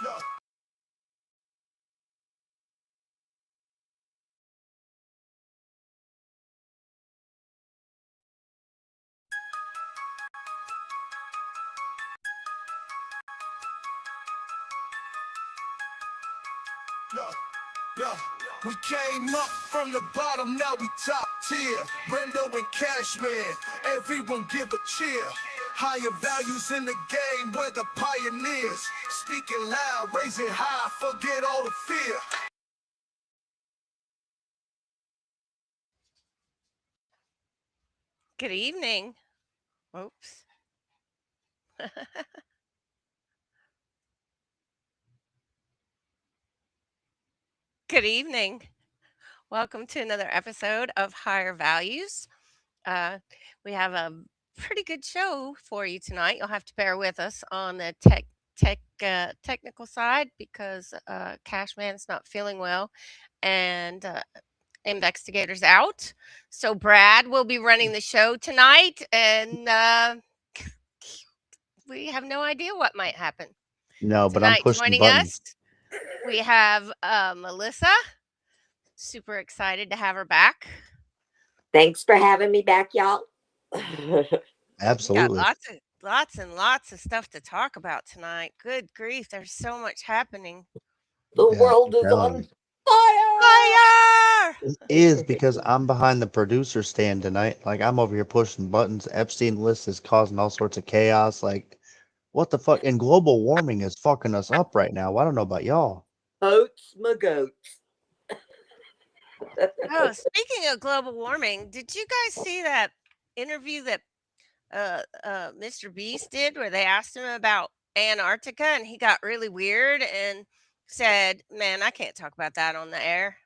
Yeah, we came up from the bottom, now we top tier. Brendo and Cashman, everyone give a cheer. Higher values in the game, we're the pioneers. Speaking loud, raise it high, forget all the fear. Good evening. Oops. Good evening. Welcome to another episode of Higher Values. Uh, we have a pretty good show for you tonight. You'll have to bear with us on the technical side because Cashman's not feeling well, and investigators out. So Brad will be running the show tonight, and we have no idea what might happen. No, but I'm Tonight, pushing joining us, buttons. we have Melissa. Super excited to have her back. Thanks for having me back, y'all. We got Absolutely. lots and lots of stuff to talk about tonight. Good grief, there's so much happening. The Yeah, world I'm is telling on you. fire. Fire! It is because I'm behind the producer stand tonight. Like I'm over here pushing buttons. Epstein list is causing all sorts of chaos. Like, what the fuck? And global warming is fucking us up right now. Well, I don't know about y'all. Oats my goats. Oh, speaking of global warming, did you guys see that interview that Mr. Beast did where they asked him about Antarctica and he got really weird and said, "Man, I can't talk about that on the air."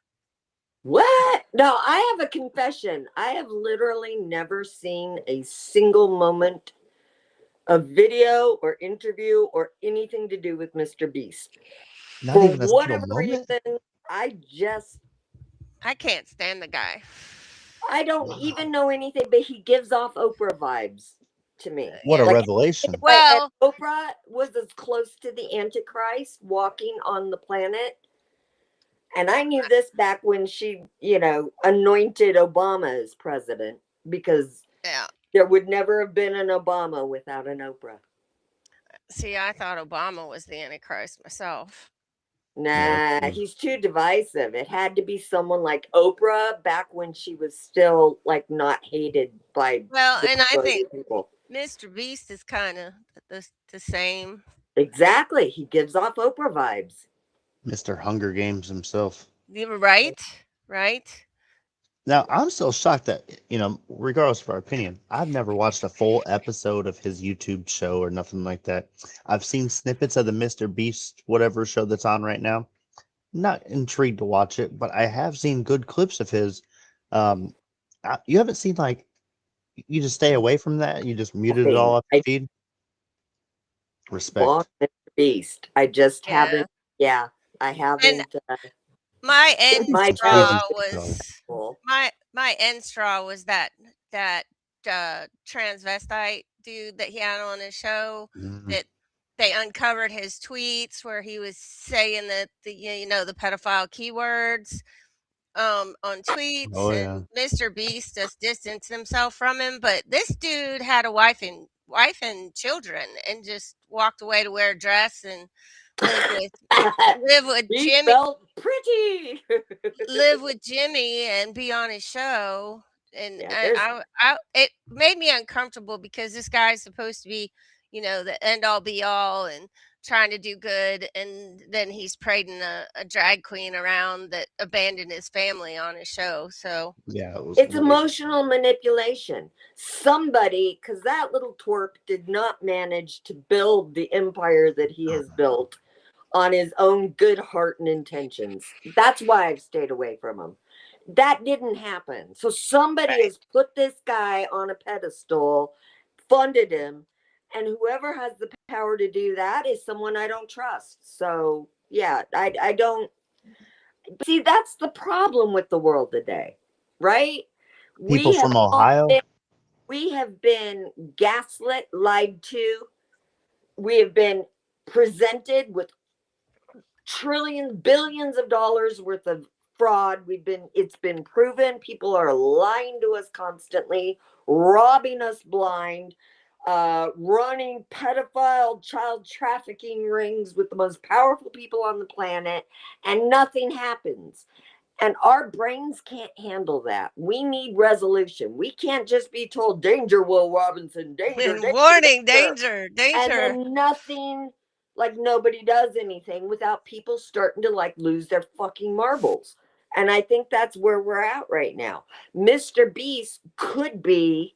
What? No, I have a confession. I have literally never seen a single moment of video or interview or anything to do with Mr. Beast. Not For even a single whatever moment. reason, I can't stand the guy. I don't Wow. even know anything, but he gives off Oprah vibes to me. What a Yeah. Like, revelation. and Well, Oprah was as close to the Antichrist walking on the planet. And I knew this back when she, anointed Obama as president because yeah. there would never have been an Obama without an Oprah. See, I thought Obama was the Antichrist myself. Nah, Yeah. he's too divisive. It had to be someone like Oprah back when she was still like not hated by Well, the and I majority think of people. Mr. Beast is kind of the same. Exactly. He gives off Oprah vibes. Mr. Hunger Games himself. You were right, right? Now, I'm still shocked that, regardless of our opinion, I've never watched a full episode of his YouTube show or nothing like that. I've seen snippets of the Mr. Beast, whatever show that's on right now. Not intrigued to watch it, but I have seen good clips of his. Um, you haven't seen, like, you just stay away from that? You just muted it all Thing. up I your feed? long Respect. Mr. Beast. I just Yeah. haven't. Yeah, I And haven't. my In end my Some straw season time. 6, though. was Well, my end straw was that transvestite dude that he had on his show Mm. that they uncovered his tweets where he was saying that the pedophile keywords on tweets, Oh, and yeah. Mr. Beast just distanced himself from him. But this dude had a wife and children and just walked away to wear a dress and live with live with he Jimmy felt pretty. live with Jimmy and be on his show. And Yeah, there's it made me uncomfortable because this guy's supposed to be, the end all be all and trying to do good. And then he's parading a drag queen around that abandoned his family on his show. So, Yeah, it was it's weird. emotional manipulation. Somebody, because that little twerp did not manage to build the empire that he has built on his own good heart and intentions. That's why I've stayed away from him. That didn't happen. So somebody has put this guy on a pedestal, funded him, and whoever has the power to do that is someone I don't trust. So yeah, I don't see. That's the problem with the world today, right? People We have from all Ohio? we have been gaslit, lied to. We have been presented with trillions, billions of dollars worth of fraud. It's been proven. People are lying to us constantly, robbing us blind, running pedophile child trafficking rings with the most powerful people on the planet, and nothing happens. And our brains can't handle that. We need resolution. We can't just be told, danger, Will Robinson, danger, danger, Warning, danger. danger, And danger. then nothing, like nobody does anything without people starting to like lose their fucking marbles. And I think that's where we're at right now. Mr. Beast could be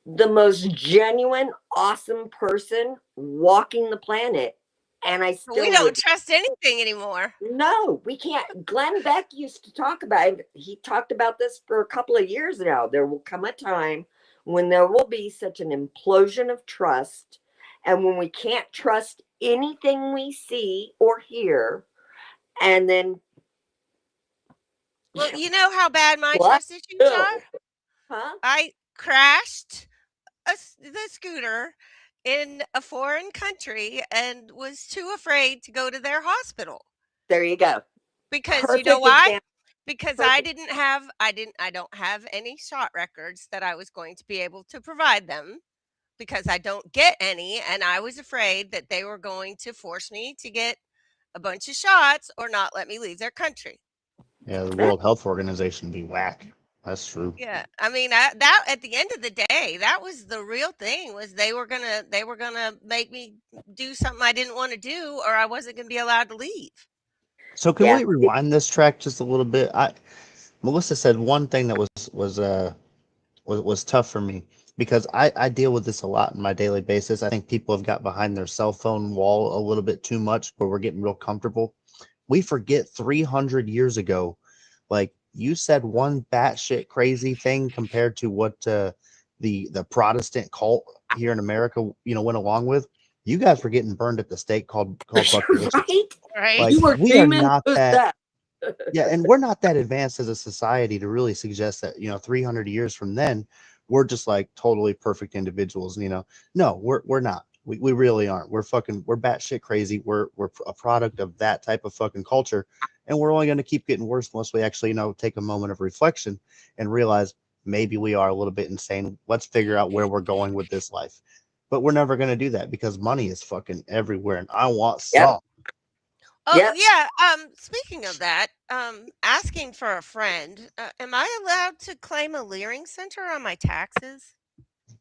the most genuine, awesome person walking the planet. And I We still don't would. trust anything anymore. No, we can't. Glenn Beck used to talk about it. He talked about this for a couple of years now. There will come a time when there will be such an implosion of trust, and when we can't trust anything we see or hear, and then Well, you know how bad my what? trust issues are? Huh? I crashed the scooter in a foreign country and was too afraid to go to their hospital. There you go. Because you know Perfect why? example. Because Perfect. I don't have any shot records that I was going to be able to provide them because I don't get any, and I was afraid that they were going to force me to get a bunch of shots or not let me leave their country. Yeah, the World Health Organization be whack. That's true. Yeah, I mean that at the end of the day, that was the real thing was they were gonna make me do something I didn't want to do, or I wasn't gonna be allowed to leave. So can Yeah. we rewind this track just a little bit? Melissa said one thing that was tough for me because I deal with this a lot on my daily basis. I think people have got behind their cell phone wall a little bit too much where we're getting real comfortable. We forget 300 years ago, like you said one batshit crazy thing compared to what the Protestant cult here in America, went along with. You guys were getting burned at the stake called buck witches. Right? Right? Like You were we are demon not that. possessed. Yeah, and we're not that advanced as a society to really suggest that 300 years from then we're just like totally perfect individuals. No, we're not. We really aren't. We're batshit crazy. We're a product of that type of fucking culture, and we're only going to keep getting worse unless we actually take a moment of reflection and realize maybe we are a little bit insane. Let's figure out where we're going with this life. But we're never going to do that because money is fucking everywhere, and I want Yep. some. Oh, Yep. yeah, speaking of that, asking for a friend, am I allowed to claim a Leering Center on my taxes?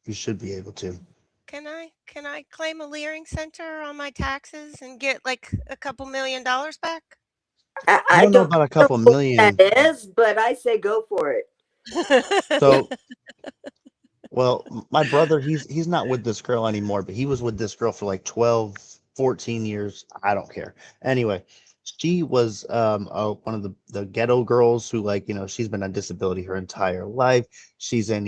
You should be able to. Can I claim a Leering Center on my taxes and get like a couple $1,000,000 back? I I don't know don't about a know couple what that million. is, but I say go for it. So, well, my brother, he's not with this girl anymore, but he was with this girl for like 12, 14 years. I don't care. Anyway, she was one of the ghetto girls who she's been on disability her entire life. She's in,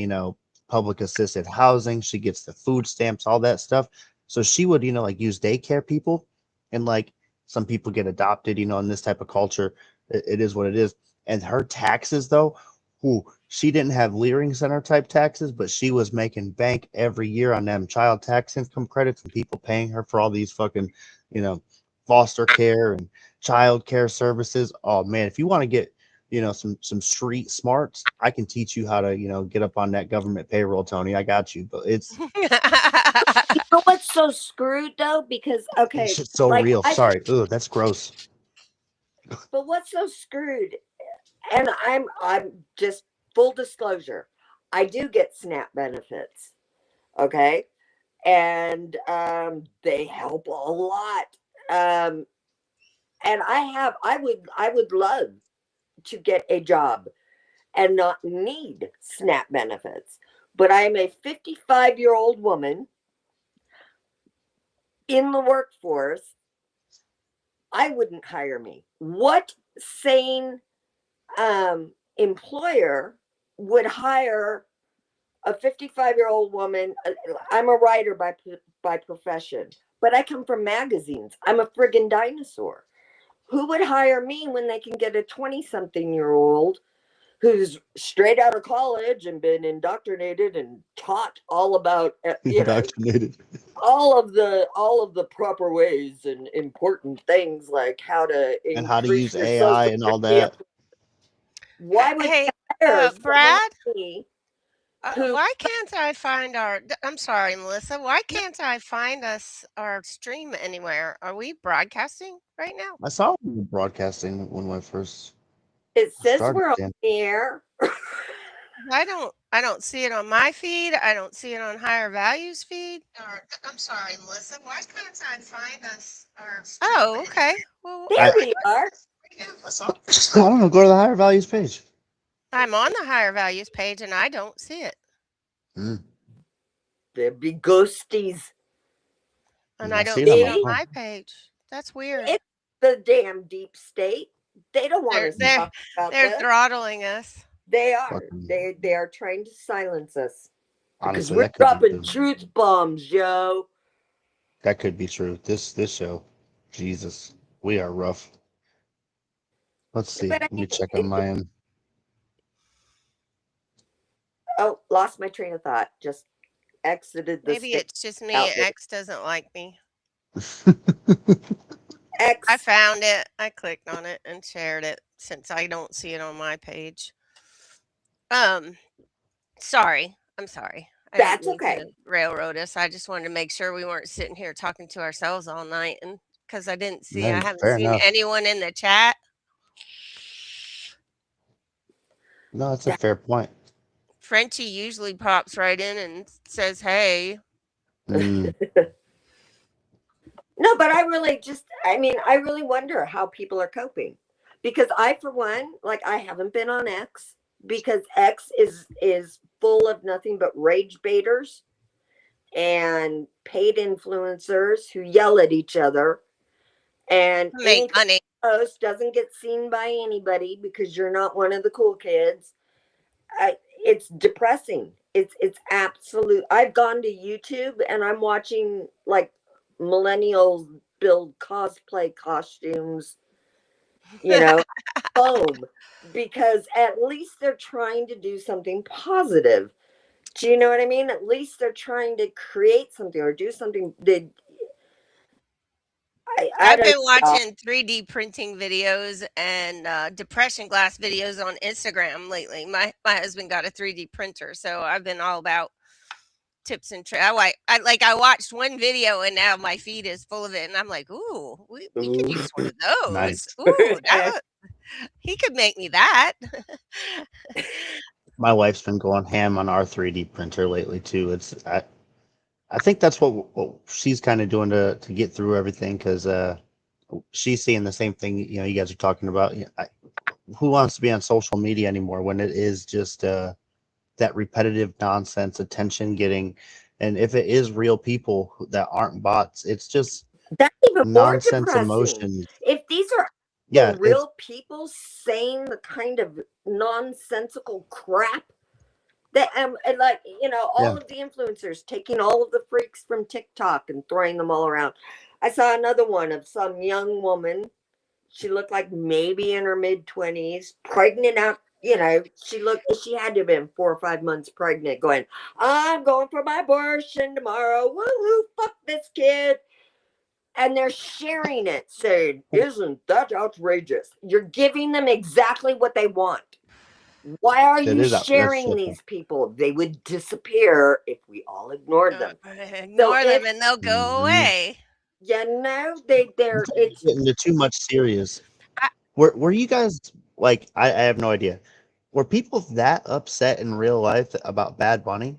public assisted housing. She gets the food stamps, all that stuff. So she would, like use daycare people, and like some people get adopted, in this type of culture. It is what it is. And her taxes though, who she didn't have Leering Center type taxes, but she was making bank every year on them child tax income credits and people paying her for all these fucking, you know, foster care and child care services. Oh man, if you want to get, some street smarts, I can teach you how to, get up on that government payroll, Tony. I got you. But it's You know what's so screwed though? Because this okay, shit's so like real. Sorry. Ugh, that's gross. but what's so screwed? And I'm just full disclosure. I do get SNAP benefits. Okay. And they help a lot. Um and I would love to get a job and not need SNAP benefits. But I'm a 55-year-old woman in the workforce. I wouldn't hire me. What sane employer would hire a 55-year-old woman? I'm a writer by profession, but I come from magazines. I'm a friggin' dinosaur. Who would hire me when they can get a 20-something-year-old who's straight out of college and been indoctrinated and taught all about, Indoctrinated. all of the proper ways and important things like how to And how to increase use your AI social and all media. that. Why would Hey, they hire someone Brad, like me who why can't I find I'm sorry, Melissa. Why can't I find our stream anywhere? Are we broadcasting right now? I saw we were broadcasting when I first it says started. we're on Dan. the air? I don't see it on my feed. I don't see it on Higher Values feed. I'm sorry, Melissa. Why can't I find our stream? Oh, okay. Well, There I we are. I don't know. Go to the higher values page. I'm on the Higher Values page and I don't see it. Mm. There'd be ghosties. And I I see don't it on see my it on See? phone. my page. That's weird. It's the damn deep state. They don't want They're us to they're talk about they're this. throttling us. They are. Fucking They are trying to silence us because honestly, we're that could be dropping true. truth bombs, yo. That could be true. This show, Jesus, we are rough. Let's see. But I Let me mean, check on my end. oh, lost my train of thought. Just exited the Maybe state it's just me. outlet. X doesn't like me. I X. found it. I clicked on it and shared it since I don't see it on my page. Um, sorry. I'm sorry. I didn't That's mean okay. to railroad us. I just wanted to make sure we weren't sitting here talking to ourselves all night, and because I No, haven't fair seen enough. anyone in the chat. No, that's a fair point. Frenchie usually pops right in and says, "Hey." Mm, No, but I really wonder how people are coping. Because I, for one, like I haven't been on X because X is full of nothing but rage baiters and paid influencers who yell at each other, and Make anything money. post doesn't get seen by anybody because you're not one of the cool kids. It's depressing. It's absolute. I've gone to YouTube and I'm watching like millennials build cosplay costumes, you know, foam, because at least they're trying to do something positive. Do you know what I mean? At least they're trying to create something or do something. I I've don't been know. watching 3D printing videos and depression glass videos on Instagram lately. My husband got a 3D printer, so I've been all about tips and tricks. I watched one video and now my feed is full of it, and I'm like, ooh, we could use one of those. nice. Ooh, he could make me that. My wife's been going ham on our 3D printer lately too. I think that's what she's kind of doing to get through everything because she's seeing the same thing. You know, you guys are talking about. Who wants to be on social media anymore when it is just that repetitive nonsense, attention getting, and if it is real people that aren't bots, it's just That's even more nonsense depressing. emotions. If these are Yeah, it's real people saying the kind of nonsensical crap that and like yeah. all of the influencers taking all of the freaks from TikTok and throwing them all around. I saw another one of some young woman. She looked like maybe in her mid-20s, pregnant out. She had to have been 4 or 5 months pregnant, going, I'm going for my abortion tomorrow. Woohoo, fuck this kid. And they're sharing it, saying, isn't that outrageous? You're giving them exactly what they want. Why are That you is that's sharing these people? They would disappear if we all ignored them. So Ignore them if and they'll go mhm. away. they're it's Getting into too much serious. I, Were you guys like I have no idea. Were people that upset in real life about Bad Bunny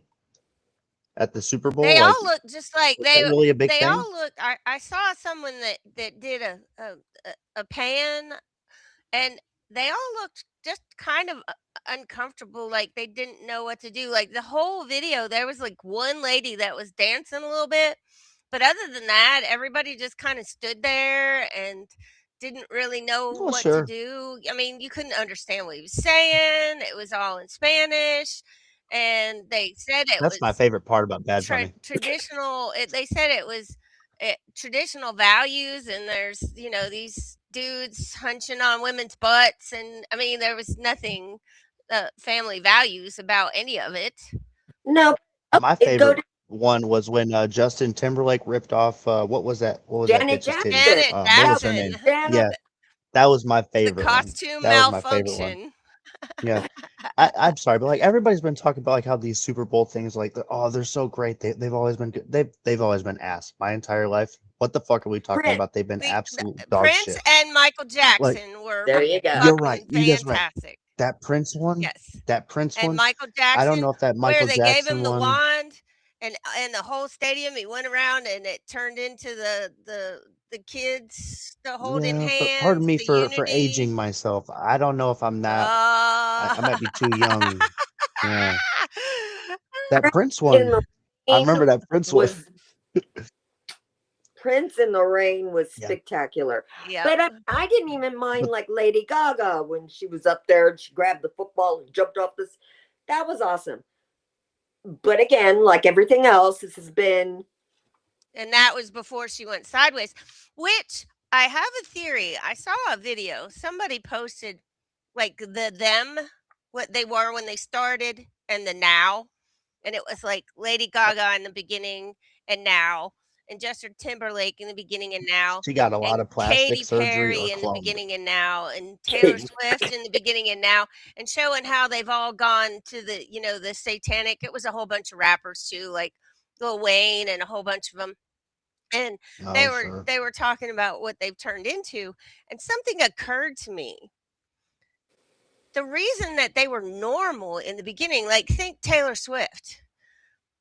at the Super Bowl? They Like, all look just like was that really a big they thing? all look. I saw someone that did a pan, and they all looked just kind of uncomfortable, like they didn't know what to do. Like the whole video, there was like one lady that was dancing a little bit, but other than that, everybody just kind of stood there and didn't really know Well, what to sure. do. I mean, you couldn't understand what he was saying. It was all in Spanish, and they said it That's my was favorite part about Bad Bunny. traditional. They said it was traditional values, and there's these dudes hunching on women's butts, and I mean there was nothing family values about any of it. no. My Okay, go to favorite one was when Justin Timberlake ripped off what was that? What was that Janet bitch's titty? Jackson. Janet What That was her was Jackson, name? Janet. Yeah, that was my the favorite one. costume That was my favorite one. malfunction. Yeah. I'm sorry, but like everybody's been talking about like how these Super Bowl things like oh they're so great. They've always been good. They've always been ass my entire life. What the fuck are we talking Prince. about? They've been The absolute dog Prince shit. and Michael Like Jackson were There you go. you're right. fucking You guys right. fantastic. That Prince one, Yes. that Prince And one. Michael I don't Jackson, know if that where Michael they gave him Jackson the one. wand and the whole stadium, he went around and it turned into the kids, the holding Yeah, but pardon hands, me the for aging unity. myself. I don't know if I'm that. I Uh, might be too young. Yeah, that Prince Prince in one. the I Rain remember that Prince one. was Prince in the Rain was Yeah, spectacular. yep. But I didn't even mind but like Lady Gaga when she was up there and she grabbed the football and jumped off this. That was awesome. But again, like everything else, this has been And that was before she went sideways, which I have a theory. I saw a video. Somebody posted like what they were when they started, and the now. And it was like Lady Gaga in the beginning and now, and Justin Timberlake in the beginning and now, she got a lot and of plastic Katy surgery Perry or in the cloned. beginning and now, and Taylor Katy. Swift in the beginning and now, and showing how they've all gone to the satanic. It was a whole bunch of rappers too, like Lil Wayne and a whole bunch of them. And they Oh, were sure. they were talking about what they've turned into, and something occurred to me. The reason that they were normal in the beginning, like think Taylor Swift,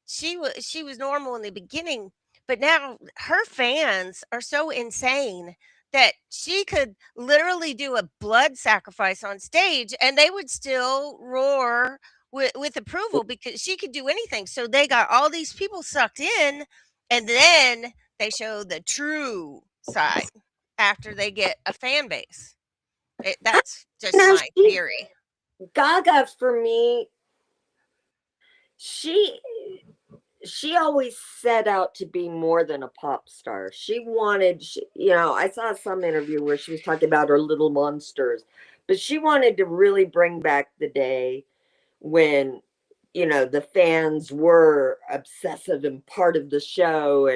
she was normal in the beginning, but now her fans are so insane that she could literally do a blood sacrifice on stage and they would still roar with approval because she could do anything. So they got all these people sucked in, and then they show the true side after they get a fan base. That's just No, my she's theory. Gaga for me. She she always set out to be more than a pop star. I saw some interview where she was talking about her little monsters, but she wanted to really bring back the day when, the fans were obsessive and part of the show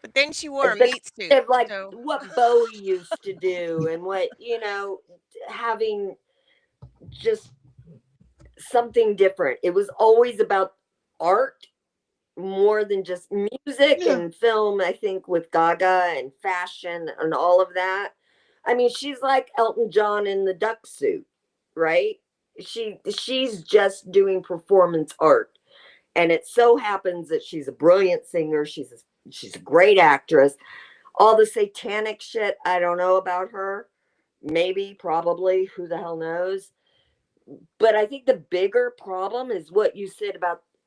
But then she wore a the meat suit, kind of like so what Bowie used to do and what, having just something different. It was always about art more than just music Yeah, and film, I think, with Gaga and fashion and all of that. I mean, she's like Elton John in the duck suit, right? She's just doing performance art. And it so happens that she's a brilliant singer. She's a great actress. All the satanic shit, I don't know about her. Maybe, probably, who the hell knows? But I think the bigger problem is what you said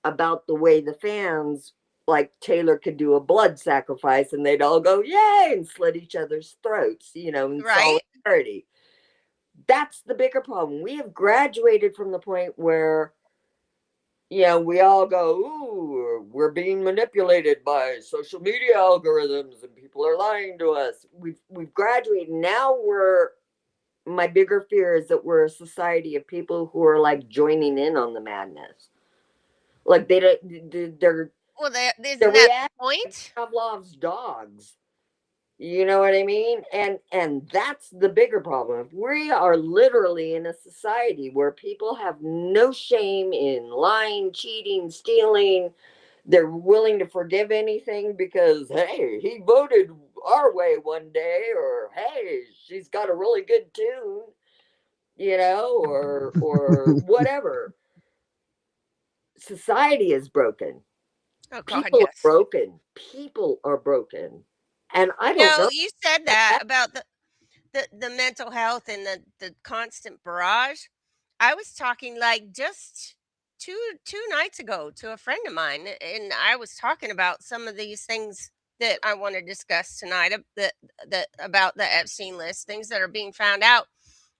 about the way the fans, like Taylor could do a blood sacrifice and they'd all go yay and slit each other's throats, in right? solidarity. That's the bigger problem. We have graduated from the point where we all go, ooh, we're being manipulated by social media algorithms and people are lying to us. We've graduated. Now my bigger fear is that we're a society of people who are like joining in on the madness. Like they don't, Well, they're isn't that the reacting like point? Pavlov's dogs. You know what I mean? And that's the bigger problem. If we are literally in a society where people have no shame in lying, cheating, stealing. They're willing to forgive anything because hey, he voted our way one day, or hey, she's got a really good tune, or whatever. Society is broken. Oh God, People are yes. broken. People are broken. And I don't know. You said that about the mental health and the constant barrage. I was talking like just two nights ago to a friend of mine, and I was talking about some of these things that I want to discuss tonight. The about the Epstein list, things that are being found out,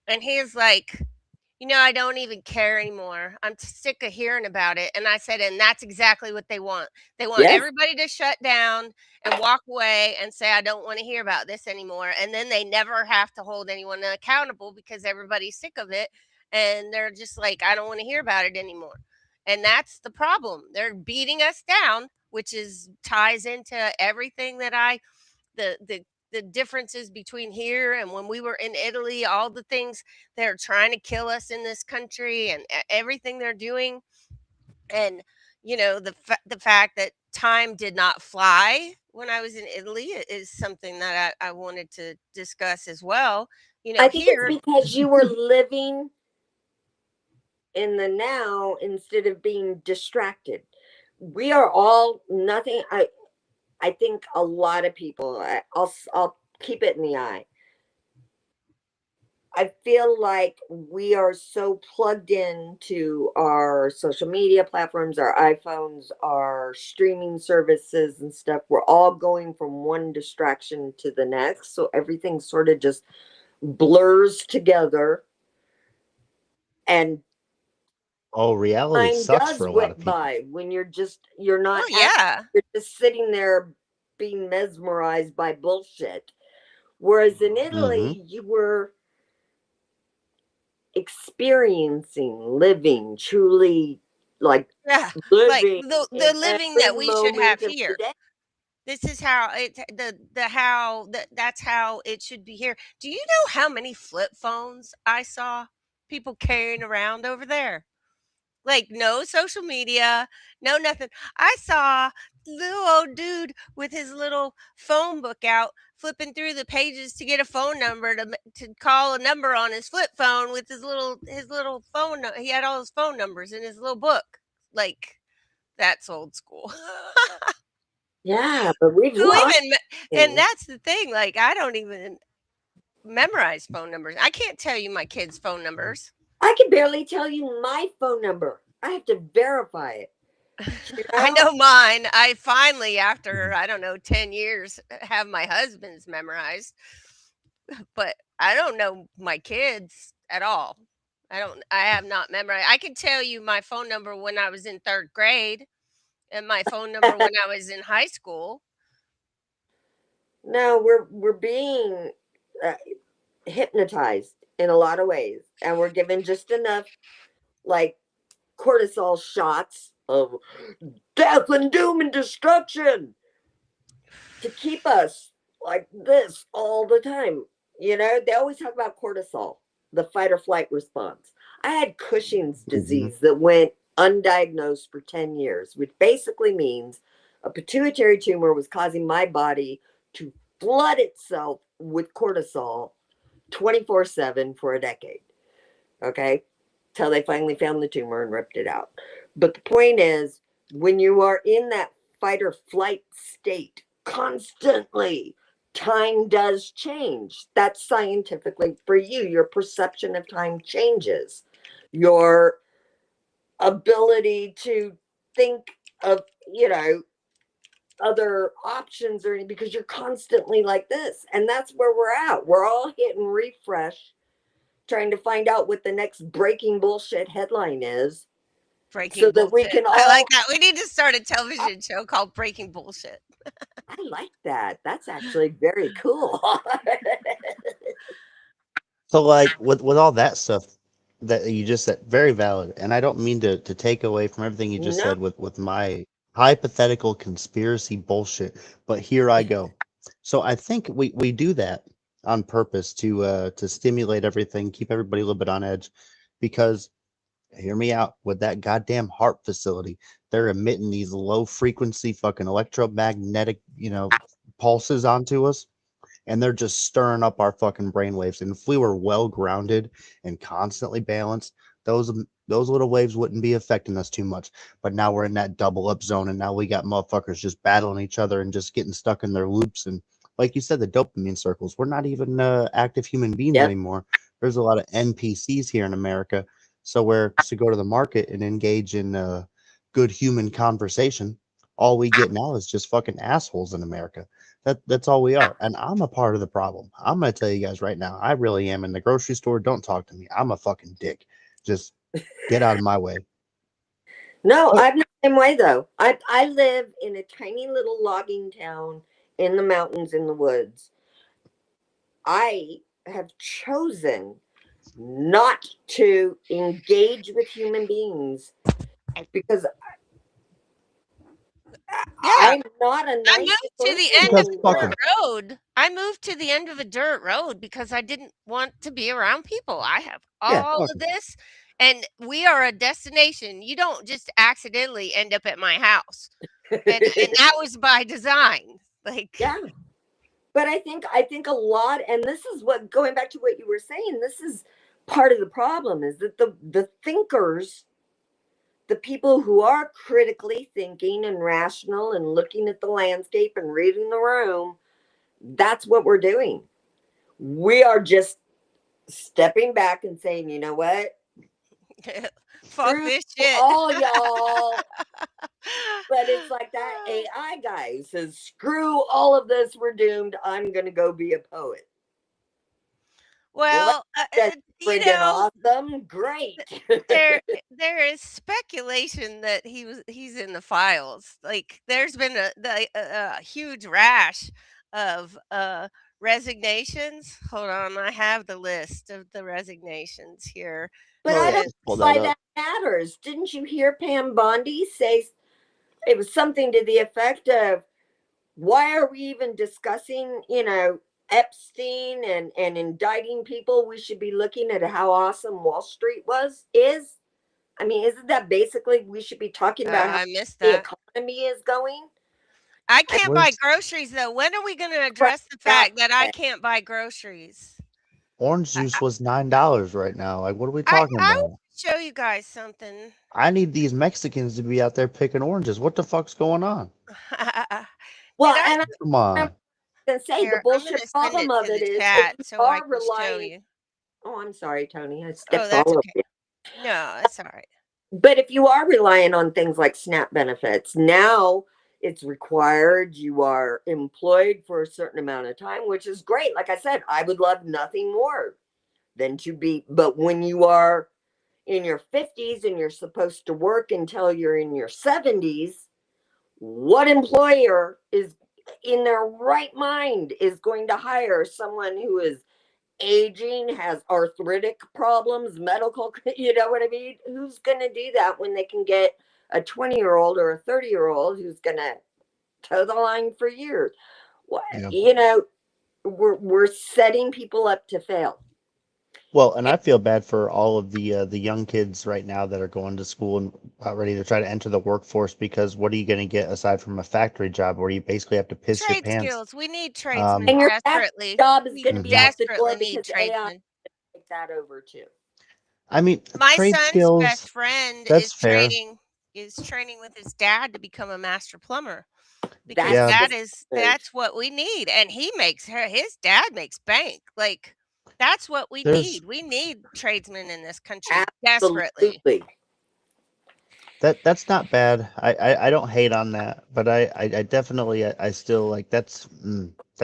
and he's like, I don't even care anymore. I'm sick of hearing about it. And I said, and that's exactly what they want. They want Yes. everybody to shut down and walk away and say, I don't want to hear about this anymore. And then they never have to hold anyone accountable because everybody's sick of it. And they're just like, I don't want to hear about it anymore. And that's the problem. They're beating us down, which is ties into everything that the differences between here and when we were in Italy, all the things they're trying to kill us in this country and everything they're doing. And the fact that time did not fly when I was in Italy is something that I wanted to discuss as well. I think it's Here, because you were living in the now instead of being distracted. We are all nothing. I think a lot of people. I'll keep it in the eye. I feel like we are so plugged in to our social media platforms, our iPhones, our streaming services and stuff. We're all going from one distraction to the next. So everything sort of just blurs together. And Oh, reality time sucks does for a lot whip of people. by when you're not oh yeah, you're just sitting there being mesmerized by bullshit. Whereas in Hmm. Italy, you were experiencing, living, truly like yeah, like living the in living every that we should have moment of the here. day. This is how that's how it should be here. Do you know how many flip phones I saw people carrying around over there? Like, no social media, no nothing. I saw little old dude with his little phone book out, flipping through the pages to get a phone number to call a number on his flip phone with his little phone. He had all his phone numbers in his little book. Like, that's old school. Yeah, but we've Who lost even? And things. that's the thing. Like, I don't even memorize phone numbers. I can't tell you my kids' phone numbers. I can barely tell you my phone number. I have to verify it. You I know? know mine. I finally, after I don't know, 10 years, have my husband's memorized, but I don't know my kids at all. I don't. I have not memorized. I can tell you my phone number when I was in third grade and my phone number when I was in high school. No, we're being uh, hypnotized in a lot of ways, and we're given just enough like cortisol shots of death and doom and destruction to keep us like this all the time. You know, they always talk about cortisol, the fight or flight response. I had Cushing's Hmm. disease that went undiagnosed for 10 years, which basically means a pituitary tumor was causing my body to flood itself with cortisol 24/7 for a decade. Okay. Till they finally found the tumor and ripped it out. But the point is, when you are in that fight or flight state constantly, time does change. That's scientifically for you. Your perception of time changes. Your ability to think of, you know, other options or because you're constantly like this. And that's where we're at. We're all hitting refresh trying to find out what the next breaking bullshit headline is so Breaking that we bullshit. can I like all that. We need to start a television show called Breaking Bullshit. I like that. That's actually very cool. So, like with all that stuff that you just said, very valid. And I don't mean to take away from everything you just No. said with my hypothetical conspiracy bullshit, but here I go. So I think we do that on purpose to stimulate everything, keep everybody a little bit on edge, because hear me out with that goddamn heart facility. They're emitting these low frequency fucking electromagnetic, pulses onto us, and they're just stirring up our fucking brainwaves. And if we were well grounded and constantly balanced, those little waves wouldn't be affecting us too much. But now we're in that double up zone, and now we got motherfuckers just battling each other and just getting stuck in their loops. And like you said, the dopamine circles. We're not even active human beings Yep. anymore. There's a lot of NPCs here in America. So where to go to the market and engage in good human conversation, all we get now is just fucking assholes in America. That's all we are. And I'm a part of the problem. I'm gonna tell you guys right now, I really am. In the grocery store, don't talk to me. I'm a fucking dick. Just get out of my way. No, But I'm the same way though. I live in a tiny little logging town in the mountains in the woods. I have chosen not to engage with human beings because Yeah. I'm not a I nice moved to the person end of Because the fuck anymore. 'em. dirt road. I moved to the end of a dirt road because I didn't want to be around people. I have Yeah, all fuck of 'em. this, and we are a destination. You don't just accidentally end up at my house. And that was by design. Like, Yeah. But I think a lot, and this is what, going back to what you were saying, this is part of the problem, is that the thinkers, the people who are critically thinking and rational and looking at the landscape and reading the room, that's what we're doing. We are just stepping back and saying, you know what? fuck Screw this shit. all y'all. But it's like that AI guy who says, screw all of this, we're doomed. I'm going to go be a poet. Well, Well, that's you friggin' know, awesome. Great. there is speculation that he's in the files. Like, there's been a huge rash of resignations. Hold on, I have the list of the resignations here. But Oh I yeah, don't And just pull know why that up. that matters. Didn't you hear Pam Bondi say it was something to the effect of, why are we even discussing, Epstein and indicting people? We should be looking at how awesome Wall Street is. I mean, isn't that basically, we should be talking about how I missed the that. economy is going? I I can't buy Where's groceries though. When are we going to cried address the about fact that I that. can't buy groceries? orange I, juice was $9 right now? Like, what are we talking I will about? show you guys something. I need these Mexicans to be out there picking oranges. What the fuck's going on? Did Well, I and Come I'm on. going to say the here? I'm going bullshit to send problem it of to it the is, if chat you so I are can show relying, you. oh, I'm sorry, Tony, I Oh, stepped that's all over okay. you. No, it's all right. But if you are relying on things like SNAP benefits, now it's required you are employed for a certain amount of time, which is great. Like I said, I would love nothing more than to be, but when you are in your 50s and you're supposed to work until you're in your 70s, what employer is in their right mind is going to hire someone who is aging, has arthritic problems, medical, you know what I mean? Who's going to do that when they can get a 20-year-old or a 30-year-old who's going to toe the line for years? What, Yeah. we're setting people up to fail. Well, and I feel bad for all of the young kids right now that are going to school and about ready to try to enter the workforce, because what are you going to get aside from a factory job where you basically have to piss your Trade pants? skills. We need Um, tradesmen And your factory desperately. job is We going to be out mhm. the desperately door need because AI tradesmen. take that over too. I mean, My trade son's skills, best friend that's fair. is training with his dad to become a master plumber because That's Yeah, the move. that's what we need. And his dad makes bank. Like, that's what we there's need. We need tradesmen in this country desperately. Absolutely. that's not bad. I don't hate on that, but I definitely I still like that's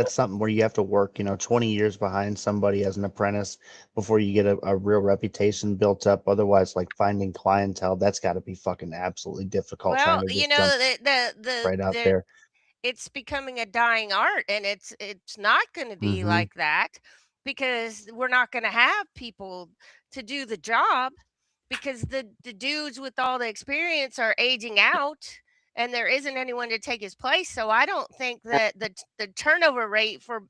something where you have to work, 20 years behind somebody as an apprentice before you get a real reputation built up. Otherwise, like finding clientele, that's got to be fucking absolutely difficult trying Well, to just jump right out the there. it's becoming a dying art, and it's not going to be Hmm. like that because we're not going to have people to do the job because the dudes with all the experience are aging out and there isn't anyone to take his place. So I don't think that the turnover rate for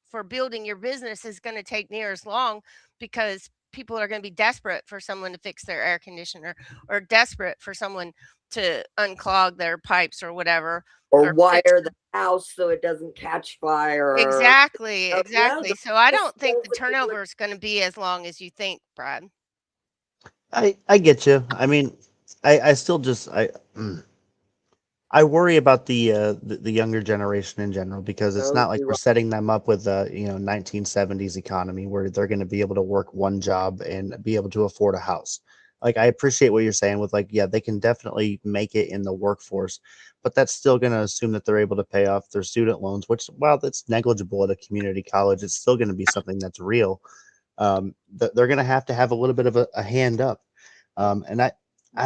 for building your business is going to take near as long because people are going to be desperate for someone to fix their air conditioner or desperate for someone to unclog their pipes or whatever, Or or fix wire the house so it doesn't catch fire. exactly, The exactly. So I don't think skills the that people turnover is gonna be as long as you think, Brad. I get you. I mean, I still just I worry about the younger generation in general, because it's so not like do we're I. setting them up with a 1970s economy where they're going to be able to work one job and be able to afford a house. Like, I appreciate what you're saying with, like, yeah, they can definitely make it in the workforce, but that's still going to assume that they're able to pay off their student loans, which, while that's negligible at a community college, it's still going to be something that's real. They're going to have a little bit of a hand up. And I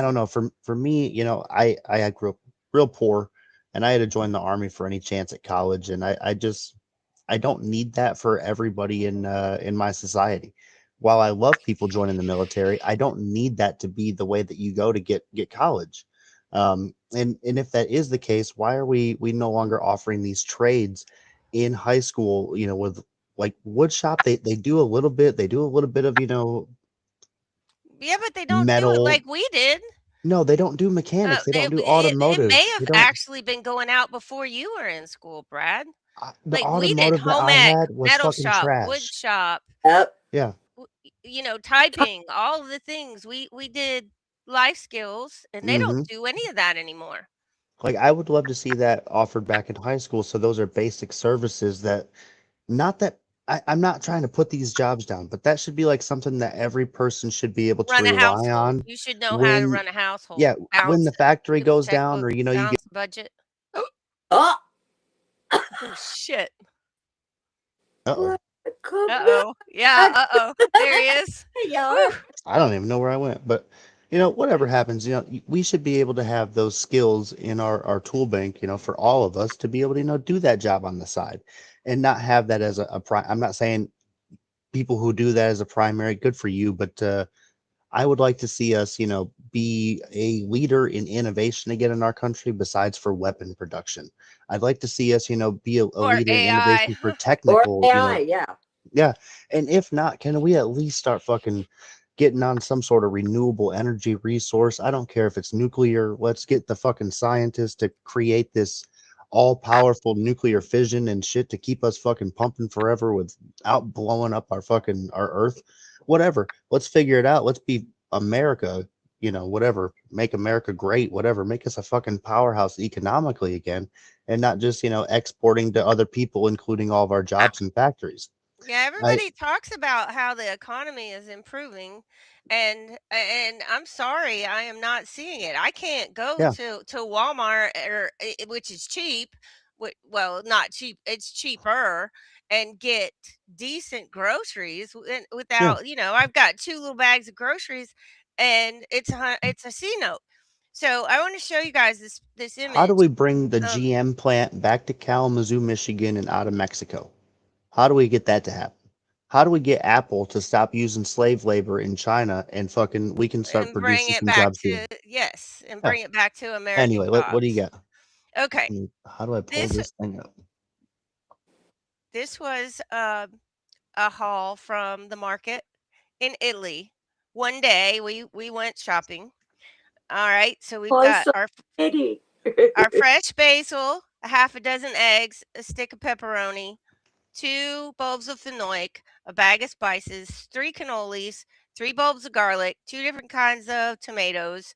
don't know, for me, I grew up real poor, and I had to join the army for any chance at college, and I don't need that for everybody in my society. while I love people joining the military, I don't need that to be the way that you go to get college. And if that is the case, why are we no longer offering these trades in high school? You know, with like wood shop, they do a little bit. They do a little bit of Yeah, but they don't do it metal. like we did. No, they don't do mechanics. They don't do It automotive. may They have don't. actually been going out before you were in school, Brad. The Like we did automotive that home I ec, had was metal fucking shop, wood trash. shop, Yep. Yeah. typing, all of the things. We did life skills, and they don't Hmm. do any of that anymore. Like I would love to see that offered back in high school. So those are basic services that not that I'm not trying to put these jobs down, but that should be like something that every person should be able to Run a rely household. on You should know how to when, run a household. yeah, when Balance the factory the goes down checkbook, or you get balance the budget. Oh, Oh shit. uh-oh. come Uh-oh. Yeah, back. uh-oh. There he is. Yeah. Whew. I don't even know where I went, but whatever happens, we should be able to have those skills in our tool bank, for all of us to be able to, do that job on the side and not have that as I'm not saying people who do that as a primary, good for you, but I would like to see us, be a leader in innovation again in our country besides for weapon production. I'd like to see us, be a Or leader in AI. innovation for Or technical, AI, yeah. yeah. And if not, can we at least start fucking getting on some sort of renewable energy resource? I don't care if it's nuclear. Let's get the fucking scientists to create this all powerful nuclear fission and shit to keep us fucking pumping forever without blowing up our earth. Whatever. Let's figure it out. Let's be America, whatever. Make America great, whatever. Make us a fucking powerhouse economically again and not just, exporting to other people, including all of our jobs and factories. Yeah, I everybody talks about how the economy is improving, and I'm sorry, I am not seeing it. I can't go Yeah, to Walmart which is cheap, well, not cheap, it's cheaper, and get decent groceries yeah. without, I've got two little bags of groceries, and it's a C note. So I want to show you guys this How do image. we bring the Um, GM plant back to Kalamazoo, Michigan, and out of Mexico? How do we get that to happen? How do we get Apple to stop using slave labor in China and fucking we can start and bring producing it some back jobs here? to yes, and Yeah. bring it back to American Anyway, what do you jobs. got? Okay, How do I pull this this thing up? this was a haul from the market in Italy. One day we went shopping. All right, so we've Oh, got so our pretty. our fresh basil, a half a dozen eggs, a stick of pepperoni, two bulbs of fenouil, a bag of spices, three cannolis, three bulbs of garlic, two different kinds of tomatoes,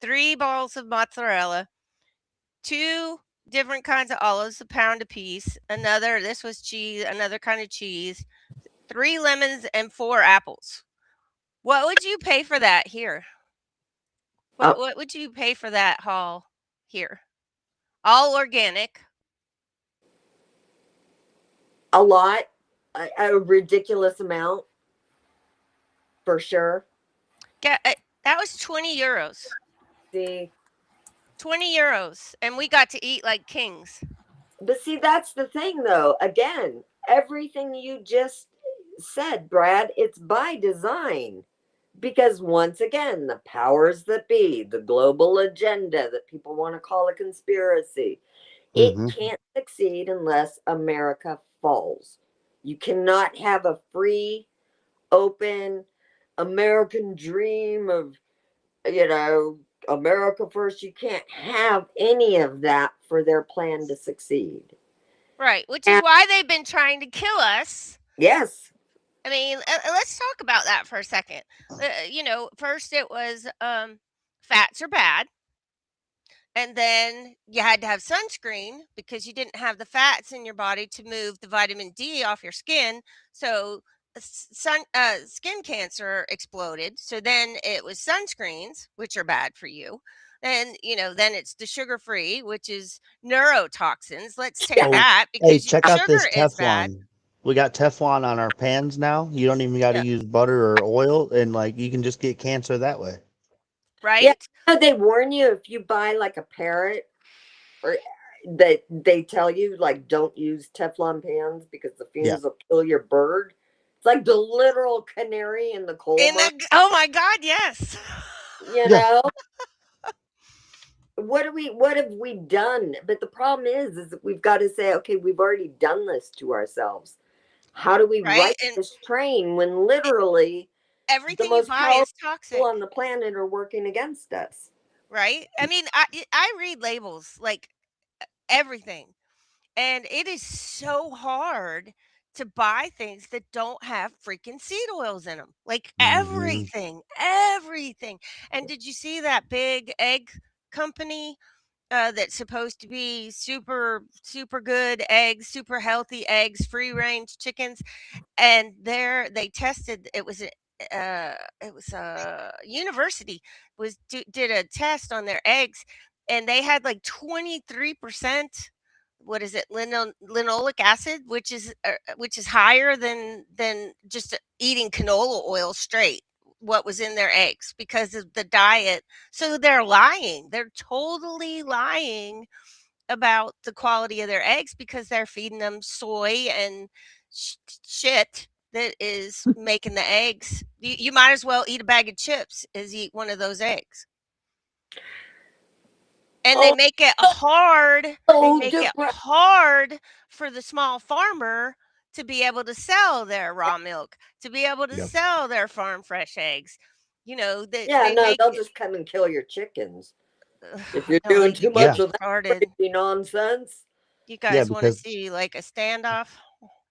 three balls of mozzarella, two different kinds of olives, a pound apiece. This was cheese, another kind of cheese, three lemons, and four apples. What would you pay for that here? a, What would you pay for that haul here? All organic. a lot, a ridiculous amount for sure. That was 20 euros. See, 20 euros. And we got to eat like kings. but see, that's the thing, though. Again, everything you just said, Brad, it's by design. Because once again, the powers that be, the global agenda that people want to call a conspiracy, it Mm-hmm. can't succeed unless America falls. You cannot have a free, open American dream of, you know, America first. You can't have any of that for their plan to succeed. Right. Which is And why they've been trying to kill us. yes, I mean, let's talk about that for a second. First it was fats are bad. And then you had to have sunscreen because you didn't have the fats in your body to move the vitamin D off your skin. So skin cancer exploded. So then it was sunscreens, which are bad for you. And then it's the sugar free, which is neurotoxins. Let's take yeah, Oh, that hey, because check out sugar this is bad, Teflon. We got Teflon on our pans now. You don't even got to yeah, use butter or oil, and like you can just get cancer that way. yeah. right? They warn you if you buy like a parrot, or that they tell you like don't use Teflon pans because the Yeah. fumes will kill your bird. It's like the literal canary in the coal mine. Oh my God, yes. You Yeah. know, what have we done? But the problem is that we've got to say, okay, we've already done this to ourselves. How do we Right? right And this train when literally the everything you most buy powerful is people toxic, on the planet are working against us? right? I mean, I read labels like everything, and it is so hard to buy things that don't have freaking seed oils in them. Like Hmm. everything. And did you see that big egg company that's supposed to be super good eggs, super healthy eggs, free range chickens, and there they tested it was a university did a test on their eggs, and they had like 23%, what is it, linoleic acid, which is higher than just eating canola oil straight, what was in their eggs because of the diet. So they're lying, they're totally lying about the quality of their eggs because they're feeding them soy and shit that is making the eggs. You might as well eat a bag of chips as eat one of those eggs. And they Oh, make it hard. They so make it depressed. hard for the small farmer to be able to sell their raw milk, to be able to Yep. sell their farm fresh eggs. You know, Yeah, they no, make they'll it. just come and kill your chickens if you're Don't doing even too get much Yeah. me of that started. crazy nonsense. You Yeah, guys want to because see like a standoff?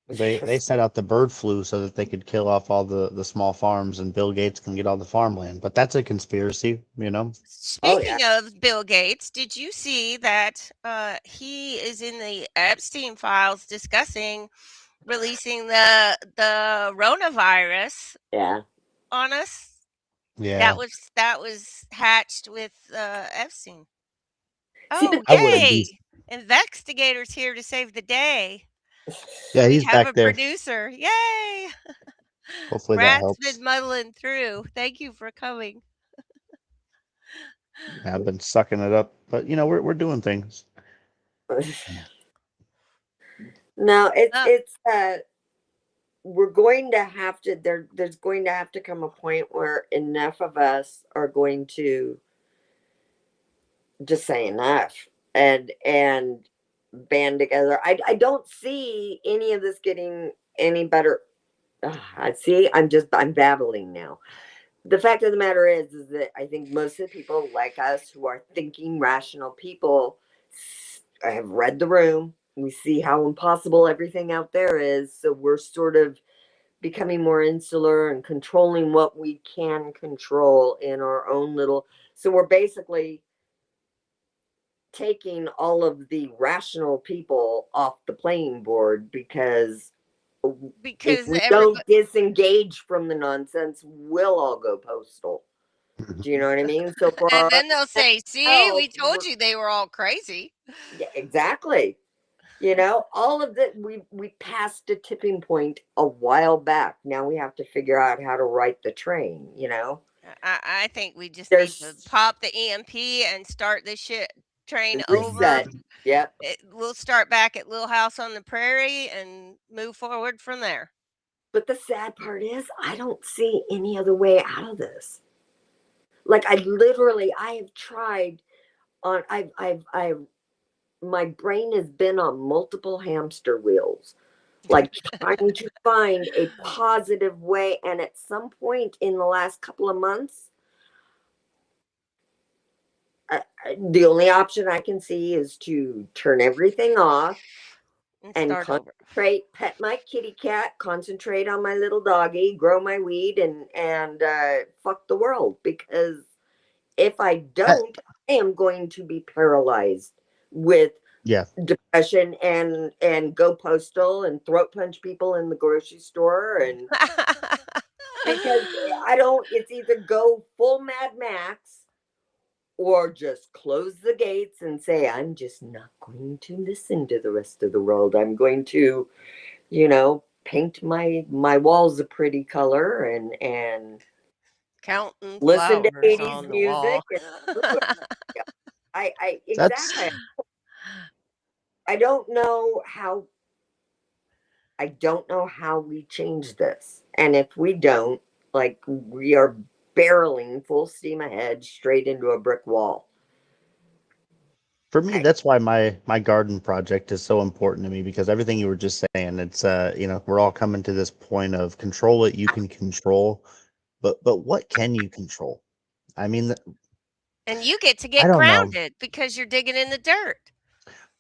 they set out the bird flu so that they could kill off all the small farms and Bill Gates can get all the farmland. But that's a conspiracy, you know. Oh yeah, Speaking of Bill Gates, did you see that he is in the Epstein files discussing releasing the coronavirus yeah. on us? Yeah. That was hatched with Epstein. See, Oh, I wouldn't be. yay! Investigators here to save the day. Yeah, We he's have back a there. producer. Yay! Hopefully that Brad's helps. been muddling through. Thank you for coming. Yeah, I've been sucking it up, but we're doing things. no, Uh, it's we're going to have to there's going to have to come a point where enough of us are going to just say enough and band together. I don't see any of this getting any better. I see. I'm babbling now. The fact of the matter is that I think most of the people like us who are thinking rational people have read the room. We see how impossible everything out there is, so we're sort of becoming more insular and controlling what we can control in our own little. So we're basically taking all of the rational people off the playing board because if because we everybody. don't disengage from the nonsense, we'll all go postal. Do you know what I mean? So for And our then they'll own say, "See, health, we told you they were all crazy." yeah, exactly. All of that we passed a tipping point a while back. Now we have to figure out how to right the train. I think we just need to There's pop the EMP and start this shit train over. reset. Yep. We'll start back at Little House on the Prairie and move forward from there. But the sad part is, I don't see any other way out of this. Like I have tried on. I've my brain has been on multiple hamster wheels, like trying to find a positive way. And at some point in the last couple of months, the only option I can see is to turn everything off And and start over. concentrate, pet my kitty cat, concentrate on my little doggy, grow my weed, and fuck the world. Because if I Uh, don't, I am going to be paralyzed with yeah, depression and go postal and throat punch people in the grocery store. And because I don't, it's either go full Mad Max or just close the gates and say, I'm just not going to listen to the rest of the world. I'm going to, paint my walls a pretty color and Counting listen to flowers 80s on the music wall. and yeah, I that's exactly. I don't know how I don't know how we change this. And if we don't, like, we are barreling full steam ahead straight into a brick wall. For me, I, that's why my garden project is so important to me, because everything you were just saying, it's we're all coming to this point of control what you can control, but what can you control? I mean, And you get to I get don't know. grounded because you're digging in the dirt.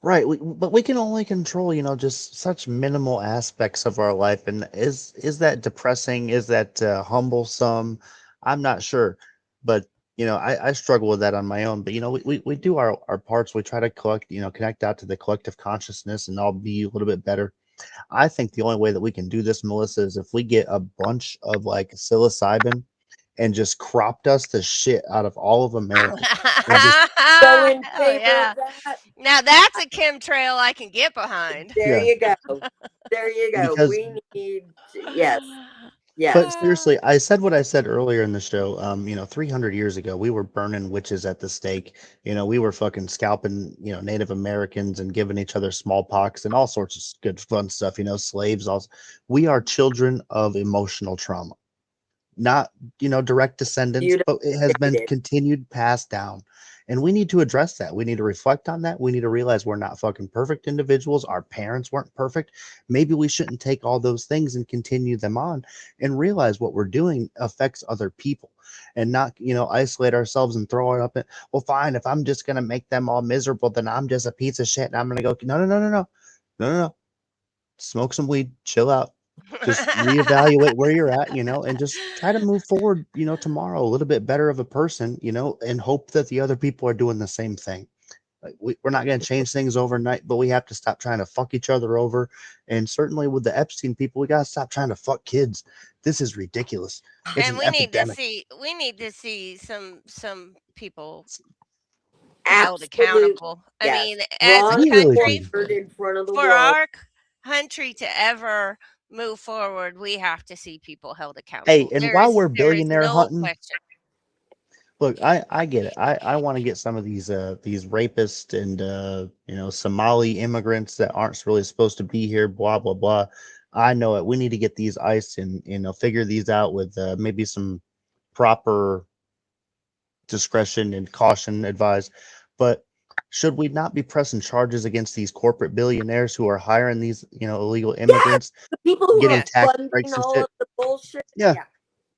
Right, but we can only control, just such minimal aspects of our life. And is that depressing? Is that humblesome? I'm not sure, but I struggle with that on my own. But we do our parts. We try to collect, connect out to the collective consciousness, and all be a little bit better. I think the only way that we can do this, Melissa, is if we get a bunch of like psilocybin and just crop dust the shit out of all of America, and just so in Oh favor of yeah. that. Now that's a chemtrail I can get behind. There yeah, you go. There you go. because We need, yes, But yes. seriously, I said what I said earlier in the show. 300 years ago, we were burning witches at the stake. We were fucking scalping, Native Americans and giving each other smallpox and all sorts of good fun stuff. Slaves. Also, we are children of emotional trauma, not direct descendants, Beautifully but it has been stated. continued passed down, and we need to address that. We need to reflect on that. We need to realize we're not fucking perfect individuals. Our parents weren't perfect. Maybe we shouldn't take all those things and continue them on, and realize what we're doing affects other people, and not isolate ourselves and throw it up at, well, fine, if I'm just going to make them all miserable, then I'm just a piece of shit and I'm going to go, no, no, no, no, no, no, no, no, smoke some weed, chill out, just reevaluate where you're at, and just try to move forward, tomorrow a little bit better of a person, and hope that the other people are doing the same thing. Like we're not going to change things overnight, but we have to stop trying to fuck each other over. And certainly with the Epstein people, we got to stop trying to fuck kids. This is ridiculous. It's And an epidemic. we need to see some people held Absolutely. accountable. I Yes. mean, as a Ron We really country, do. Howard in front of the for world. our country to ever move forward, we have to see people held Hey, accountable. and while we're There is billionaire no hunting, question. look, I get it. I want to get some of these rapists and Somali immigrants that aren't really supposed to be here, blah blah blah. I know it. We need to get these iced and figure these out with maybe some proper discretion and caution advised. But should we not be pressing charges against these corporate billionaires who are hiring these illegal Yes. immigrants, The people who are getting Yes. tax funding breaks and all shit? of the bullshit. Yeah, Yeah.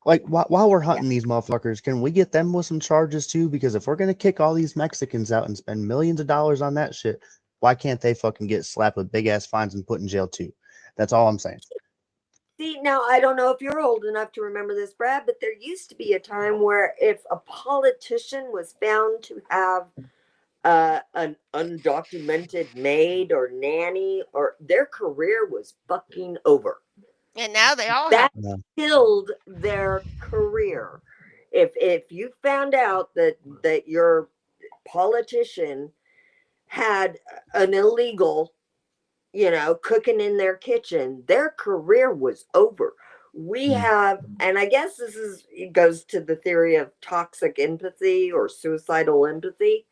like while we're Yeah. hunting these motherfuckers, can we get them with some charges too? Because if we're gonna kick all these Mexicans out and spend millions of dollars on that shit, why can't they fucking get slapped with big ass fines and put in jail too? That's all I'm saying. See, now I don't know if you're old enough to remember this, Brad, but there used to be a time where if a politician was found to have an undocumented maid or nanny, or their career was fucking over. And now they all have. That Yeah. killed their career. If you found out that your politician had an illegal, cooking in their kitchen, their career was over. We Mm. have, and I guess it goes to the theory of toxic empathy or suicidal empathy.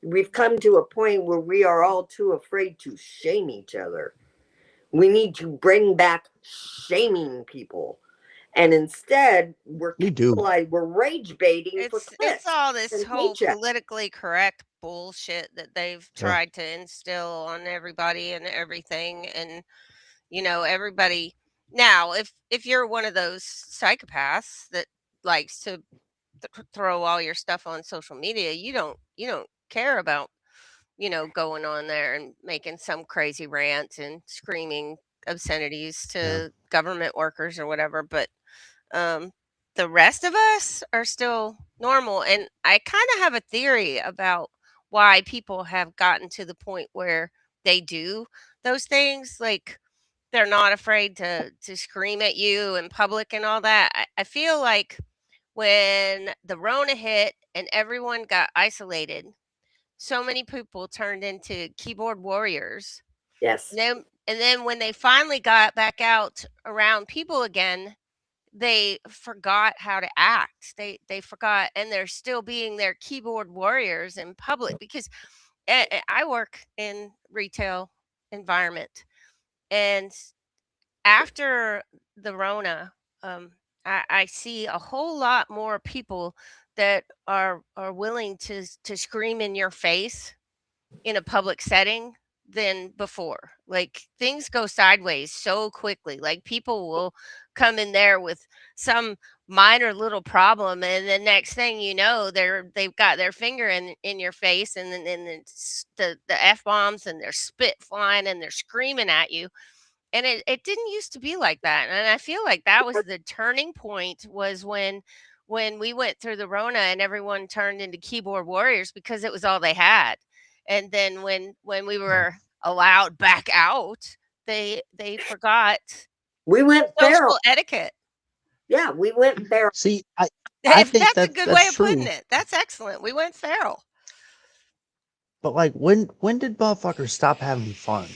We've come to a point where we are all too afraid to shame each other. We need to bring back shaming people. And instead, We do. we're rage baiting for It's clicks all this and whole paychecks. politically correct bullshit that they've Yeah. tried to instill on everybody and everything. And everybody now, if you're one of those psychopaths that likes to throw all your stuff on social media, you don't care about going on there and making some crazy rant and screaming obscenities Yeah. to government workers or whatever. But um, the rest of us are still normal. And I kind of have a theory about why people have gotten to the point where they do those things. Like they're not afraid to scream at you in public and all that. I feel like when the Rona hit and everyone got isolated, so many people turned into keyboard warriors. Yes. And then when they finally got back out around people again, they forgot how to act. They forgot, and they're still being their keyboard warriors in public because I work in retail environment, and after the Rona, um, I see a whole lot more people that are willing to scream in your face in a public setting than before. Like things go sideways so quickly. Like people will come in there with some minor little problem, and the next thing you know, they've got their finger in your face, and then it's the f bombs, and they're spit flying, and they're screaming at you. And it didn't used to be like that, and I feel like that was the turning point, was when we went through the Rona and everyone turned into keyboard warriors because it was all they had. And then when we Yeah. were allowed back out, they forgot We went feral. social etiquette. Yeah, we went feral. See, I If think that's a that good that's way of putting true. it. That's excellent. We went feral. But like, when did motherfuckers stop having fun?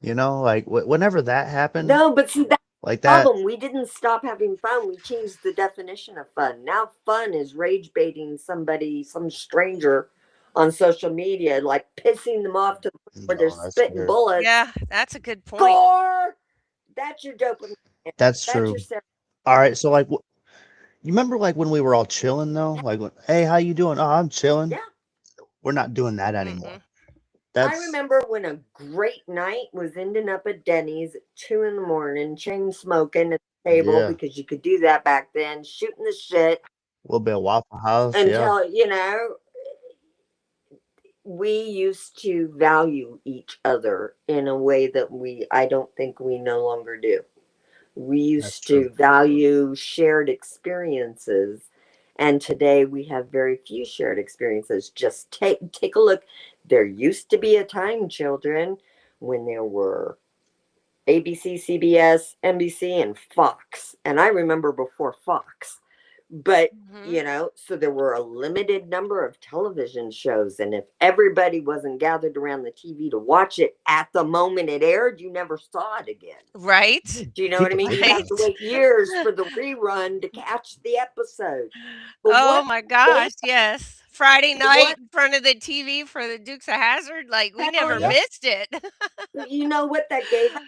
You know, like whenever that happened, No, but see, that's like the that. problem. We didn't stop having fun. We changed the definition of fun. Now, fun is rage baiting somebody, some stranger on social media, like pissing them off to the point where they're No, that's spitting weird. bullets. Yeah, that's a good point. Score! That's your dopamine. That's That's your true. serotonin. All right, so like, you remember like when we were all chilling though? Like, hey, how you doing? Oh, I'm chilling. Yeah. We're not doing that anymore. Mm-mm. I That's remember when a great night was ending up at Denny's at 2 in the morning, chain smoking at the table yeah, because you could do that back then, shooting the shit a little bit of Waffle House. Yeah, until, we used to value each other in a way that I don't think we no longer do. We that's used true. to value shared experiences, and today we have very few shared experiences. Just take a look. There used to be a time, children, when there were ABC, CBS, NBC, and Fox. And I remember before Fox. But, Mhm. so there were a limited number of television shows. And if everybody wasn't gathered around the TV to watch it at the moment it aired, you never saw it again. Right? Do you know what I People, mean? You'd have to Right? wait years for the rerun to catch the episode. But Oh what my gave gosh, yes. Friday night what in front of the TV for the Dukes of Hazzard, like we hell never yeah? yeah, missed it. You know what that gave us?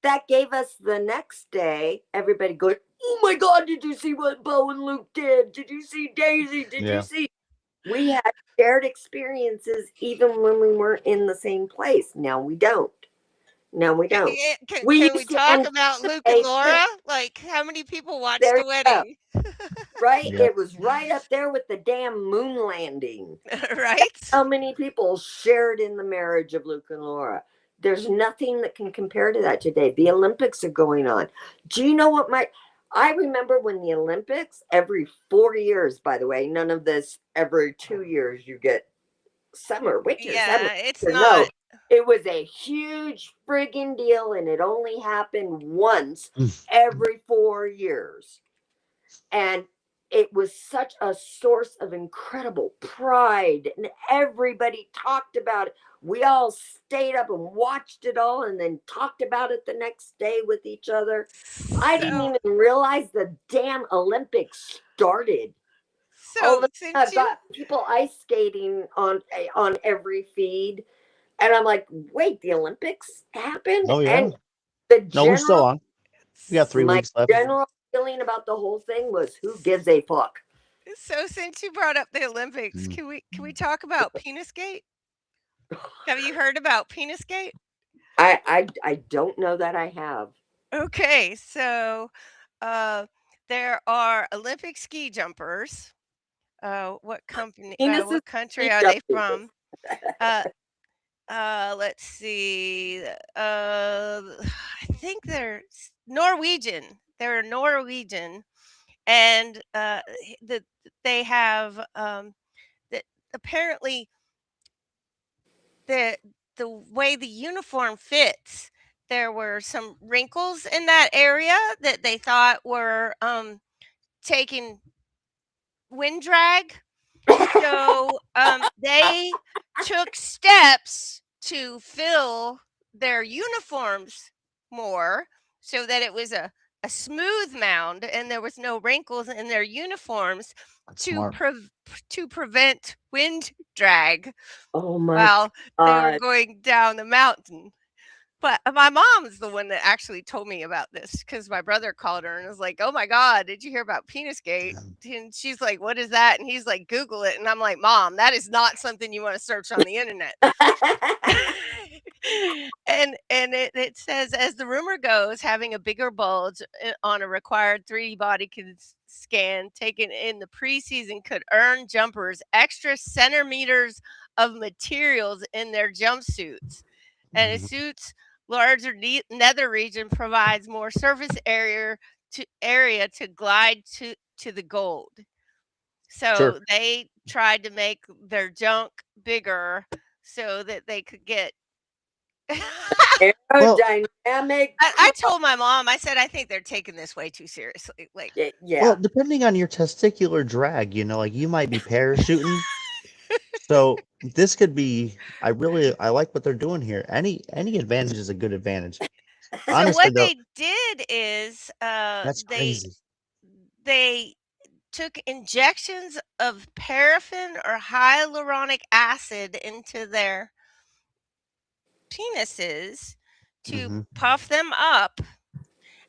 That gave us the next day, everybody going, "Oh my God, did you see what Bo and Luke did? Did you see Daisy? Did you yeah. see?" We had shared experiences even when we weren't in the same place. Now we don't. Now we don't. We Can we used to talk about Luke and anticipate things. Laura? Like how many people watched There the you go. wedding? Right? Yeah. It was right up there with the damn moon landing. Right? How many people shared in the marriage of Luke and Laura? There's nothing that can compare to that today. The Olympics are going on. Do you know what I remember when the Olympics, every 4 years, by the way, none of this every 2 years you get summer, winter, summer, Yeah, it's winter. No, not. it was a huge friggin' deal and it only happened once Mm, every 4 years. And it was such a source of incredible pride, and everybody talked about it. We all stayed up and watched it all and then talked about it the next day with each other. I didn't So even realize the damn Olympics started. All of so a sudden since I've you got people ice skating on every feed, and I'm like, wait, the Olympics happened? oh yeah. And the No, we're still general on. We got three my weeks left. general feeling about the whole thing was, who gives a fuck? since you brought up the Olympics, Mm. can we talk about Penisgate? Have you heard about Penisgate? I don't know that I have. Okay, so uh, there are Olympic ski jumpers. Penises What and country are they justices. from? Uh, let's see. I think Norwegian. They're Norwegian, and they have the, apparently the the way the uniform fits. There were some wrinkles in that area that they thought were taking wind drag. So they took steps to fill their uniforms more so that it was a smooth mound and there was no wrinkles in their uniforms That's to smart. to prevent wind drag Oh my while they were God. going down the mountain. But my mom's the one that actually told me about this because my brother called her and was like, "Oh my God, did you hear about Penisgate?" Um, And she's like, "What is that?" And he's like, "Google it." And I'm like, "Mom, that is not something you want to search on the internet." And it says, as the rumor goes, having a bigger bulge on a required 3D body scan taken in the preseason could earn jumpers extra centimeters of materials in their jumpsuits. And a mhm. suit's larger nether region provides more surface area to glide to the gold. Sure. So they tried to make their junk bigger so that they could get Well, Aerodynamic. I told my mom, I said, "I think they're taking this way too seriously." Like, well, Yeah. depending on your testicular drag, like you might be parachuting. So this could be. I like what they're doing here. Any advantage is a good advantage. so Honestly, what though, they did is that's crazy. they took injections of paraffin or hyaluronic acid into their penises to Hmm. puff them up.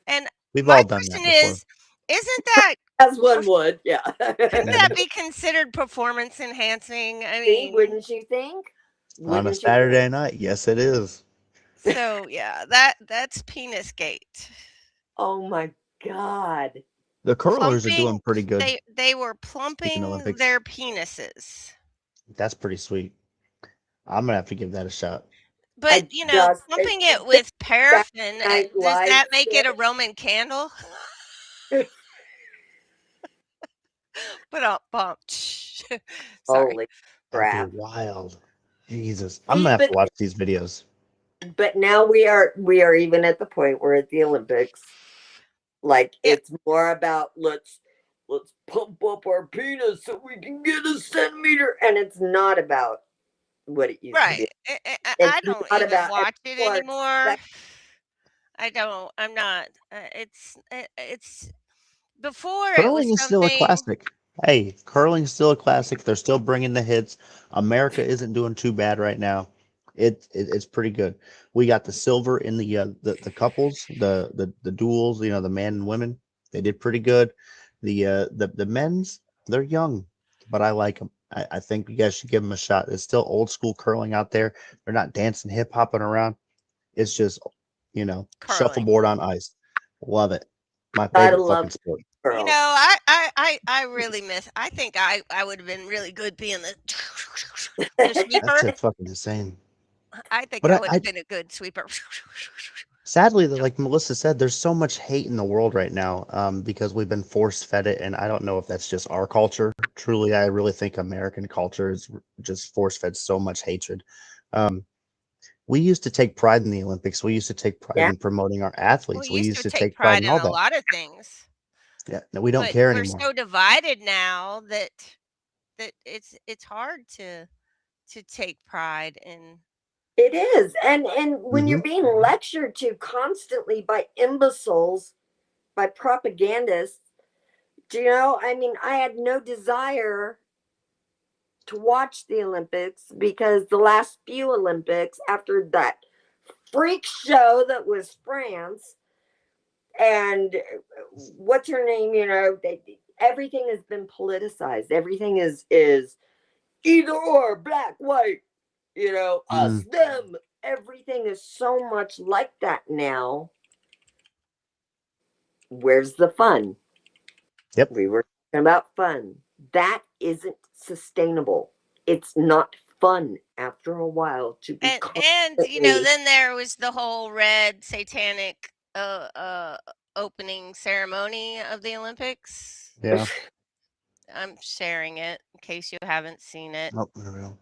And We've my all done that question before. is, isn't that As one perf- would, yeah. couldn't that Hmm. be considered performance enhancing? I See, mean, wouldn't you think? On a Wouldn't you think? Saturday night, yes, it is. so yeah, that's penis gate. Oh my God. The curlers are Plumping doing pretty good. they were Speaking of plumping Olympics, their penises. that's pretty sweet. I'm gonna have to give that a shot. But, I just, plumping it's it just with paraffin, Night does Live that make it a skit. Roman candle? But bump. Sorry. Holy That'd be crap. wild. Jesus, I'm See, gonna have to watch these videos. but now we are even at the point where at the Olympics, like Yeah, it's more about let's pump up our penis so we can get a centimeter, and it's not about what it used to right. be. I It's don't not even about, and watch it people are anymore. expect. I don't. I'm not. It's before it was Curling is still a something. classic. Hey, curling is still a classic. They're still bringing the hits. America isn't doing too bad right now. It's pretty good. We got the silver in the couples, the duels. The man and women. They did pretty good. The men's, they're young, but I like them. I think you guys should give them a shot. It's still old school curling out there. They're not dancing, hip hopping around. It's just Curling. shuffleboard on ice. Love it. My I favorite love fucking sport. girls. I really miss. I think I would have been really good being the That's sweeper. just fucking insane. I think But I I, would I have been a good sweeper. sadly, like Melissa said, there's so much hate in the world right now, because we've been force fed it, and I don't know if that's just our culture. Truly, I really think American culture is just force fed so much hatred. Um, we used to take pride in the Olympics. We used to take pride Yeah, in promoting our We athletes. We used used to to take take pride pride in in all a that. lot of things, Yeah, no, we don't but care we're anymore. so divided now that it's hard to take pride in. it is. And when Hmm. you're being lectured to constantly by imbeciles, by propagandists, do you know? I mean, I had no desire to watch the Olympics because the last few Olympics, after that freak show that was France, and what's her name? Everything has been politicized. Everything is either or, black, white. Us, Mm, them. Everything is so much like that now. Where's the fun? yep. We were talking about fun. That isn't sustainable. It's not fun after a while to be And constantly. then there was the whole red satanic opening ceremony of the Olympics. Yeah. I'm sharing it in case you haven't seen it. Oh, there we go.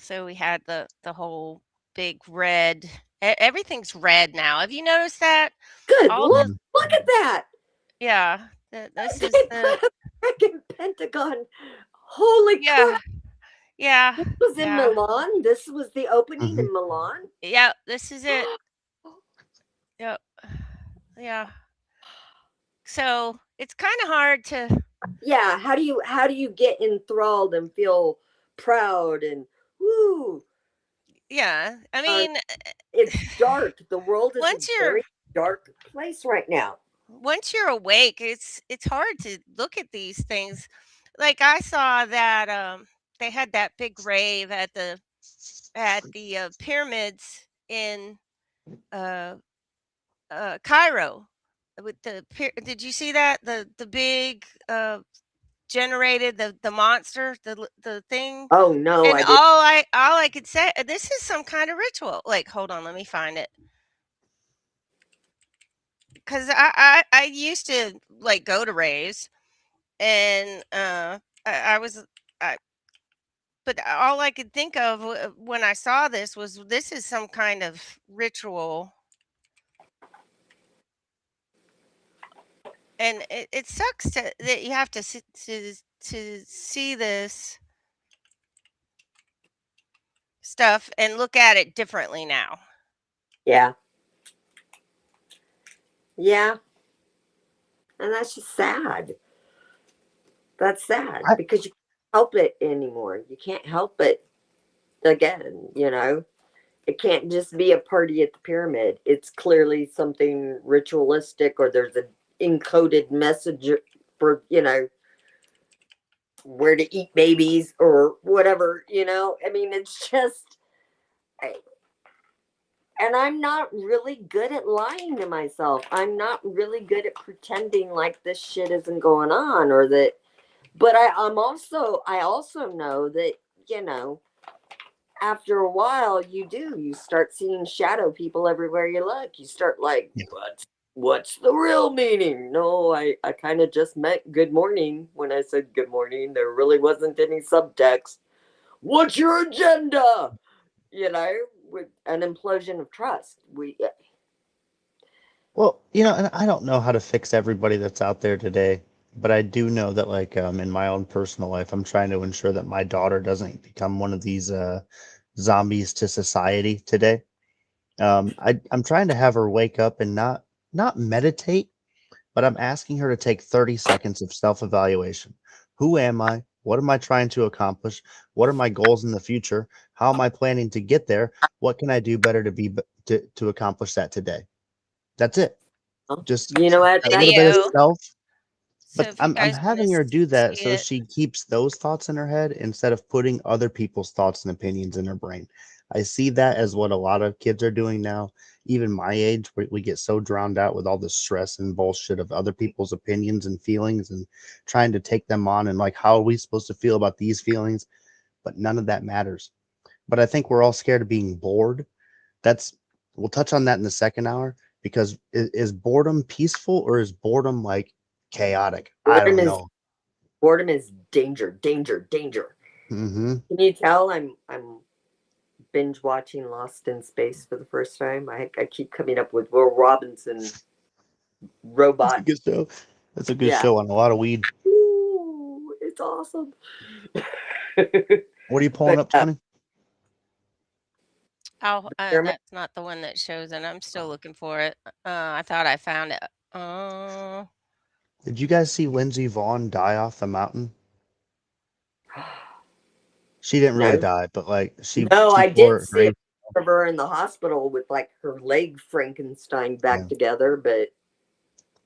So we had the whole big red. Everything's red now. Have you noticed that? Good All look! the Mhm. Look at that. yeah. This They is put the a freaking Pentagon. Holy yeah crap! yeah This was in yeah Milan. This was the opening Mhm. in Milan. yeah. This is it. Yep. Yeah. So it's kind of hard to. Yeah. How do you get enthralled and feel proud and woo? Yeah. I mean, It's dark. The world is a once you're very dark place right now. once you're awake, it's hard to look at these things. Like I saw that they had that big rave at the pyramids in uh Cairo with did you see that the big generated the monster the thing. Oh no, And I didn't. all I could say, this is some kind of ritual. Like, hold on, let me find it. Because I used to like go to raves, and I was, I, but all I could think of when I saw this was this is some kind of ritual, and it sucks that you have to see this stuff and look at it differently now. Yeah, yeah, and that's just sad. That's sad I, because you can't help it anymore. You can't help it again. It can't just be a party at the pyramid. It's clearly something ritualistic, or there's an encoded message for where to eat babies or whatever. I mean, it's just. And I'm not really good at lying to myself. I'm not really good at pretending like this shit isn't going on, or that. But I also know that, you know, after a while you start seeing shadow people everywhere you look. You start like, yeah. what's the real meaning? No, I kind of just meant good morning when I said good morning. There really wasn't any subtext. What's your agenda? With an implosion of trust. Well, and I don't know how to fix everybody that's out there today, but I do know that, like, in my own personal life, I'm trying to ensure that my daughter doesn't become one of these zombies to society today. I'm trying to have her wake up and not meditate, but I'm asking her to take 30 seconds of self-evaluation. Who am I? What am I trying to accomplish? What are my goals in the future? How am I planning to get there? What can I do better to accomplish that today? That's it. Just You know what? a That's little bit of Video. self, So but if you I'm guys want to having her do that see so it, she keeps those thoughts in her head instead of putting other people's thoughts and opinions in her brain. I see that as what a lot of kids are doing now. Even my age, we get so drowned out with all the stress and bullshit of other people's opinions and feelings and trying to take them on, and like, how are we supposed to feel about these feelings? But none of that matters. But I think we're all scared of being bored. That's We'll touch on that in the second hour, because is boredom peaceful or is boredom like chaotic? I boredom don't is know. boredom is danger, danger, danger. Hmm. Can you tell I'm binge watching Lost in Space for the first time? I keep coming up with Will Robinson That's a robot. good show. That's a good Yeah. show on a lot of weed. Ooh, it's awesome. What are you pulling But up, Tony? oh, German, that's not the one that shows, and I'm still looking for it. I thought I found it. Did you guys see Lindsey Vaughn die off the mountain? She didn't really no, die, but like no, she I did tore her see a A- picture of her in the hospital with like her leg Frankenstein back yeah. together. But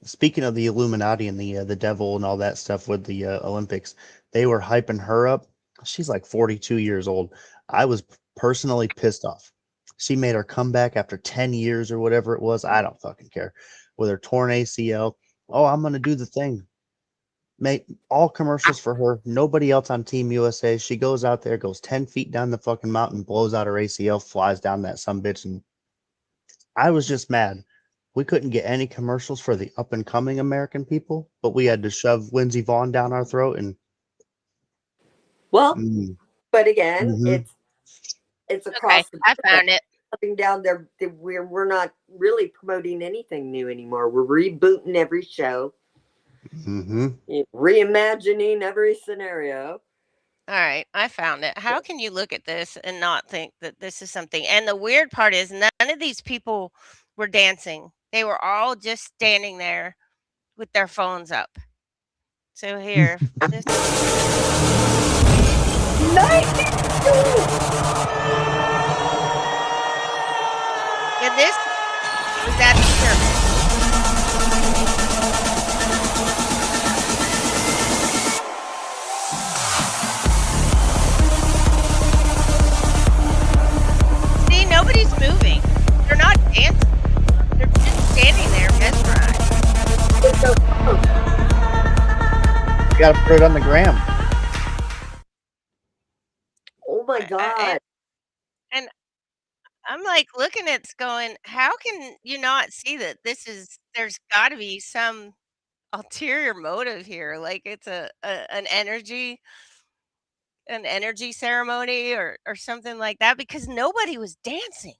Speaking of the Illuminati and the devil and all that stuff with the Olympics, they were hyping her up. She's like 42 years old. I was personally pissed off. She made her comeback after 10 years or whatever it was. I don't fucking care. With her torn ACL. Oh, I'm gonna do the thing. Make all commercials for her. Nobody else on Team USA. She goes out there, goes 10 feet down the fucking mountain, blows out her ACL, flies down that sumbitch, and I was just mad. We couldn't get any commercials for the up and coming American people, but we had to shove Lindsey Vaughn down our throat. And well, mm, but again, mhm. it's Okay, across the I board. found it. Nothing down there. We're not really promoting anything new anymore. We're rebooting every show, Mhm. reimagining every scenario. All right, I found it. How can you look at this and not think that this is something? And the weird part is, none of these people were dancing. They were all just standing there with their phones up. So here, this is. 92. And this was at the pyramid. See, nobody's moving. They're not dancing. They're just standing there mesmerized. It's so close. You gotta put it on the gram. Oh my And God. and I'm like looking at this going, how can you not see that there's got to be some ulterior motive here? Like it's an energy ceremony or something like that because nobody was dancing.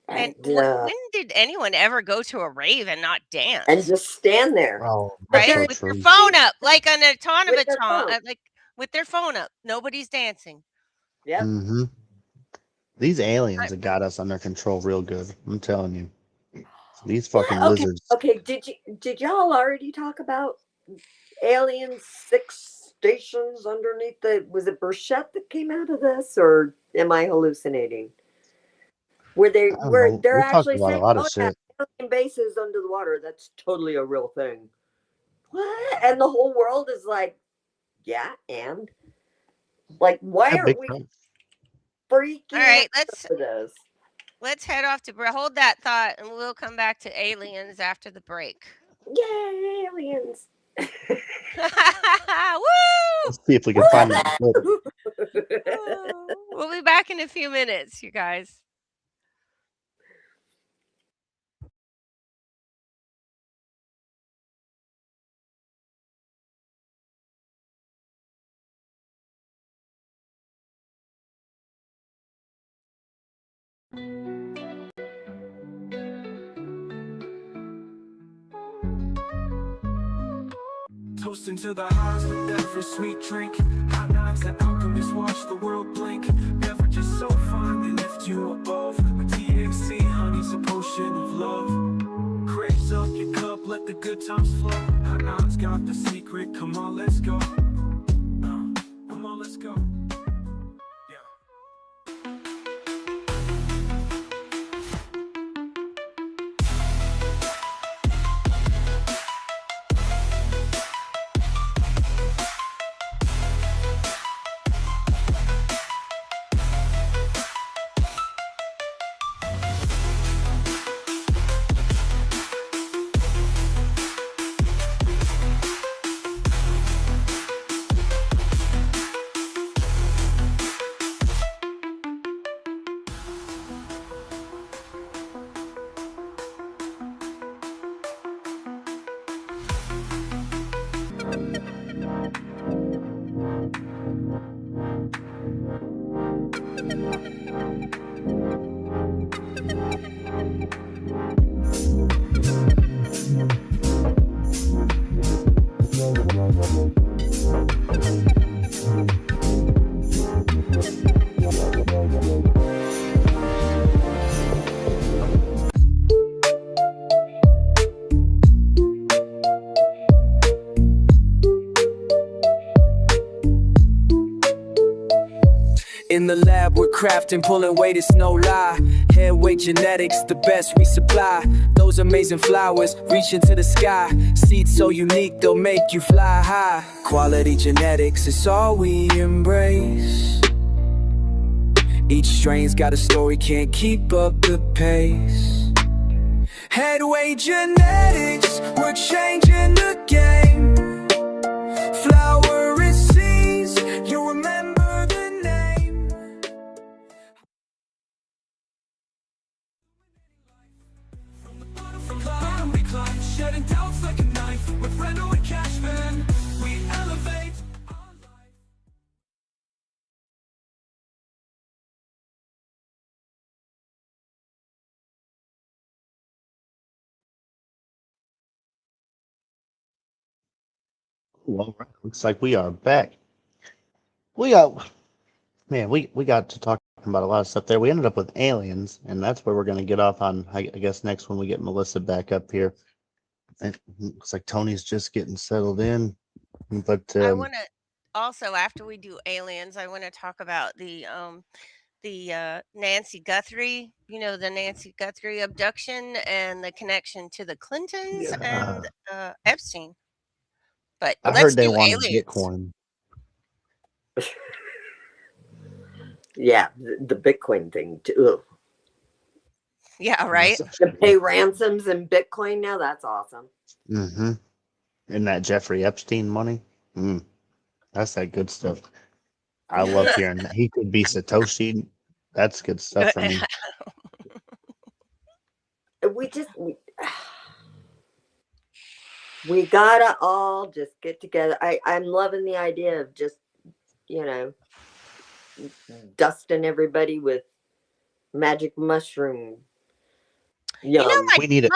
And when did anyone ever go to a rave and not and dance? just stand there. Oh, But that's Right? so they're With their true. phone up, like an with their automaton, phone. like with their phone up. Nobody's dancing. Yep. Mm-hmm. These aliens have got us under control real good. I'm telling you. These fucking Okay. lizards. Okay. Did y'all already talk about aliens 6 stations underneath the? Was it Burchette that came out of this, or am I hallucinating? Where I don't know. they're We talked actually about a saying, lot of "Oh yeah, shit. alien bases under the water. That's totally a real thing." What? And the whole world is like, yeah, and like, why Yeah, are big we time. All freaking out right, for this? let's head off to hold that thought, and we'll come back to aliens after the break. Yay, aliens! Woo! Let's see if we can find that clip. We'll be back in a few minutes, you guys. Toasting to the highs with every sweet drink. Hot knives that alchemists watch the world blink. Beverages so fine they lift you above. With THC, honey's a potion of love. Raise up your cup, let the good times flow. Hot knives got the secret, come on, let's go. Come on, let's go. In the lab, we're crafting, pulling weight, it's no lie. Headweight genetics, the best we supply. Those amazing flowers reach into the sky. Seeds so unique, they'll make you fly high. Quality genetics, it's all we embrace. Each strain's got a story, can't keep up the pace. Headweight genetics, we're changing the game. Flower is seeds, you remember the name. From bottom we climb, shedding doubts like a knife. With Reno and Cashman, we elevate our life. Well, right. Looks like we are back. We got we got to talk about a lot of stuff there. We ended up with aliens, and that's where we're going to get off on. I guess next when we get Melissa back up here. It looks like Tony's just getting settled in, but I want to also, after we do aliens, I want to talk about Nancy Guthrie, the Nancy Guthrie abduction and the connection to the Clintons and Epstein. But I let's heard they do wanted aliens. Bitcoin. Yeah, the Bitcoin thing too. Yeah, right. That's To pay ransoms in Bitcoin now, that's awesome. mm-hmm. And that Jeffrey Epstein money. That's that good stuff. I love hearing that. He could be Satoshi. That's good stuff for me. We gotta all just get together. I'm loving the idea of just, you know, dusting everybody with magic mushroom yum. My We need it.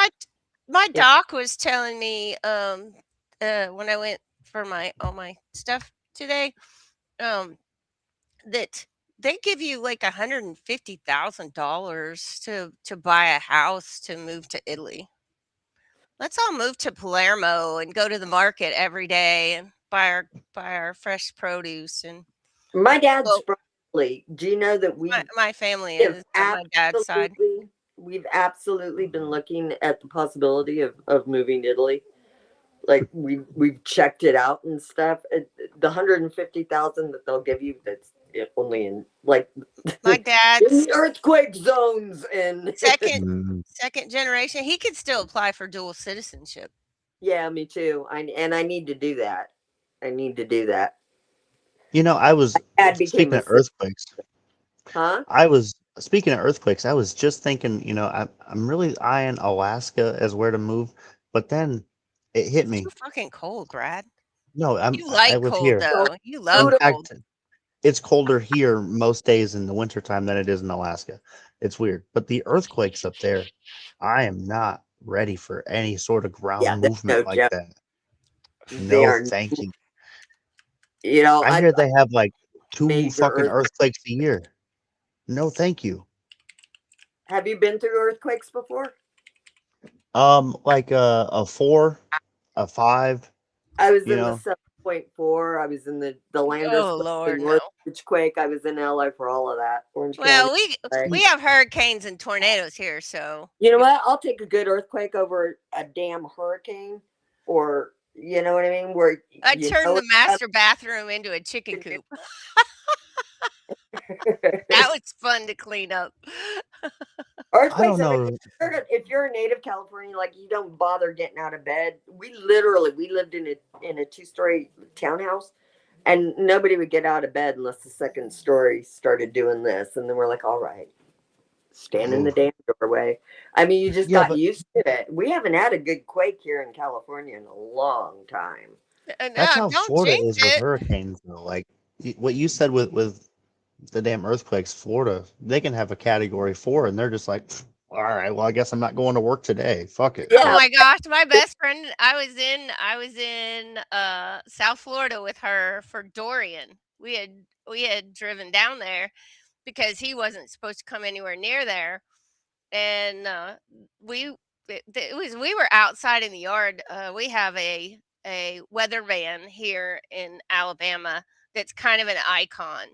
my Yeah. doc was telling me when I went for all my stuff today um that they give you like $150,000 to buy a house to move to Italy. Let's all move to Palermo and go to the market every day and buy our fresh produce and My dad's well, from Italy. Do you know that my family have is on my dad's side. we've absolutely been looking at the possibility of moving to Italy. Like we've checked it out and stuff. The 150,000 that they'll give you, that's only in like My in dad's the earthquake zones and second Mm. second generation. He could still apply for dual citizenship. yeah, me too. I need to do that. I need to do that. I was Dad became speaking a of earthquakes. huh? I was speaking of earthquakes. I was just thinking, I'm really eyeing Alaska as where to move, but then it hit It's too me. fucking cold, Brad. No, You I like live cold here. So though. You love In beautiful. cold. fact, it's colder here most days in the wintertime than it is in Alaska. It's weird. But the earthquakes up there, I am not ready for any sort of ground Yeah, there's no movement like joke. that. They No, are, thank you. I I hear they have like two major fucking earthquakes. earthquakes a year. No, thank you. Have you been through earthquakes before? Like a 4, a 5, I was you in the know. 7.4. I was in the Landers Oh quake, the Lord, no. Northridge quake. I was in LA for all of that. Orange County. Well, we LA. we have hurricanes and tornadoes here, so You know what? I'll take a good earthquake over a damn hurricane, or you know what I mean, where I you turned know the it's master bathroom into a chicken coming. coop. That was fun to clean up. I Earthquakes. don't I mean, know. if you're a native Californian, like you don't bother getting out of bed. We lived in a 2-story townhouse, and nobody would get out of bed unless the second story started doing this, and then we're like, all right, stand in the Ooh. damn doorway. I mean, you just Yeah, got but used to it. We haven't had a good quake here in California in a long time. that's No, how don't Florida jinx is with it. hurricanes, though. Like what you said with the damn earthquakes, Florida, they can have a category 4, and they're just like, all right, well, I guess I'm not going to work today. Fuck it. Oh Yeah. my gosh, my best friend, I was in South Florida with her for Dorian. We had driven down there because he wasn't supposed to come anywhere near there. And we we were outside in the yard. We have a weather van here in Alabama that's kind of an icon.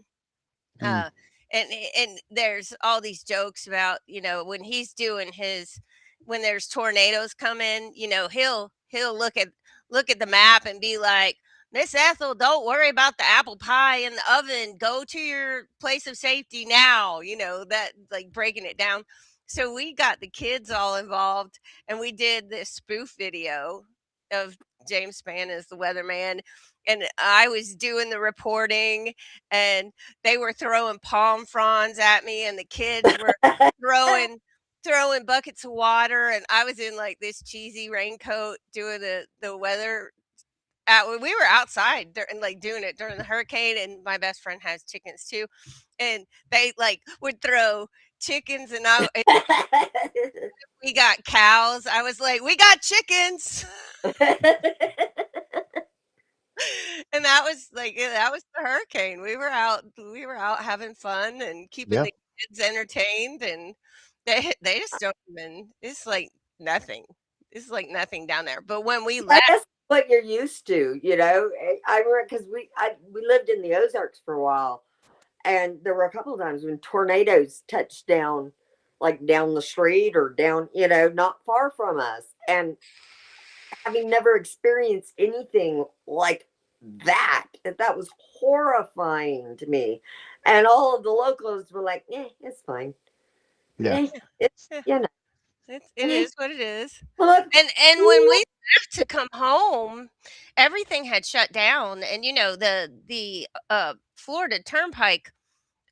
Mm. uh and there's all these jokes about when he's doing his when there's tornadoes coming, he'll look at the map and be like, Miss Ethel, don't worry about the apple pie in the oven, go to your place of safety now, that, like, breaking it down. So we got the kids all involved, and we did this spoof video of James Spann as the weatherman, and I was doing the reporting, and they were throwing palm fronds at me, and the kids were throwing buckets of water, and I was in like this cheesy raincoat doing the weather. We were outside and like doing it during the hurricane, and my best friend has chickens too, and they like would throw chickens, and we got cows. I was like, we got chickens. And that was like, yeah, that was the hurricane. We were out having fun and keeping Yeah. the kids entertained, and they just don't even, it's like nothing. It's like nothing down there. But when we I left, guess what you're used to, you know. I remember because we lived in the Ozarks for a while, And there were a couple of times when tornadoes touched down, like down the street or down, not far from us. And having never experienced anything like that was horrifying to me. And all of the locals were like, it's fine. Yeah. It's, Yeah, you know, it is what it is. look, And when we left to come home, everything had shut down, and the Florida Turnpike,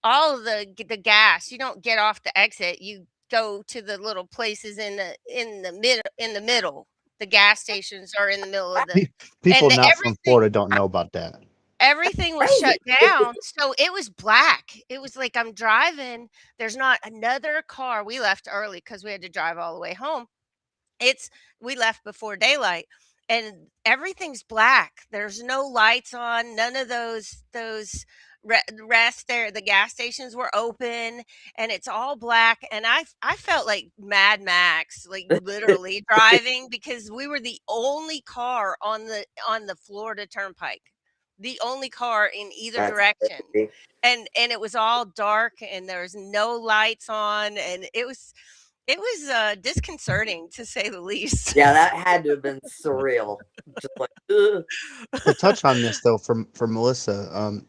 all of the gas, you don't get off the exit, you go to the little places in the middle. The gas stations are in the middle of the People and not from everything Florida don't know about that. everything was shut crazy. down, so it was black. It was like I'm driving, there's not another car. We left early because we had to drive all the way home. It's We left before daylight, and everything's black. There's no lights on. None of those rest there. The gas stations were open, and it's all black. And I felt like Mad Max, like literally driving, because we were the only car on the Florida Turnpike, the only car in either That's direction. crazy. And it was all dark, and there was no lights on, and it was disconcerting, to say the least. Yeah, that had to have been surreal. Just like, ugh. To touch on this though, for Melissa,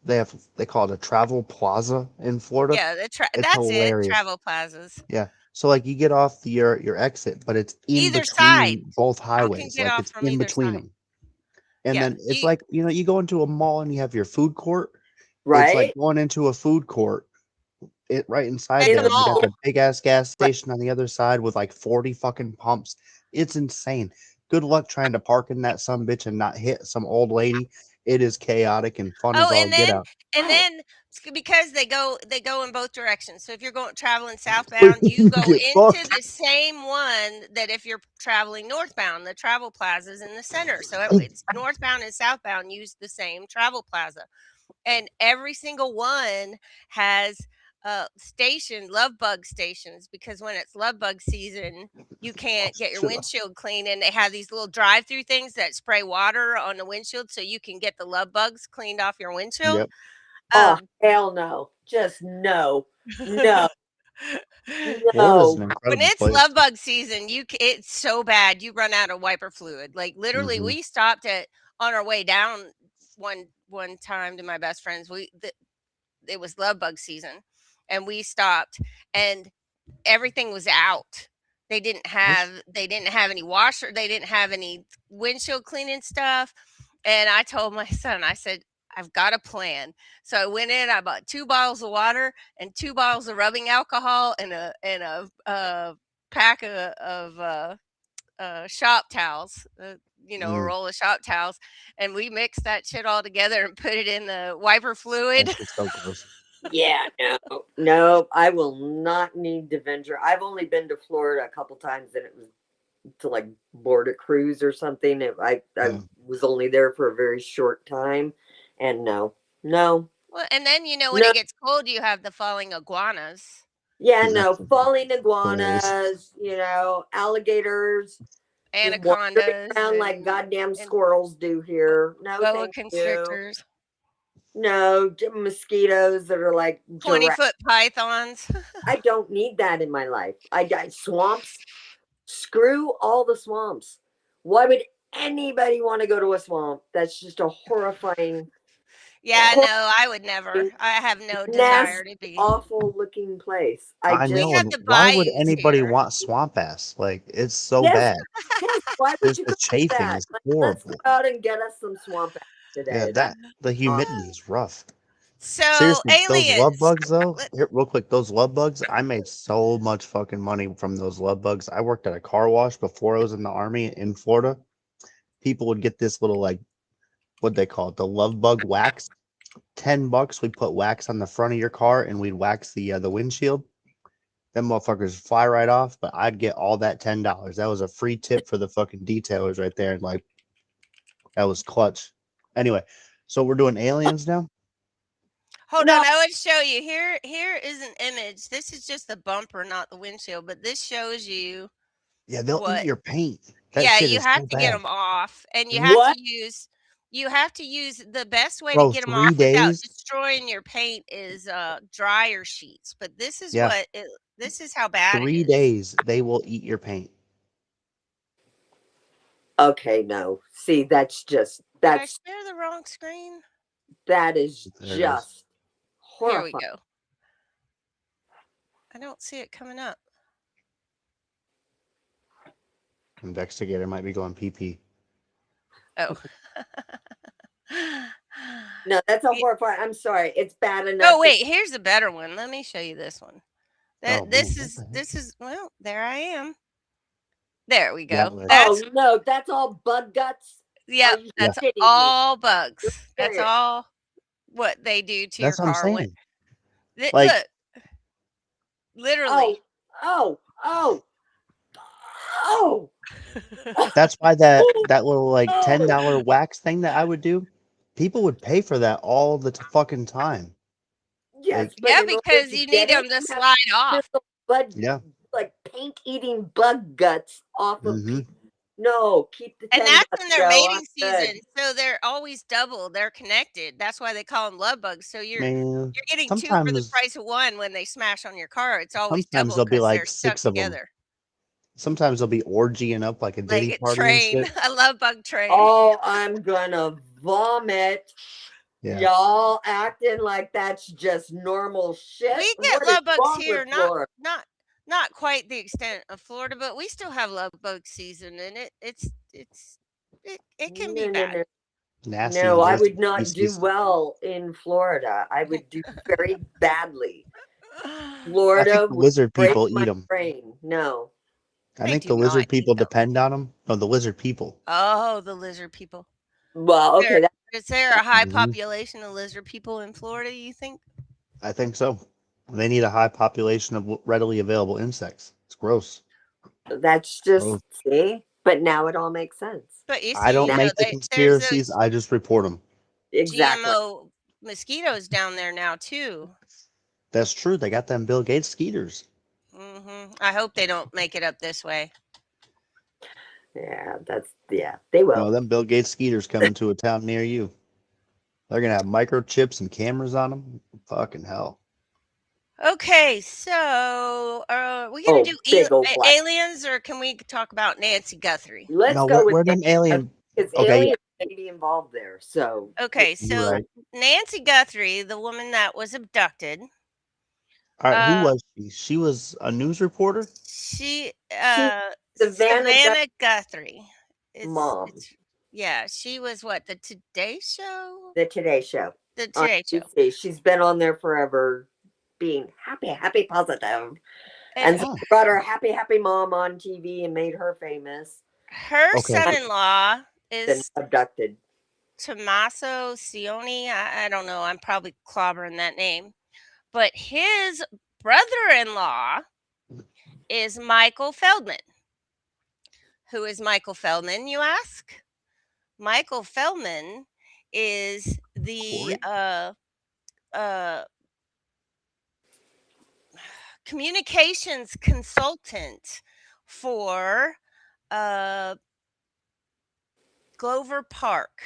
they call it a travel plaza in Florida. Yeah, It's that's it, hilarious. travel plazas. Yeah. So like you get off your exit, but it's in Either side. between both You can highways. get Like off it's from in either between side. them. And Yeah, then it's like, you go into a mall and you have your food court. It's like Right? going into a food court. It right inside at the there. You got mall. the big ass gas Right. station on the other side with like 40 fucking pumps. It's insane. Good luck trying to park in that bitch and not hit some old lady. It is chaotic and fun as Oh, all and get then out. and Right. then because they go in both directions. So if you're going traveling But southbound, you you go get into fucked. the same one that if you're traveling northbound. The travel plaza is in the center. So it's northbound and southbound use the same travel plaza. And every single one has love bug stations, because when it's love bug season, you can't get your windshield clean, and they have these little drive-through things that spray water on the windshield so you can get the love bugs cleaned off your windshield. Yep. Oh, um hell no. Just no. No. Florida's No. an when incredible it's place. love bug season, it's so bad you run out of wiper fluid. Like literally, Hmm. we stopped at on our way down one time to my best friend's. It was love bug season, and we stopped, and everything was out. They didn't have any washer. They didn't have any windshield cleaning stuff. And I told my son, I said, I've got a plan. So I went in, I bought 2 bottles of water and 2 bottles of rubbing alcohol and a pack of shop towels, a Mm, roll of shop towels, and we mixed that shit all together and put it in the wiper fluid. that's just so gross. Yeah, no. No, I will not need to venture. I've only been to Florida a couple times and it was to like board a cruise or something. I Yeah. was only there for a very short time. And no. No. Well, and then when No. it gets cold, you have the falling iguanas, Yeah, no. That's Falling hilarious. iguanas, alligators wandering anacondas, around like and goddamn and squirrels do here. No, boa thank you. constrictors, No, mosquitoes that are like giraffe. 20-foot pythons. I don't need that in my life. I got swamps. Screw all the swamps. Why would anybody want to go to a swamp? That's just a horrifying, Yeah, horrifying, no, I would never. I have no desire nasty, to be. awful looking place. I I We just know, have and the why would bayous anybody here. want swamp ass? Like it's so yes, bad. yes. Why would Just you the go to chafing that? is Like, let's go horrible. out and get us some swamp ass Yeah, today. That's that the awesome. humidity is rough. So Seriously, those love aliens. bugs though, here, real quick, those love bugs, I made so much fucking money from those love bugs. I worked at a car wash before I was in the army in Florida. People would get this little like what they call it, the love bug wax. $10, we put wax on the front of your car and we'd wax the windshield. Them motherfuckers fly right off, but I'd get all that $10. That was a free tip for the fucking detailers right there. And like that was clutch. Anyway, so we're doing aliens now. Hold No, on, I would show you. Here is an image. This is just the bumper, not the windshield, but this shows you Yeah, they'll eat what. your paint. That Yeah, shit you is have so to get bad. them off, and you have to what? use You have to use the best way to Bro, get them 3 off without days? destroying your paint is dryer sheets. But this is Yeah, this is how bad it 3 is. days they will eat your paint. Okay, no. See, that's just Did I that's share the wrong screen? that is There it is. just Here we horrifying. go. I don't see it coming up. Investigator might be going pee. Oh. No, that's a Yeah. horrifying. I'm sorry. It's bad enough. Oh wait, here's a better one. Let me show you this one. Oh, man, what the heck? This is well, there I am. There we Yeah, go. like, That's Oh no, that's all bug guts. Are yep, you that's kidding me? all bugs. That's Serious. all what they do to your that's what I'm car when saying. Like, look, literally. Oh, oh, oh, that's why that little like oh. $10 wax thing that I would do, people would pay for that all the fucking time. Yes, Like, but Yeah, in order because to you get need them it, to you have slide to off. peel bud, yeah. like paint-eating bug guts off of Mm-hmm. people. No, keep the And 10 that's bucks, in their Joe. mating I'm good. season, so they're always double. They're connected. That's why they call them love bugs. So Man, you're getting 2 for the sometimes price of 1 when they smash on your car. It's always sometimes double there'll be because they're like stuck 6 of them. together Sometimes they'll be orgying up like a like Diddy a party and train, shit. a love bug train. Oh, I'm gonna vomit. Yeah. Y'all acting like that's just normal shit. We What get is love bugs wrong here, with Florida? not quite the extent of Florida, but we still have love bug season, and it can be No, no, bad. no. Nasty No, I invasive would not do species. well in Florida. I would do very badly. I Florida think the would lizard break people eat my them. brain. No. I They think do the not lizard eat people them. depend on them. No, the lizard people. Oh, the lizard people. Well, okay, There is there a high Hmm. population of lizard people in Florida, you think? I think so. They need a high population of readily available insects. It's gross. that's just Gross. see. But now it all makes sense. But you I see, don't you know, make the there's conspiracies. those I just report them. Exactly. GMO mosquitoes down there now too. That's true. They got them Bill Gates skeeters. I hope they don't make it up this way. Yeah, they will. No, them Bill Gates skeeters coming to a town near you. They're gonna have microchips and cameras on them. Fucking hell. Okay, so we gonna Oh, do big old black. aliens, or can we talk about Nancy Guthrie? Let's No, go with where them alien? because Okay, yeah, alien may be involved there. So Okay, you're so right. Nancy Guthrie, the woman that was abducted, All right, who uh, was she? She was a news reporter. she she's Savannah Savannah Guthrie. mom, It's yeah, she was what, the Today Show? the Today Show The on Today Show. NBC. She's been on there forever, being happy, positive. And so And Oh, they brought her happy mom on TV and made her famous. her okay. And son-in-law then is abducted. Tommaso Cioni. I don't know. I'm probably clobbering that name. But his brother-in-law is Michael Feldman. Who is Michael Feldman, you ask? Michael Feldman is the Corey. uh, communications consultant for uh, Glover Park.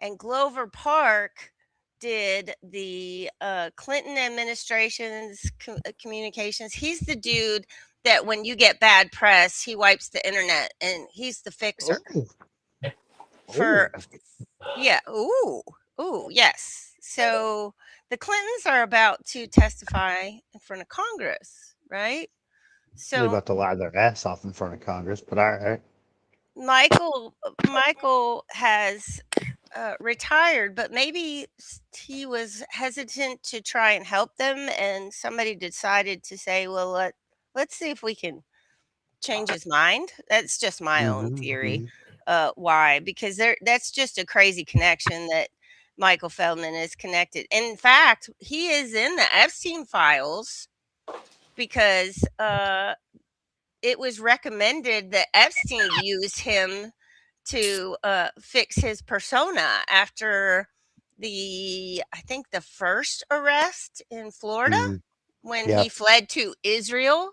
And Glover Park did the Clinton administration's communications. He's the dude that when you get bad press, he wipes the internet, and he's the fixer Oh, for oh, yeah. Ooh, yes. So the Clintons are about to testify in front of Congress, right? they're So about to lie their ass off in front of Congress, but all right. Michael has retired, but maybe he was hesitant to try and help them, and somebody decided to say, "Well, let's see if we can change his mind." That's just my own Mm-hmm, theory. mm-hmm. Why? Because that's just a crazy connection that Michael Feldman is connected. In fact, he is in the Epstein files because it was recommended that Epstein use him to fix his persona after I think the first arrest in Florida Mm-hmm. when Yeah. he fled to Israel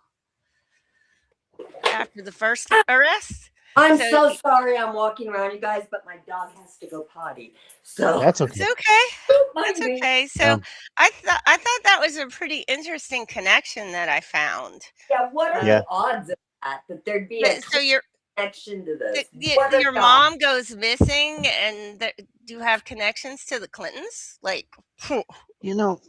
after the first arrest. I'm So so sorry I'm walking around, you guys, but my dog has to go potty. So That's it's okay. okay. don't That's mind me. okay. So Um, I thought that was a pretty interesting connection that I found. Yeah, what are Uh, yeah. the odds of that there'd be but a so connection to this? What are your the odds? mom goes missing, and do you have connections to the Clintons? Like, You know,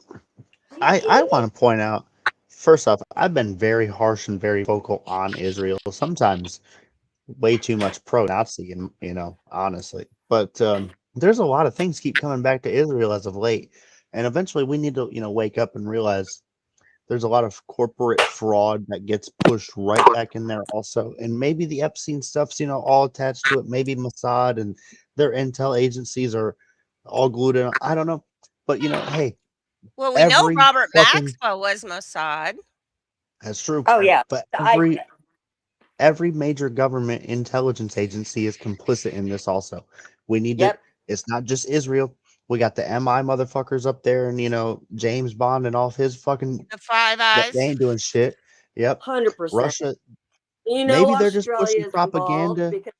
Are you I kidding me? want to point out first off, I've been very harsh and very vocal on Israel. Sometimes way too much pro-Nazi, and honestly. But there's a lot of things keep coming back to Israel as of late, and eventually we need to wake up and realize there's a lot of corporate fraud that gets pushed right back in there also, and maybe the Epstein stuff's all attached to it. Maybe Mossad and their intel agencies are all glued in. I don't know, but hey, well, we know every Robert fucking Maxwell was Mossad. that's true, Oh yeah. but I every major government intelligence agency is complicit in this also. We need to yep, It's not just Israel. We got the MI motherfuckers up there, and James Bond and all of his fucking The Five they Eyes. ain't doing shit. Yep. 100%. Russia, You know maybe they're just pushing Australia is involved propaganda. because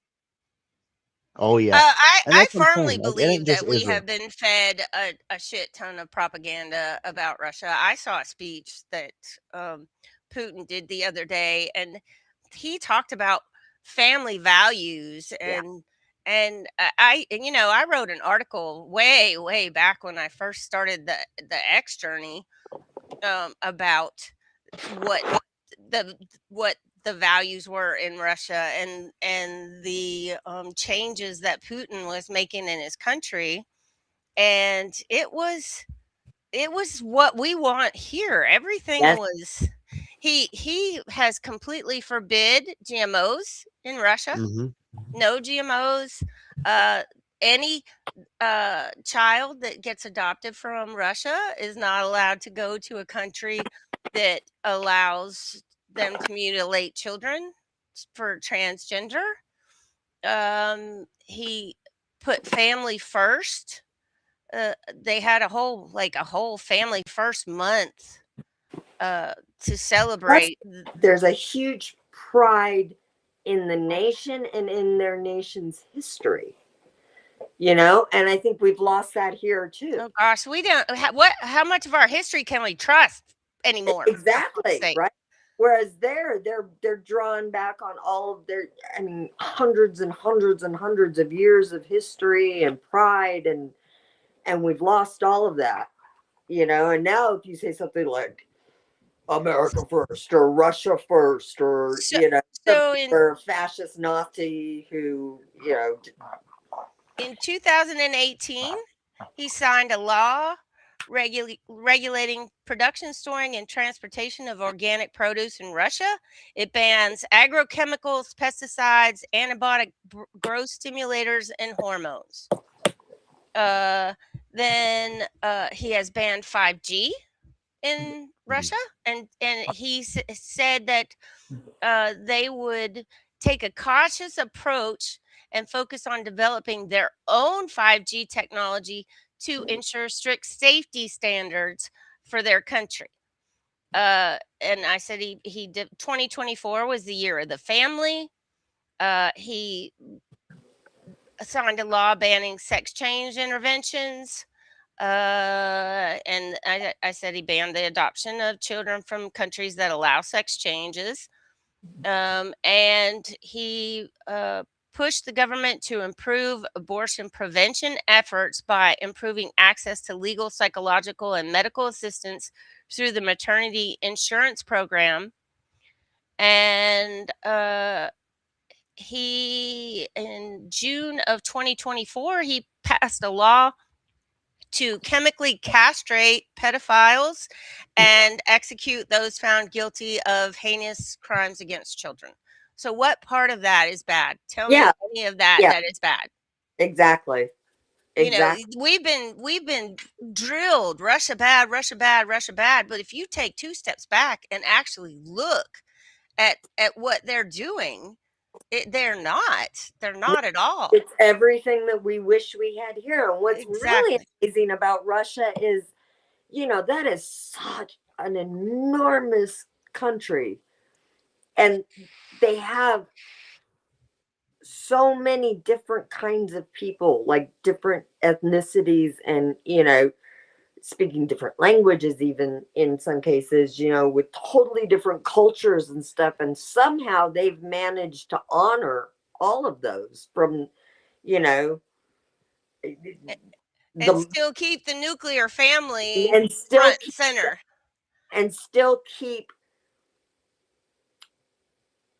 Oh yeah. And I that's what I'm firmly saying. Like, it believe ain't just that we have Israel. been fed a shit ton of propaganda about Russia. I saw a speech that Putin did the other day, and he talked about family values yeah, and I wrote an article way back when I first started the X journey about what the what the values were in Russia and the changes that Putin was making in his country, and it was what we want here. Everything yes, was he has completely forbid GMOs in Russia. Hmm. No GMOs. Any child that gets adopted from Russia is not allowed to go to a country that allows them to mutilate children for transgender. He put family first. They had a whole family first month to plus celebrate. there's a huge pride in the nation and in their nation's history. And I think we've lost that here too. Oh gosh, we don't. How much of our history can we trust anymore? For fuck's Exactly, sake. right? Whereas they're drawn back on all of their, I mean, hundreds and hundreds and hundreds of years of history and pride, and we've lost all of that. And now if you say something like America first or Russia first or So, some so people are fascist Nazi who in 2018, he signed a law regulating production, storing, and transportation of organic produce in Russia. It bans agrochemicals, pesticides, antibiotic growth stimulators, and hormones. Uh, then he has banned 5G in Russia, and he said that they would take a cautious approach and focus on developing their own 5G technology to ensure strict safety standards for their country. And I said he did 2024 was the year of the family. He signed a law banning sex change interventions. And I said he banned the adoption of children from countries that allow sex changes. And he pushed the government to improve abortion prevention efforts by improving access to legal, psychological, and medical assistance through the maternity insurance program. And he, in June of 2024, he passed a law to chemically castrate pedophiles and execute those found guilty of heinous crimes against children. So what part of that is bad? Tell me yeah, any of that yeah, that is bad. exactly, You know, exactly. we've been drilled Russia bad, Russia bad, Russia bad, but if you take two steps back and actually look at what they're doing, they're not at all. It's everything that we wish we had here. And what's really Exactly. amazing about Russia is, that is such an enormous country. And they have so many different kinds of people, like different ethnicities, and speaking different languages, even in some cases, with totally different cultures and stuff. And somehow they've managed to honor all of those from, you know, And the still keep the nuclear family and still front and keep center. and still keep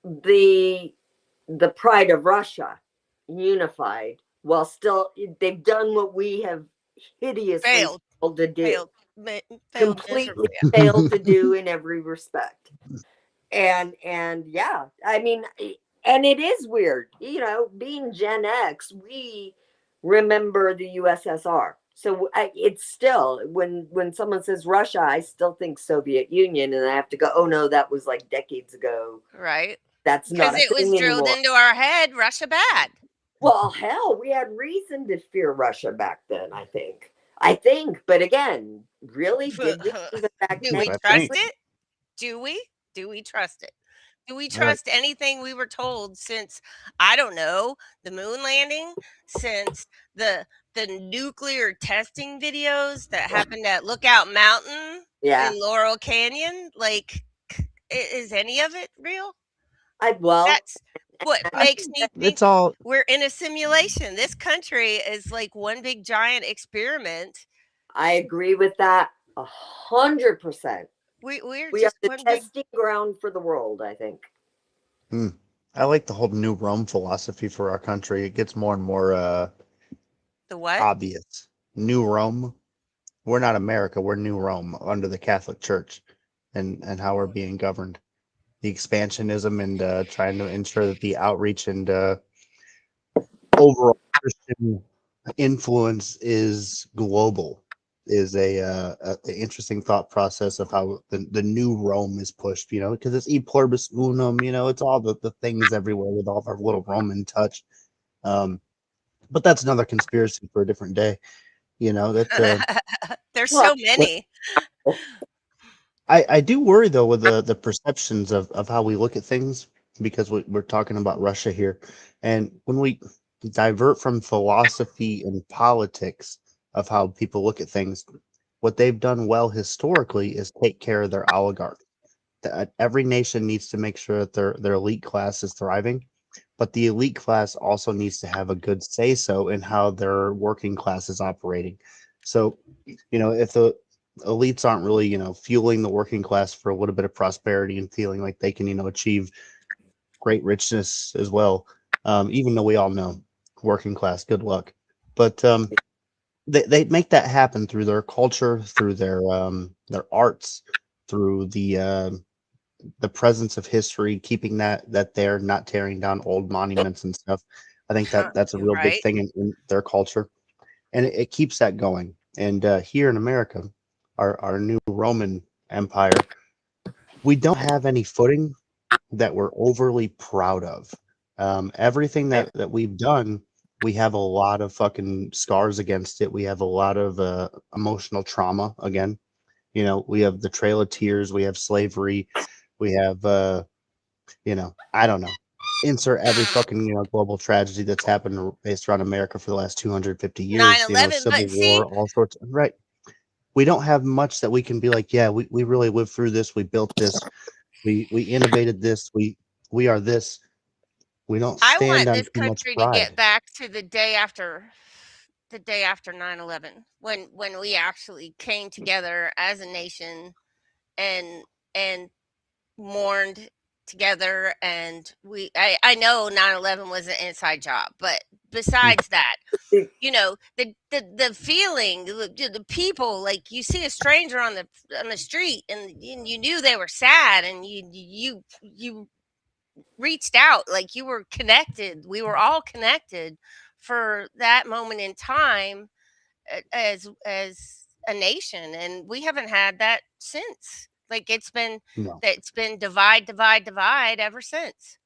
the the pride of Russia unified, while still they've done what we have hideously Failed, failed to do, failed completely miserably. failed to do in every respect. And yeah, I mean, and it is weird, being Gen X, we remember the USSR. So it's still, when someone says Russia, I still think Soviet Union, and I have to go, oh no, that was like decades ago. Right. That's Because not a it was thing drilled anymore. into our head, Russia bad. Well, hell, we had reason to fear Russia back then, I think. But again, really, did we even back Do then? we I trust think. it? Do we? Do we trust it? Do we All right. trust anything we were told since, I don't know, the moon landing, since the the nuclear testing videos that happened at Lookout Mountain Yeah. in Laurel Canyon? Like, is any of it real? Well, That's what I I makes think me think it's all. we're in a simulation. This country is like one big giant experiment. I agree with that 100%. We're We are just the one big testing ground for the world, I think. Hmm. I like the whole New Rome philosophy for our country. It gets more and more the what? obvious. New Rome. We're not America. We're New Rome under the Catholic Church, and how we're being governed. The expansionism and trying to ensure that the outreach and overall Christian influence is global is a interesting thought process of how the new Rome is pushed, because it's e pluribus unum, it's all the things everywhere with all of our little Roman touch. Um, but that's another conspiracy for a different day, that There's Well, so many. I do worry though with the perceptions of how we look at things, because we're talking about Russia here, and when we divert from philosophy and politics of how people look at things, what they've done well historically is take care of their oligarchs. That every nation needs to make sure that their elite class is thriving, but the elite class also needs to have a good say so in how their working class is operating. So, if the elites aren't really, fueling the working class for a little bit of prosperity and feeling like they can, achieve great richness as well, even though we all know working class, good luck. But they make that happen through their culture, through their arts, through the presence of history, keeping that there, not tearing down old monuments and stuff. I think that's a You're real big right. thing in their culture, and it keeps that going. And here in America, our new Roman Empire, we don't have any footing that we're overly proud of. Everything that we've done, we have a lot of fucking scars against it. We have a lot of emotional trauma again. We have the Trail of Tears, we have slavery, we have I don't know. Insert every fucking global tragedy that's happened based around America for the last 250 years. 9/11, Civil but see, War, all sorts. Right. We don't have much that we can be like. Yeah, we really lived through this. We built this. We innovated this. We are this. We don't I stand want on this too much country to get pride. back to the day after 9/11, when we actually came together as a nation and and mourned together. And I know 9/11 was an inside job, but Hmm. besides that, the feeling, the people, like, you see a stranger on the street, and you knew they were sad, and you reached out, like, you were connected. We were all connected for that moment in time, as a nation, and we haven't had that since. Like, No, it's been divide, divide, divide ever since.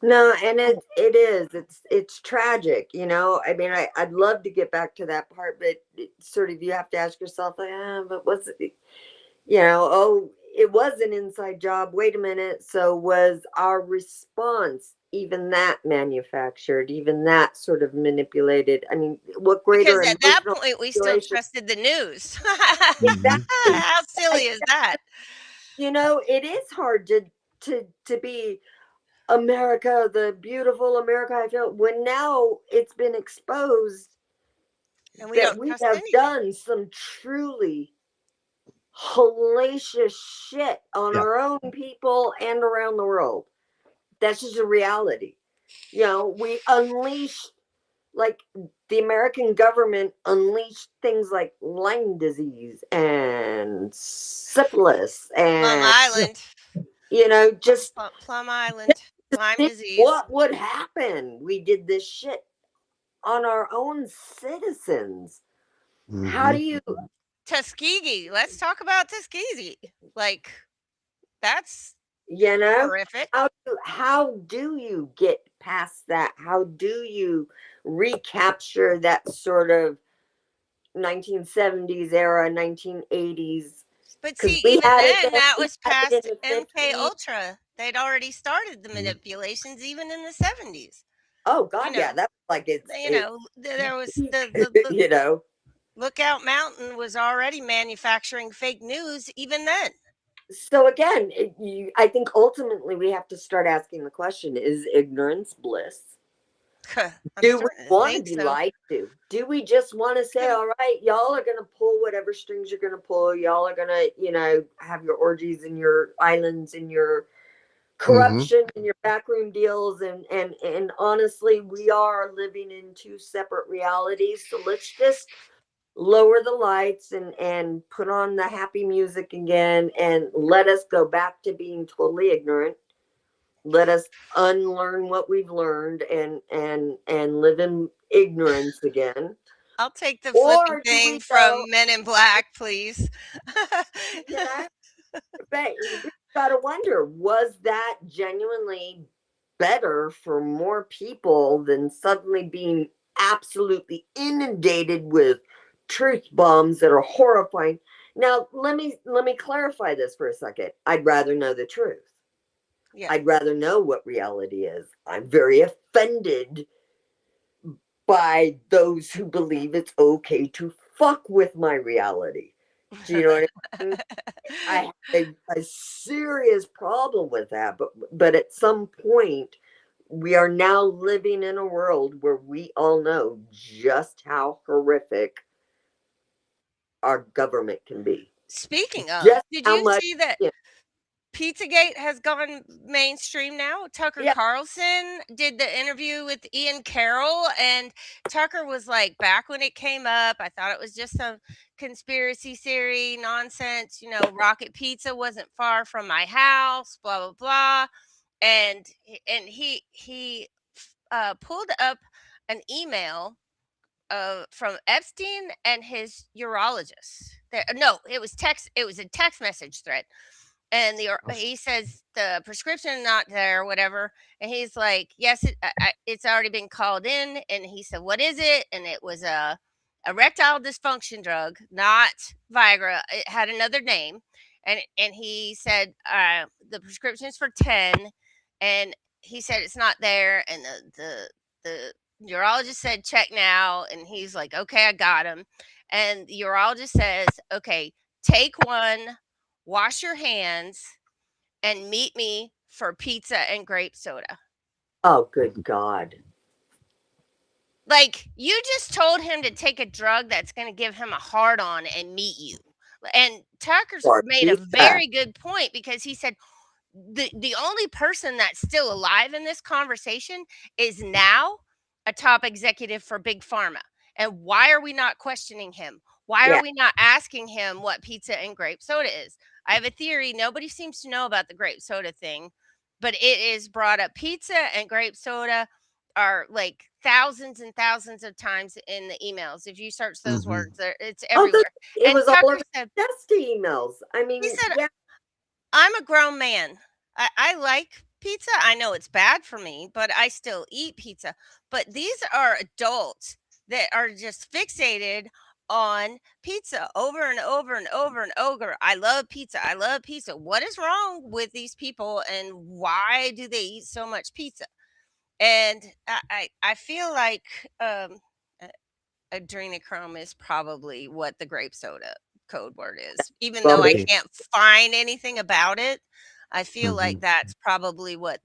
no, and it is. It's tragic, I mean, I'd love to get back to that part, but sort of you have to ask yourself, like, but was it, oh, it was an inside job. Wait a minute. So was our response even that manufactured, even that sort of manipulated. I mean, what greater Because at that emotional point, we still manipulation? trusted the news. Exactly. How silly is that? It is hard to be America, the beautiful America I feel, when now it's been exposed And we that don't we trust have anything. done some truly hellacious shit on Yeah. our own people and around the world. That's just a reality. We unleashed, like, the American government unleashed things like Lyme disease and syphilis Plum and, Yeah. Island, just Plum Island, Lyme think disease. what would happen. We did this shit on our own citizens. How Hmm. do you, Tuskegee. Let's talk about Tuskegee. Like, that's you know, horrific. how do you get past that? How do you recapture that sort of 1970s era, 1980s? But Because see, we even had it then, then, that we was had it past in the MK 50s. Ultra. They'd already started the Hmm. manipulations even in the 70s. Oh You God, yeah, know, that's like it's there was peak. the you know. Lookout Mountain was already manufacturing fake news even then. So again, I think ultimately we have to start asking the question: is ignorance bliss? I'm Do we starting to want to think be so. lied to? Do we just want to say, all right, y'all are going to pull whatever strings you're going to pull. Y'all are going to, have your orgies and your islands and your Hmm. corruption and your backroom deals. And honestly, we are living in two separate realities. So let's just lower the lights and put on the happy music again and let us go back to being totally ignorant. Let us unlearn what we've learned and live in ignorance again. I'll take the flipping Or do thing we go, from Men in Black, please. you know, but we gotta wonder, was that genuinely better for more people than suddenly being absolutely inundated with truth bombs that are horrifying? Now let me clarify this for a second. I'd rather know the truth. Yeah. I'd rather know what reality is. I'm very offended by those who believe it's okay to fuck with my reality. Do you know what I mean? I have a serious problem with that, but at some point, we are now living in a world where we all know just how horrific our government can be. Speaking of, Just did how you much. see that Yeah, Pizzagate has gone mainstream now? Tucker yeah. Carlson did the interview with Ian Carroll, and Tucker was like, back when it came up, I thought it was just some conspiracy theory nonsense. Rocket Pizza wasn't far from my house, blah blah blah. And he pulled up an email from Epstein and his urologist. No, it was text. It was a text message thread, and he says the prescription not there, whatever. And he's like, "Yes, it's already been called in." And he said, "What is it?" And it was a erectile dysfunction drug, not Viagra. It had another name, and he said the prescription is for 10, and he said it's not there, and the urologist said check now, and he's like, okay, I got him. And the urologist says, okay, take one, wash your hands, and meet me for pizza and grape soda. Oh, good God. Like, you just told him to take a drug that's going to give him a hard on and meet you. And Tucker's For made a pizza. very good point, because he said the only person that's still alive in this conversation is now a top executive for big pharma. And why are we not questioning him? Why are Yeah. we not asking him what pizza and grape soda is? I have a theory. Nobody seems to know about the grape soda thing, but it is brought up. Pizza and grape soda are like thousands and thousands of times in the emails. If you search those Hmm. words, it's Oh, everywhere. it And was all Tucker over said, Dusty emails. I he mean, said, yeah. I'm a grown man. I like pizza. I know it's bad for me, but I still eat pizza. But these are adults that are just fixated on pizza over and over and over and over. I love pizza. I love pizza. What is wrong with these people, and why do they eat so much pizza? And I feel like a- adrenochrome is probably what the grape soda code word is. Even though Well, I Could be. can't find anything about it, I feel like Hmm. that's probably what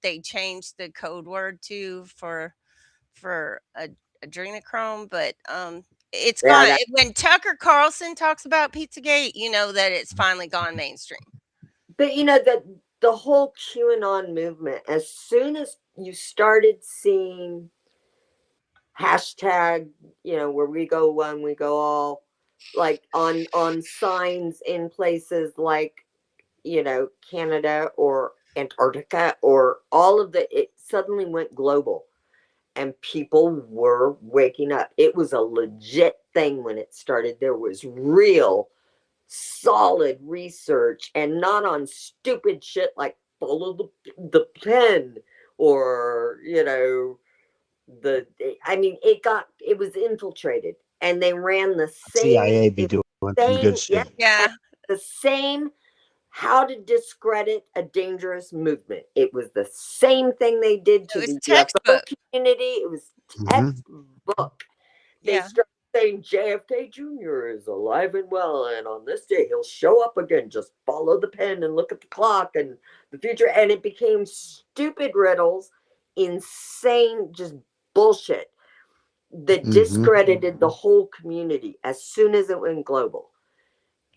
they changed the code word to for adrenochrome. But it's yeah, gone. When Tucker Carlson talks about Pizzagate, you know that it's finally gone mainstream. but the whole QAnon movement, as soon as you started seeing hashtag, where we go one, we go all, like on signs in places like, Canada or Antarctica, or all of it suddenly went global, and people were waking up. It was a legit thing when it started. There was real solid research, and not on stupid shit like follow the pen, or the I mean, it was infiltrated, and they ran the same CIA be doing some good yeah, shit. Yeah, the same how to discredit a dangerous movement. It was the same thing they did it to was the UFO textbook. community. It was Hmm. textbook. They Yeah, started saying JFK Jr. is alive and well, and on this day he'll show up again. Just follow the pen and look at the clock and the future. And it became stupid riddles, insane, just bullshit that Hmm. discredited the whole community as soon as it went global.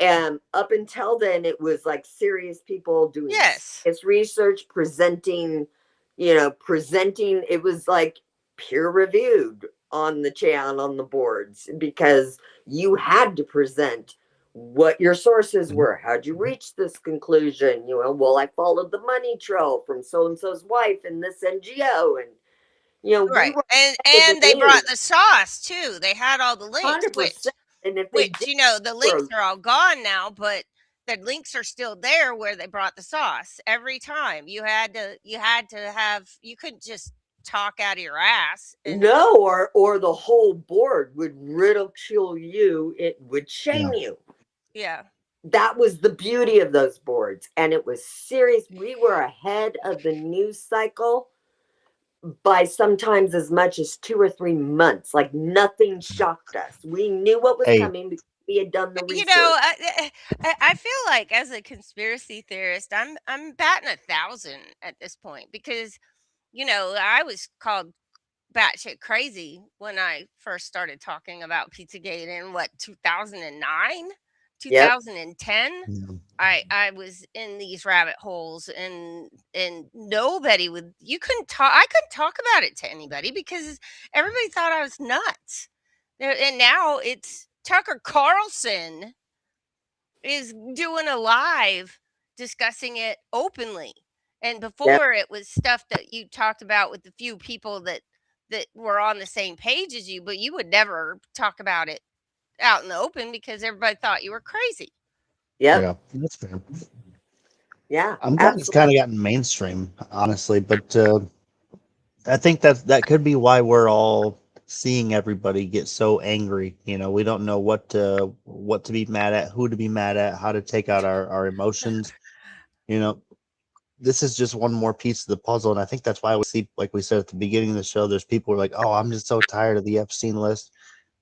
And up until then, it was like serious people doing yes. serious research, presenting. It was like peer reviewed on the channel, on the boards, because you had to present what your sources were. How'd you reach this conclusion? Well, I followed the money trail from so and so's wife in this NGO, and we Right. were ahead of And the they brought news, the sauce too. They had all the links, 100%. And if they which did, you know, the links were are all gone now, but the links are still there where they brought the sauce every time. You couldn't just talk out of your ass and no, or the whole board would ridicule you. It would Yeah. shame you. yeah. That was the beauty of those boards, and it was serious. We were ahead of the news cycle by sometimes as much as 2 or 3 months. Like nothing shocked us. We knew what was Hey, coming because we had done the You know, research. I feel like as a conspiracy theorist, I'm batting 1,000 at this point because I was called batshit crazy when I first started talking about Pizzagate in what 2009, Yep, 2010. yeah. I was in these rabbit holes and nobody would you couldn't talk I couldn't talk about it to anybody because everybody thought I was nuts. And now it's Tucker Carlson is doing a live discussing it openly. And yep, before it was stuff that you talked about with the few people that were on the same page as you, but you would never talk about it out in the open because everybody thought you were crazy. yep, Yeah, that's fair. yeah, I'm glad it's absolutely. kind of gotten mainstream, honestly, but I think that could be why we're all seeing everybody get so angry. We don't know what to be mad at, who to be mad at, how to take out our emotions. You know, this is just one more piece of the puzzle, and I think that's why we see, like we said at the beginning of the show, there's people who are like, "Oh, I'm just so tired of the Epstein list."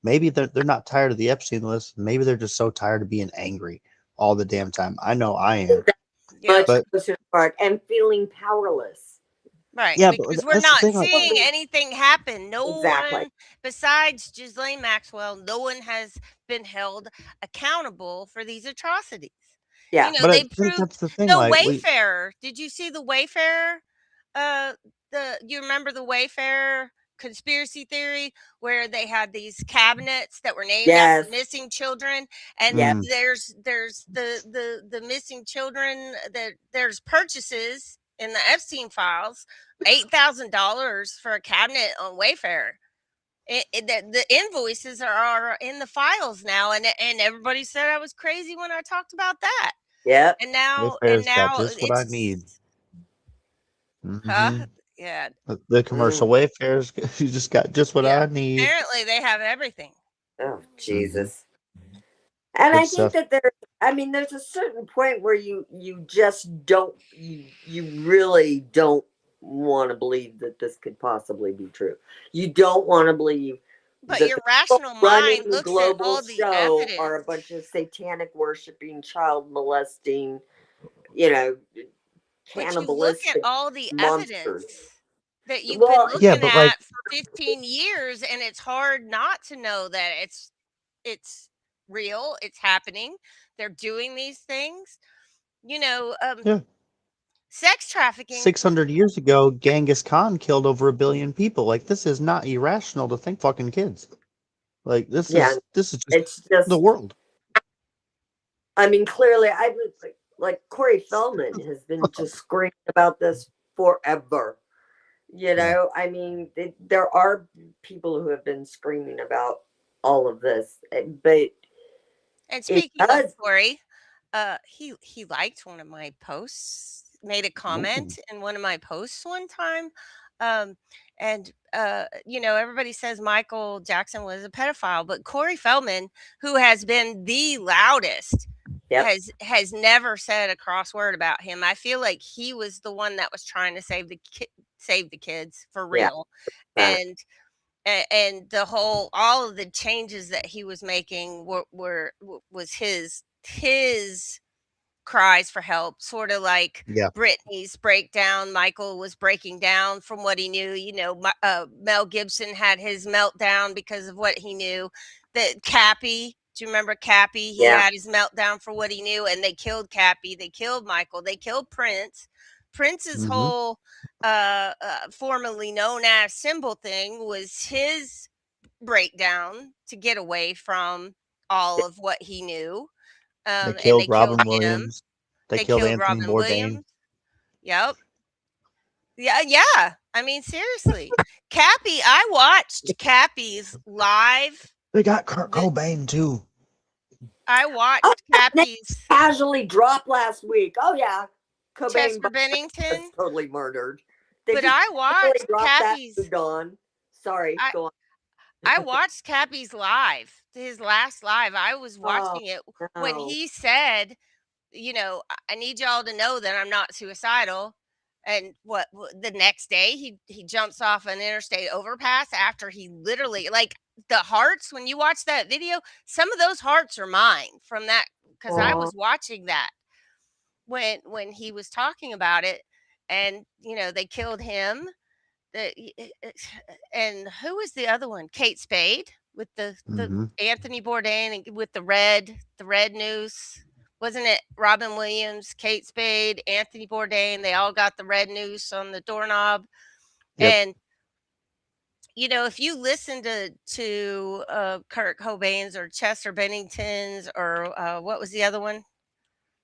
Maybe they're not tired of the Epstein list. Maybe they're just so tired of being angry all the damn time. I know I I think am, that's Yeah. much but closer to heart, and feeling powerless. Right, yeah, but because we're that's the not thing. Like, seeing anything happen. No Exactly. one besides Ghislaine Maxwell, no one has been held accountable for these atrocities. Yeah. but I They think proved that's the thing. the Like, Wayfarer. Did you see the Wayfarer? Uh, you remember the Wayfarer conspiracy theory where they had these cabinets that were named after Yes. missing children, and Yep. mm, there's the missing children that there's purchases in the Epstein files, $8,000 for a cabinet on Wayfarer. The invoices are in the files now, and everybody said I was crazy when I talked about that. Yep. And now and Wayfair's got now just what I need. it's huh? Hmm. Yeah. The commercial Mm. Wayfair's you just got just what Yeah. I need. Apparently they have everything. Oh, Hmm. Jesus. And Good I think stuff. that there's a certain point where you just don't, you really don't. want to believe that this could possibly be true. You don't want to believe But that your the people rational running mind the looks at global all the show are a evidence. bunch of satanic worshiping, child molesting, you know, But you look at cannibalistic all the monsters. evidence that you've been Well, Yeah, looking but like, at for 15 years, and it's hard not to know that it's real, it's happening. They're doing these things. You know, yeah, sex trafficking. 600 years ago, Genghis Khan killed over 1 billion people. Like, this is not irrational to think fucking kids. Like, this yeah, is just it's the just, world. I mean, clearly, I was like Corey Feldman has been just screaming about this forever. You Yeah. know, I mean, there are people who have been screaming about all of this, but And it speaking of does, Corey, he liked one of my posts, made a Ooh. comment in one of my posts one time. Um, and you know, everybody says Michael Jackson was a pedophile, but Corey Feldman, who has been the loudest, yep, has never said a cross word about him. I feel like he was the one that was trying to save the kids for yeah, real. that, And and the whole all of the changes that he was making was his cries for help, sort of like Yeah. Britney's breakdown. Michael was breaking down from what he knew. You know, Mel Gibson had his meltdown because of what he knew. That Cappy, do you remember Cappy? He yeah, had his meltdown for what he knew, and they killed Cappy. They killed Michael. They killed Prince. Prince's Mm-hmm. whole formerly known as symbol thing was his breakdown to get away from all of what he knew. They And they killed killed Robin him. Williams. They They killed killed Anthony Robin Bourdain. Williams. Yep. Yeah, yeah. I mean, seriously. Cappy, I watched Cappy's live. They got Kurt The, Cobain too. I oh, watched that name Cappy's casually dropped last week. Oh yeah, Cobain Chester was Bennington, totally murdered. They but just I casually watched dropped that, Cappy's moved on. Sorry, I go on. I watched Cappy's live, his last live. I was Oh watching it when no, he said, you know, I need y'all to know that I'm not suicidal. And the next day he jumps off an interstate overpass after he literally, like, the hearts, when you watch that video, some of those hearts are mine from that, because I oh, was watching that when he was talking about it. And you know, they killed him. And who was the other one? Kate Spade with the Mm-hmm. Anthony Bourdain, and with the red noose. Wasn't it Robin Williams, Kate Spade, Anthony Bourdain? They all got the red noose on the doorknob. Yep. And you know, if you listen to Kurt Cobain's or Chester Bennington's, or what was the other one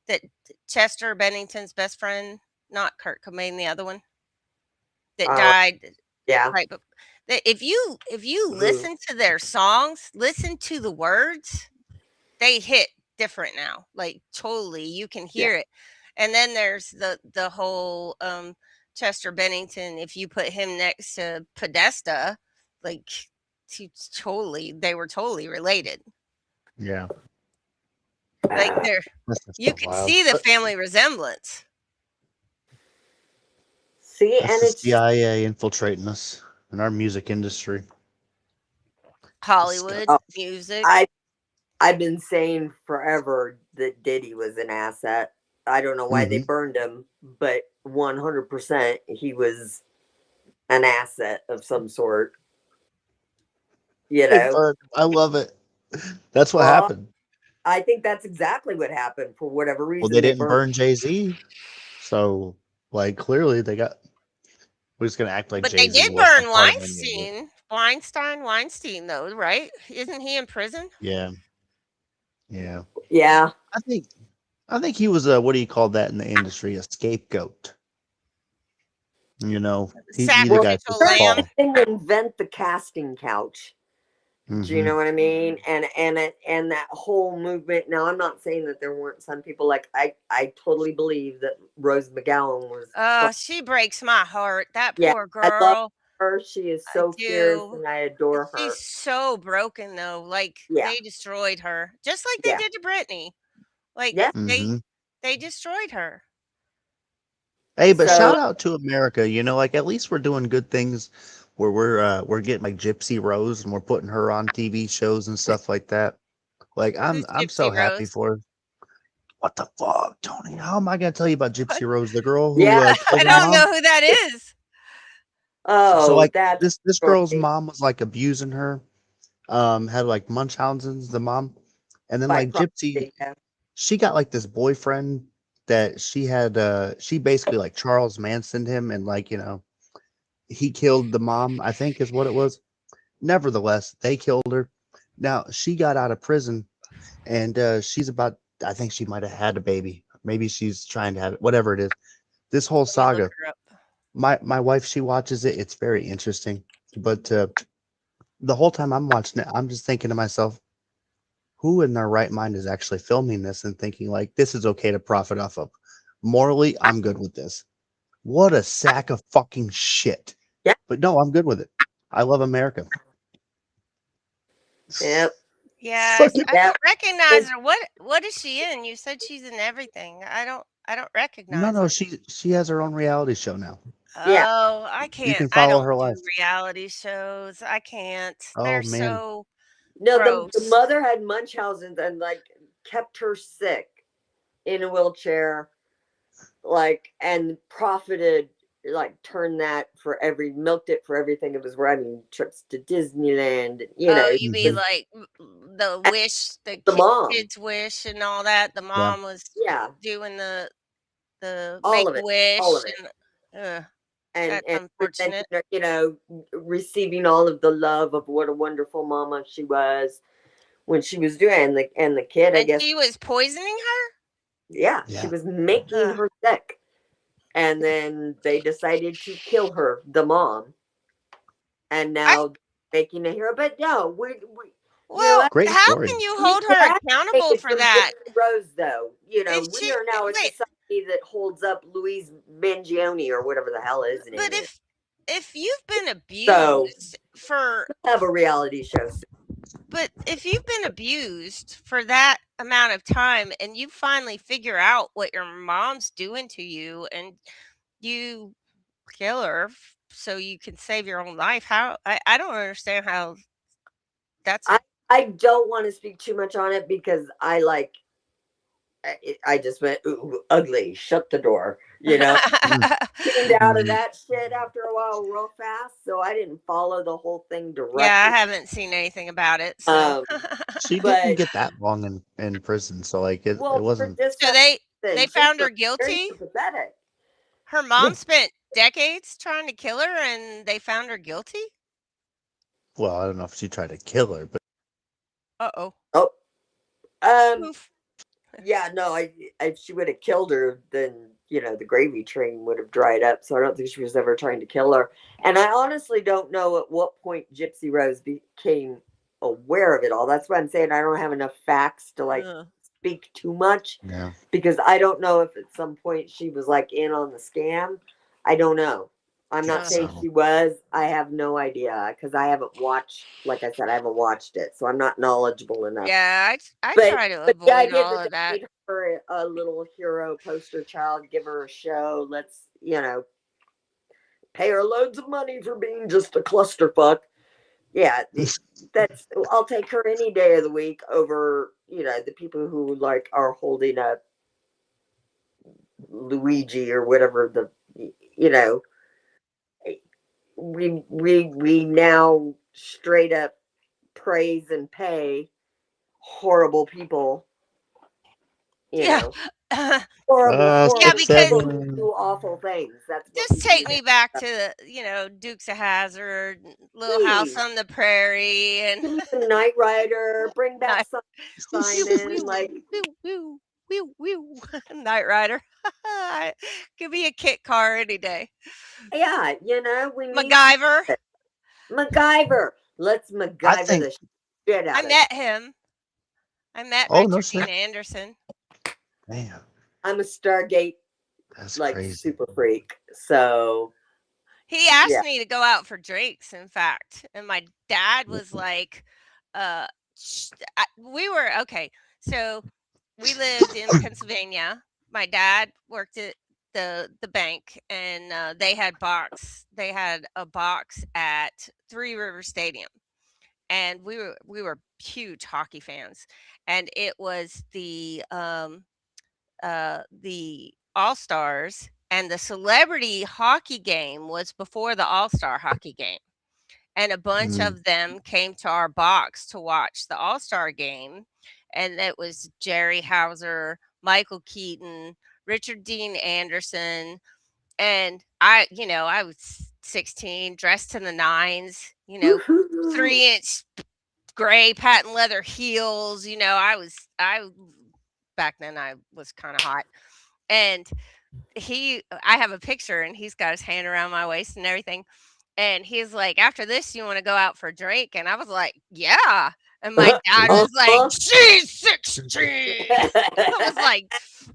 that Chester Bennington's best friend, not Kurt Cobain, the other one that uh, died. yeah. Right, but if you Ooh, listen to their songs, listen to the words, they hit different now. Like, totally, you can yeah. hear it. And then there's the whole Chester Bennington. If you put him next to Podesta, like, they were totally related. Yeah. Like, That's just you so could wild. see the family resemblance. See, That's and the it's CIA infiltrating us in our music industry. Hollywood oh, Disgusting. music. I've been saying forever that Diddy was an asset. I don't know why they Mm-hmm. burned him, but 100% he was an asset of some sort. You know, I love it. That's what well, happened. I think that's exactly what happened. For whatever Well, reason, they they didn't burned. burn Jay-Z, so like clearly they got. We're just gonna act like But they Jay-Z did wasn't a burn part of any of it. Weinstein, though, right? Isn't he in prison? Yeah, yeah. Yeah, I think I think he was a, what do you call that in the industry? A scapegoat. You know, he's a well, guy who Sacrificial took the lamb. fall. didn't invent the casting couch. Do you Mm-hmm. know what I mean? And that whole movement. Now, I'm not saying that there weren't some people like I totally believe that Rose McGowan was. She breaks my heart. That Yeah, poor I love girl. her. She is I so fierce, do. and I adore She's her. so broken, though. Like, Yeah, they destroyed her, just like they yeah, did to Brittany. Like, yeah. they Mm-hmm. they destroyed her. Hey, but So shout out to America. Like at least we're doing good things where we're getting like Gypsy Rose and we're putting her on TV shows and stuff like that. Like I'm Who's I'm so Gypsy happy Rose? for her. What the fuck, Tony? How am I gonna tell you about What? Gypsy Rose, the girl who yeah, killed I her don't mom? know who that is. So oh, like that's this a girl's story mom was like abusing her, had like Munchausen's, the mom, and then by like Gypsy, proxy. Yeah. she got like this boyfriend that she basically like Charles Manson him and like he killed the mom, I think is what it was. Nevertheless, they killed her. Now she got out of prison and she's about, I think she might have had a baby. Maybe she's trying to have it, whatever it is. This whole Let me look saga, her up. my wife, she watches it. It's very interesting. But the whole time I'm watching it, I'm just thinking to myself, who in their right mind is actually filming this and thinking like this is okay to profit off of? Morally, I'm good with this. What a sack of fucking shit. Yeah. But no, I'm good with it. I love America. Yep. Yes, Fucking I Yep. don't recognize It's her. What is she in? You said she's in everything. I don't no, recognize no. her. She has her own reality show now. yeah. Oh, You can I follow don't her do life. reality shows. I can't. Oh They're man, so No, the gross. mother had Munchausen's and like kept her sick in a wheelchair, like and profited, like turned that for every milked it for everything it was worth. I mean, trips to Disneyland, Oh, you hmm mean like the and wish, the the mom. kids' wish and all that? The yeah. mom was Yeah, doing the all make of a it, all wish of it, and and that's presenting unfortunate. her, receiving all of the love of what a wonderful mama she was when she was doing, and the kid, I And guess, she was poisoning yeah, she Yeah. was her? making her sick, and then they decided to kill her, the mom, and I now making a hero. But no, we Well, what? Great how story. can you We hold her accountable graduated for from that? Gypsy Rose, though. If We she are now a wait, society that holds up Louise Mangione or whatever the hell his but name is. if you've been So abused for have a reality show soon. but if you've been abused for that amount of time and you finally figure out what your mom's doing to you and you kill her so you can save your own life, I don't understand how that's I I don't want to speak too much on it because I just went ooh, ugly. Shut the door. Mm, Tuned out of mhm. that shit after a while real fast, so I didn't follow the whole thing Yeah, I directly. haven't seen anything about it, so Um, She didn't but get that long in prison, so like it well, for wasn't. this so they just found for her very guilty. sympathetic. Her Yeah. mom spent decades trying to kill her and they found her guilty? Well, I don't know if she tried to kill her, but Uh-oh. Oh, um, Oof. yeah, no, if she would have killed her, then the gravy train would have dried up. So I don't think she was ever trying to kill her. And I honestly don't know at what point Gypsy Rose became aware of it all. That's why I'm saying I don't have enough facts to like Ugh. speak too much yeah. because I don't know if at some point she was like in on the scam. I don't know. I'm not Think saying Uh-huh. so. she was. I have no idea because I haven't watched, like I said, I haven't watched it. So I'm not knowledgeable enough. Yeah, I But try to but the avoid idea all that of they that. made her a little hero poster child, give her a show, let's pay her loads of money for being just a clusterfuck. Yeah, that's I'll take her any day of the week over the people who like are holding up Luigi or whatever you know we now straight up praise and pay horrible people, you Yeah. know horrible, Yeah, horrible Six, because people who do seven. awful things. That's what just we do take me back now. to, Dukes of Hazzard, Little House Please on the Prairie, and give me some Knight Rider. Bring back Night. some Whew, Simon. whew, Like, whew, whew, whew, whew. Knight Rider. Give me a kit car any day. yeah, we need MacGyver. it. MacGyver. Let's I MacGyver think. the shit I out of. met him. I met Oh no Richard Dean shit. Anderson. Man, I'm a Stargate that's like crazy. super freak. So He asked yeah, me to go out for drinks, in fact, and my dad was like, uh, we were okay. So we lived in Pennsylvania. My dad worked at the bank, and they had a box at Three River Stadium, and we were huge hockey fans, and it was the All Stars, and the celebrity hockey game was before the All Star hockey game, and a bunch Mm. of them came to our box to watch the All Star game, and it was Jerry Hauser, Michael Keaton, Richard Dean Anderson, and I was 16, dressed to the nines, Woohoo. 3-inch gray patent leather heels. I back then I was kind of hot, and I have a picture, and he's got his hand around my waist and everything. And he's like, "After this, you want to go out for a drink?" And I was like, "Yeah." And my dad was like, Uh-huh. "She's 16." I was like,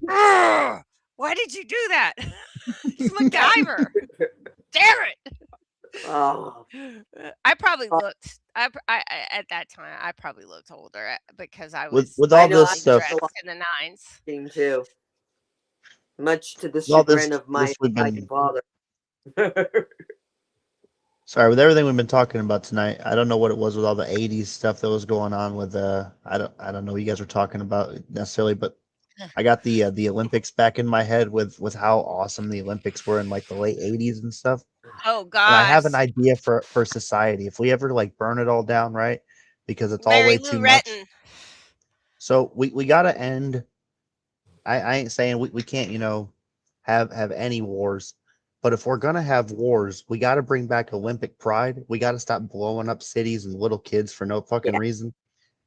"Ugh, why did you do that?" It's MacGyver. Damn it. Oh, I probably looked. At that time, I probably looked older because I With was with I all know. this I really did stuff, a lot dressed in the nines. of thing too, much to the with all chagrin this of my this we've Italian been father. sorry, with everything we've been talking about tonight, I don't know what it was with all the '80s stuff that was going on with I don't know what you guys were talking about necessarily, but I got the Olympics back in my head with how awesome the Olympics were in like the late '80s and stuff. Oh And I have gosh, an idea for society if we ever like burn it all down, right? Because it's all Mary way Lou too much. Retton. So we gotta end. I ain't saying we can't, have any wars. But if we're gonna have wars, we gotta bring back Olympic pride. We gotta stop blowing up cities and little kids for no fucking Yeah. reason.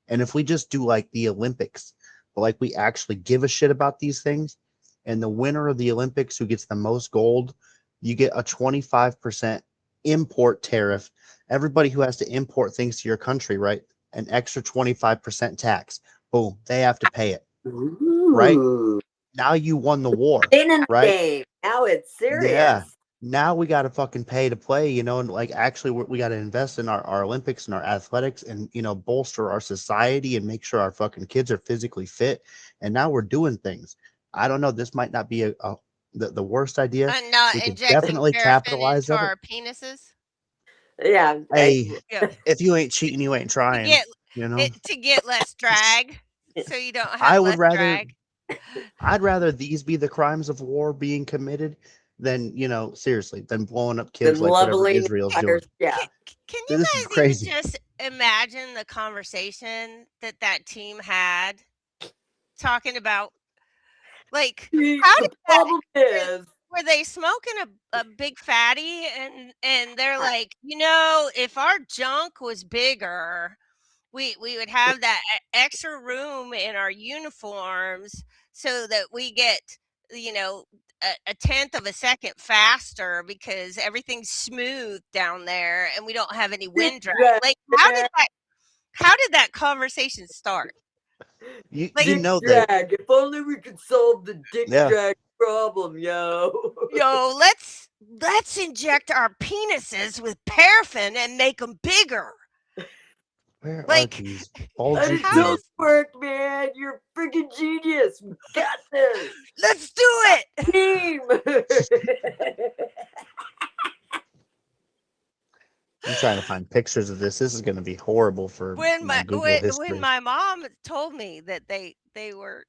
And if we just do like the Olympics, but like we actually give a shit about these things, and the winner of the Olympics who gets the most gold, you get a 25% import tariff. Everybody who has to import things to your country, right? An extra 25% tax. Boom, they have to pay it, right? Ooh. Now you won the war, In the right? game. Now it's Yeah. serious. Now we got to fucking pay to play, and like actually we got to invest in our Olympics and our athletics and, bolster our society and make sure our fucking kids are physically fit. And now we're doing things. I don't know. This might not be the worst idea. And not We could injecting definitely paraffin capitalize into of it. our penises. Yeah. Hey, Yeah, if you ain't cheating, you ain't to trying, get you know? to get less drag, so you don't have I would less rather drag. I'd rather these be the crimes of war being committed than, seriously, than blowing up kids Been like whatever leveling Israel's empires. doing. Yeah. Can you This is guys even crazy. just imagine the conversation that team had talking about, like, how The did that problem were, is, were they smoking a big fatty, and they're like, if our junk was bigger, we would have that extra room in our uniforms so that we get, you know a tenth of a second faster because everything's smooth down there and we don't have any dick wind drag. drag, Like, man. how did that conversation start? You Like, Dick know that, drag. If only we could solve the dick yeah. drag problem, yo. let's inject our penises with paraffin and make them bigger. Where are Like, these And bulgy it how does does kids? work, man. You're a freaking genius. We got this. let's do it. Team. I'm trying to find pictures of this. This is going to be horrible for when my my Google when history. my mom told me that they were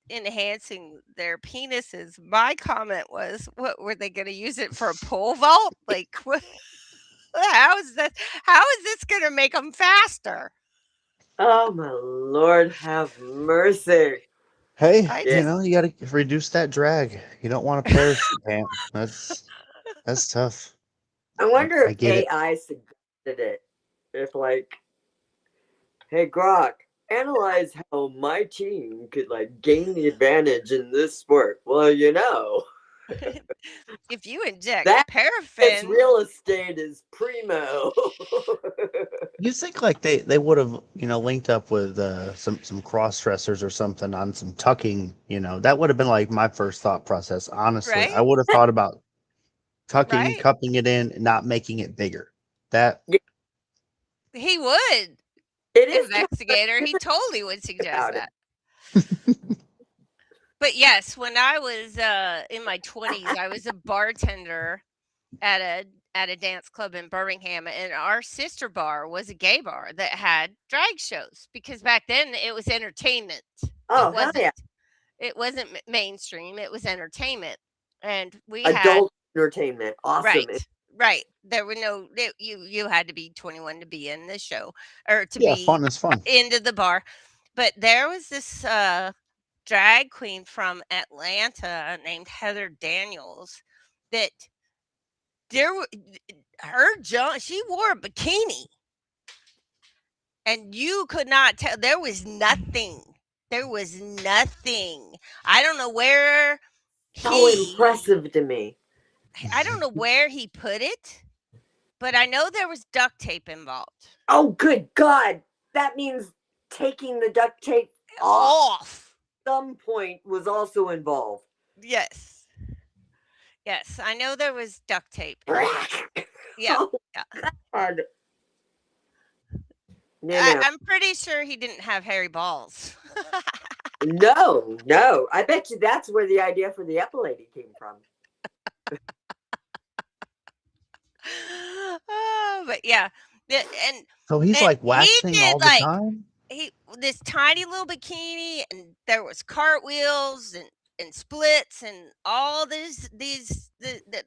enhancing their penises, my comment was, "What were they going to use it for a pole vault? Like, what, how is that? How is this going to make them faster?" Oh my Lord, have mercy. Hey, I Yeah. just you got to reduce that drag. You don't want a parachute pant. That's tough. I I, wonder I if get it. AI suggested it. If like, hey Grok, analyze how my team could like gain the advantage in this sport. Well, if you inject that its paraffin, real estate is primo. You think like they would have, linked up with some cross dressers or something on some tucking, that would have been like my first thought process. Honestly, I right? would have thought about tucking, Right? cupping it in, and not making it bigger. That Yeah, He would. it is time Investigator, to he totally would think suggest about it. that. But yes, when I was in my 20s, I was a bartender at a dance club in Birmingham, and our sister bar was a gay bar that had drag shows because back then it was entertainment. It Oh, hell wasn't yeah. it wasn't mainstream, it was entertainment. And we had Adult entertainment. Awesome. right. Right. There were no you had to be 21 to be in the show or to Yeah, be fun is fun. into the bar. But there was this drag queen from Atlanta named Heather Daniels that there were her junk she wore a bikini and you could not tell there was nothing. There was nothing. I don't know where So he impressive to me. I don't know where he put it, but I know there was duct tape involved. Oh, good God. That means taking the duct tape off Off. some point was also involved. Yes. Yes, I know there was duct tape involved. Yeah. Oh, Yeah. God. No, I'm pretty sure he didn't have hairy balls. no. I bet you that's where the idea for the epilating came from. Oh, but yeah. And So he's and like he waxing did all the like time. he this tiny little bikini and there was cartwheels and splits and all the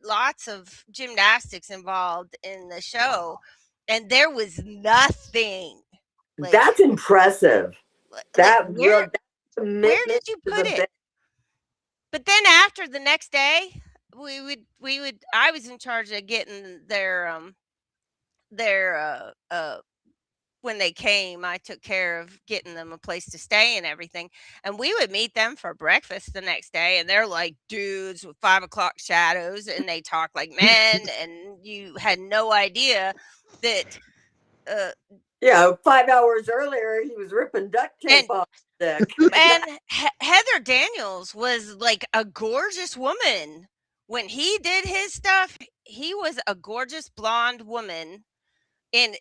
lots of gymnastics involved in the show and there was nothing like That's impressive. That where that's where commitment did you to put the it? bit. But then after the next day, we would I was in charge of getting their when they came, I took care of getting them a place to stay and everything. And we would meet them for breakfast the next day, and they're like dudes with 5 o'clock shadows, and they talk like men, and you had no idea that. Uh, Yeah, 5 hours earlier, he was ripping duct and tape off the stick. and Heather Daniels was like a gorgeous woman when he did his stuff. He was a gorgeous blonde woman in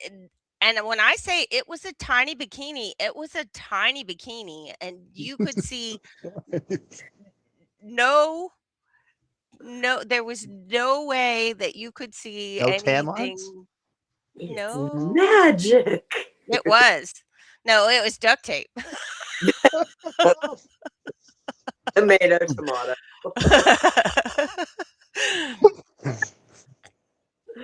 and when I say it was a tiny bikini, it was a tiny bikini, and you could see no there was no way that you could see No tan lines. anything. It's No, magic. it was. No, it was duct tape. Tomato, tomato.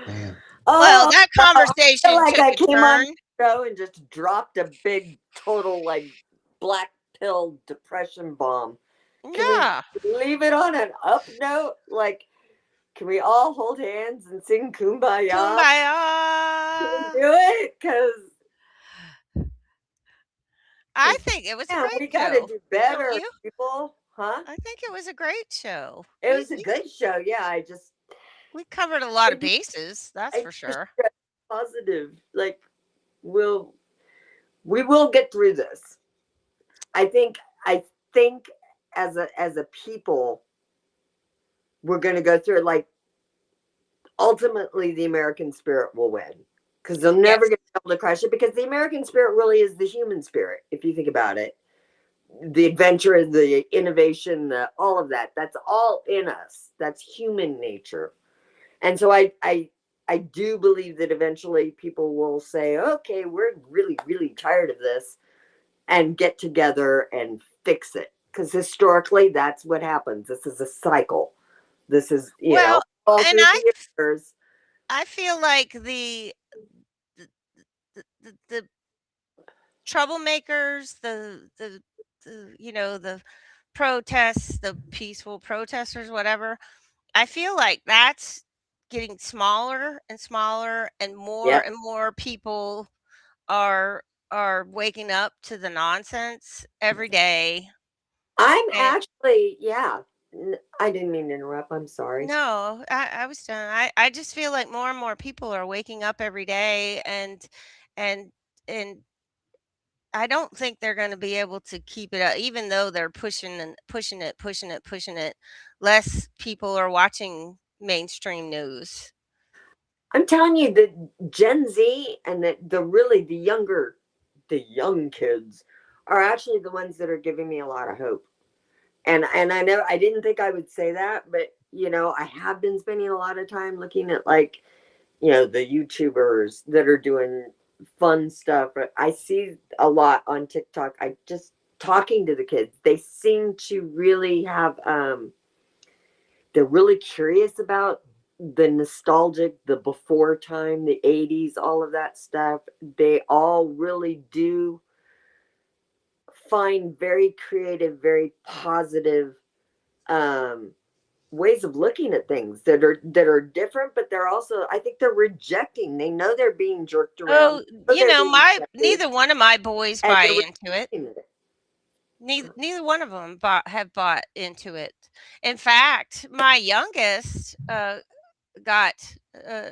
Man. Well, Oh, that I feel conversation like took I a came on turn. the show and just dropped a big total like black pill depression bomb. Can we Yeah. leave it on an up note? Like, can we all hold hands and sing Kumbaya? Can we Kumbaya. do it? Because I think it was a yeah, we great got to show. do Don't better, you? people. Huh? I think it was a great show. It was a good show. Yeah, We covered a lot I of just, bases, that's I for just sure. positive. Like, we'll we will get through this. I think as a people, we're going to go through it. Like, ultimately, the American spirit will win because they'll never Yes. get able to crush it. Because the American spirit really is the human spirit, if you think about it. The adventure, the innovation, the all of that. That's all in us. That's human nature. And so I do believe that eventually people will say, okay, we're really, really tired of this and get together and fix it. Because historically, that's what happens. This is a cycle. This is, Well, all and through the years. I feel like the troublemakers, the protests, the peaceful protesters, whatever. I feel like that's getting smaller and smaller, Yep. and more people are waking up to the nonsense every day. I'm And actually, yeah. I didn't mean to interrupt. I'm sorry. no, I was done. I just feel like more and more people are waking up every day and and I don't think they're gonna be able to keep it up, even though they're pushing and pushing it, pushing it, pushing it. Less people are watching mainstream news. I'm telling you that Gen Z and the really the young kids are actually the ones that are giving me a lot of hope. And I know I didn't think I would say that, but you know, I have been spending a lot of time looking at, like, you know, the YouTubers that are doing fun stuff. I see a lot on TikTok. I just talking to the kids. They seem to really have they're really curious about the nostalgic, the before time, the 80s, all of that stuff. They all really do find very creative, very positive ways of looking at things that are different, but they're also, I think they're rejecting. They know they're being jerked Oh, around. They know they're being neither rejected, one of my boys and buy they're into it. rejecting it. Neither one of them have bought into it. In fact, my youngest got uh,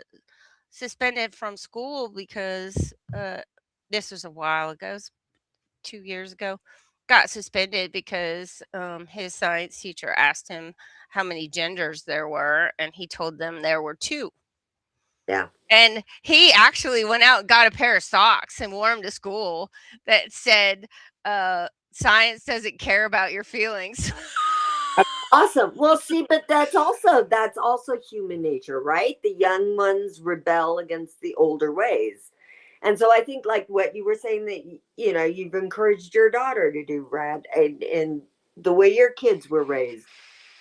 suspended from school because this was a while ago, 2 years ago. Got suspended because his science teacher asked him how many genders there were, and he told them there were two. Yeah. And he actually went out and got a pair of socks and wore them to school that said, "Science doesn't care about your feelings." Awesome. Well, see, but that's also human nature, right? The young ones rebel against the older ways. And so I think, like what you were saying, that you know, you've encouraged your daughter to do, Brad, and the way your kids were raised,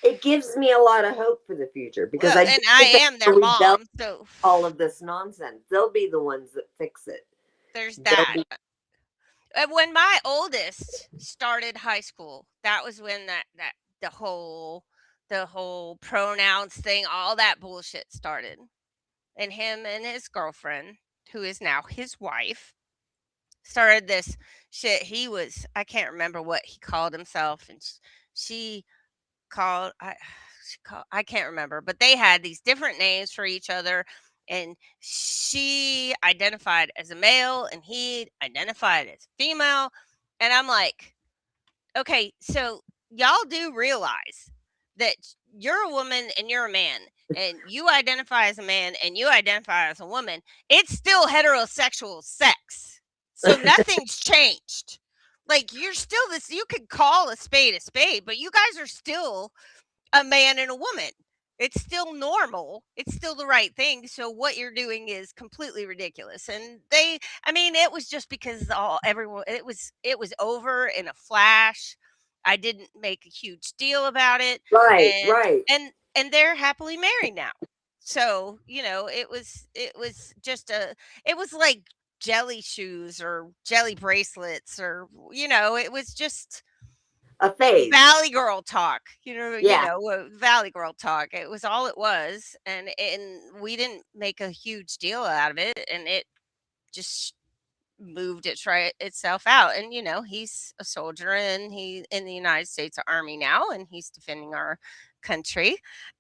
it gives me a lot of hope for the future, because Well, I do and I think that am their they'll rebel mom, so all of this nonsense. They'll be the ones that fix it. there's They'll that. be When my oldest started high school, that was when that the whole pronouns thing, all that bullshit started. And him and his girlfriend, who is now his wife, started this shit. I can't remember what he called himself, and she called I can't remember, but they had these different names for each other, and she identified as a male and he identified as female. And I'm like, okay, so y'all do realize that you're a woman and you're a man, and you identify as a man and you identify as a woman. It's still heterosexual sex. So nothing's changed. Like, you're still this, you could call a spade, but you guys are still a man and a woman. It's still normal. It's still the right thing. So what you're doing is completely ridiculous. And I mean, it was just because everyone, it was over in a flash. I didn't make a huge deal about it. right, And, right. and they're happily married now. So, it was like jelly shoes or jelly bracelets, or, it was just A phase. Valley Girl talk, Yeah. Valley Girl talk. It was all it was, and we didn't make a huge deal out of it, and it just moved itself out. And he's a soldier, and he in the United States Army now, and he's defending our country,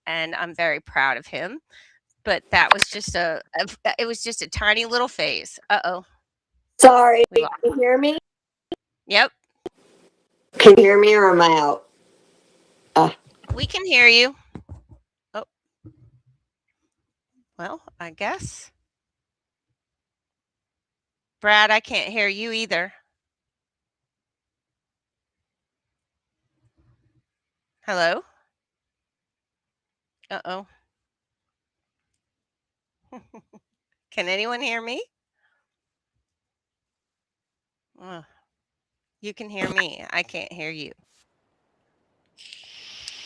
and I'm very proud of him. But that was just it was just a tiny little phase. Uh-oh. Sorry. We Can you hear me? Yep, Can you hear me, or am I out? we can hear you. Oh, well, I guess. Brad, I can't hear you either. Hello? Uh-oh. Can anyone hear me? Oh, you can hear me. I can't hear you.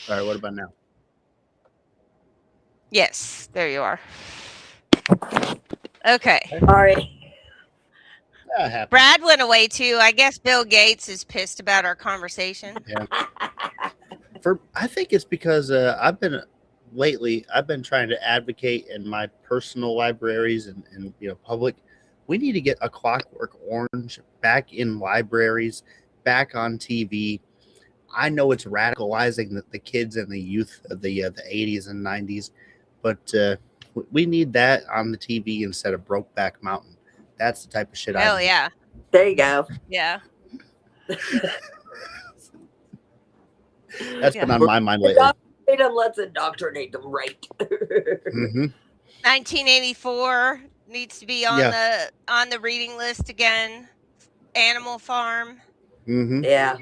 All right, what about now? Yes, there you are. Okay. Sorry. That happens. Brad went away too. I guess Bill Gates is pissed about our conversation. Yeah. I think it's because I've been trying to advocate in my personal libraries and public. We need to get A Clockwork Orange back in libraries, back on TV. I know it's radicalizing the kids and the youth of the 80s and 90s, but we need that on the TV instead of Brokeback Mountain. That's the type of shit Hell I. yeah. There you go. Yeah. That's Yeah. been on my mind lately. Indoctrinate them, let's indoctrinate them right. Mm-hmm. 1984 needs to be on the reading list again. Animal Farm. Mm-hmm. Yeah.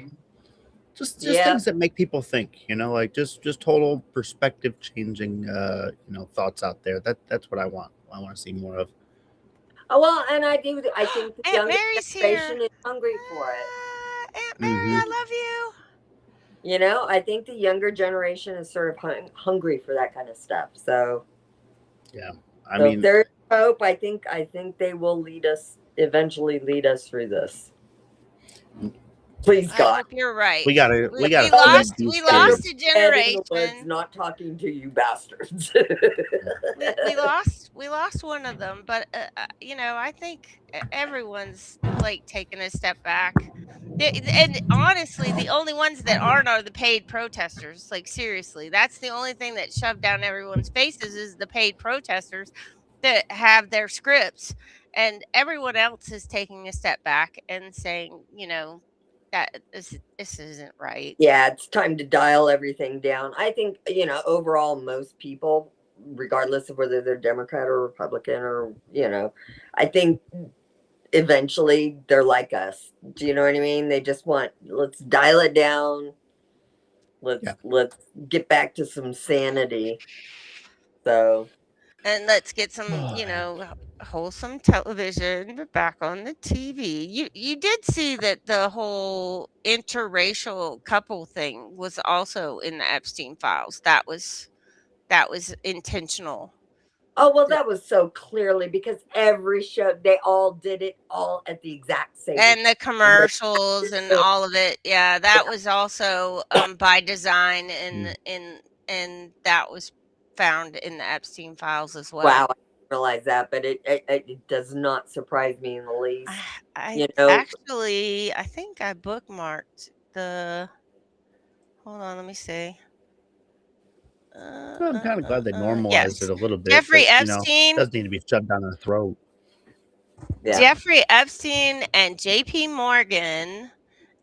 just Yeah. things that make people think, like just total perspective changing, thoughts out there. That's what I want. I want to see more of. Oh, well, and I think the Aunt younger Mary's generation here. is hungry for it. Aunt Mary, Hmm. I love you. I think the younger generation is sort of hungry for that kind of stuff. So, Yeah, if there's hope, I think they will eventually lead us through this. Please, I God. hope you're right. we gotta We feed lost these Younger a kids. head in the woods, generation. not talking to you bastards. We lost one of them, but I think everyone's like taking a step back. And honestly, the only ones that aren't are the paid protesters. Like seriously, that's the only thing that shoved down everyone's faces is the paid protesters that have their scripts, and everyone else is taking a step back and saying, that this isn't right. Yeah, it's time to dial everything down. I think, overall, most people, regardless of whether they're Democrat or Republican I think eventually they're like us. Do you know what I mean? They just want, let's dial it down. Let's get back to some sanity. So, And let's get some, wholesome television back on the TV. You did see that the whole interracial couple thing was also in the Epstein files. That was intentional. oh, well, that was so clearly because every show, they all did it all at the exact same And the time. commercials and all of it. Yeah, that was also by design and that was found in the Epstein files as well. Wow, I didn't realize that, but it does not surprise me in the least. I You know, actually, I think I bookmarked the. Hold on, let me see. I'm kind of glad they normalized Yes, it a little bit, Jeffrey but Epstein, doesn't need to be shoved down our throat. yeah. Jeffrey Epstein, and J.P. Morgan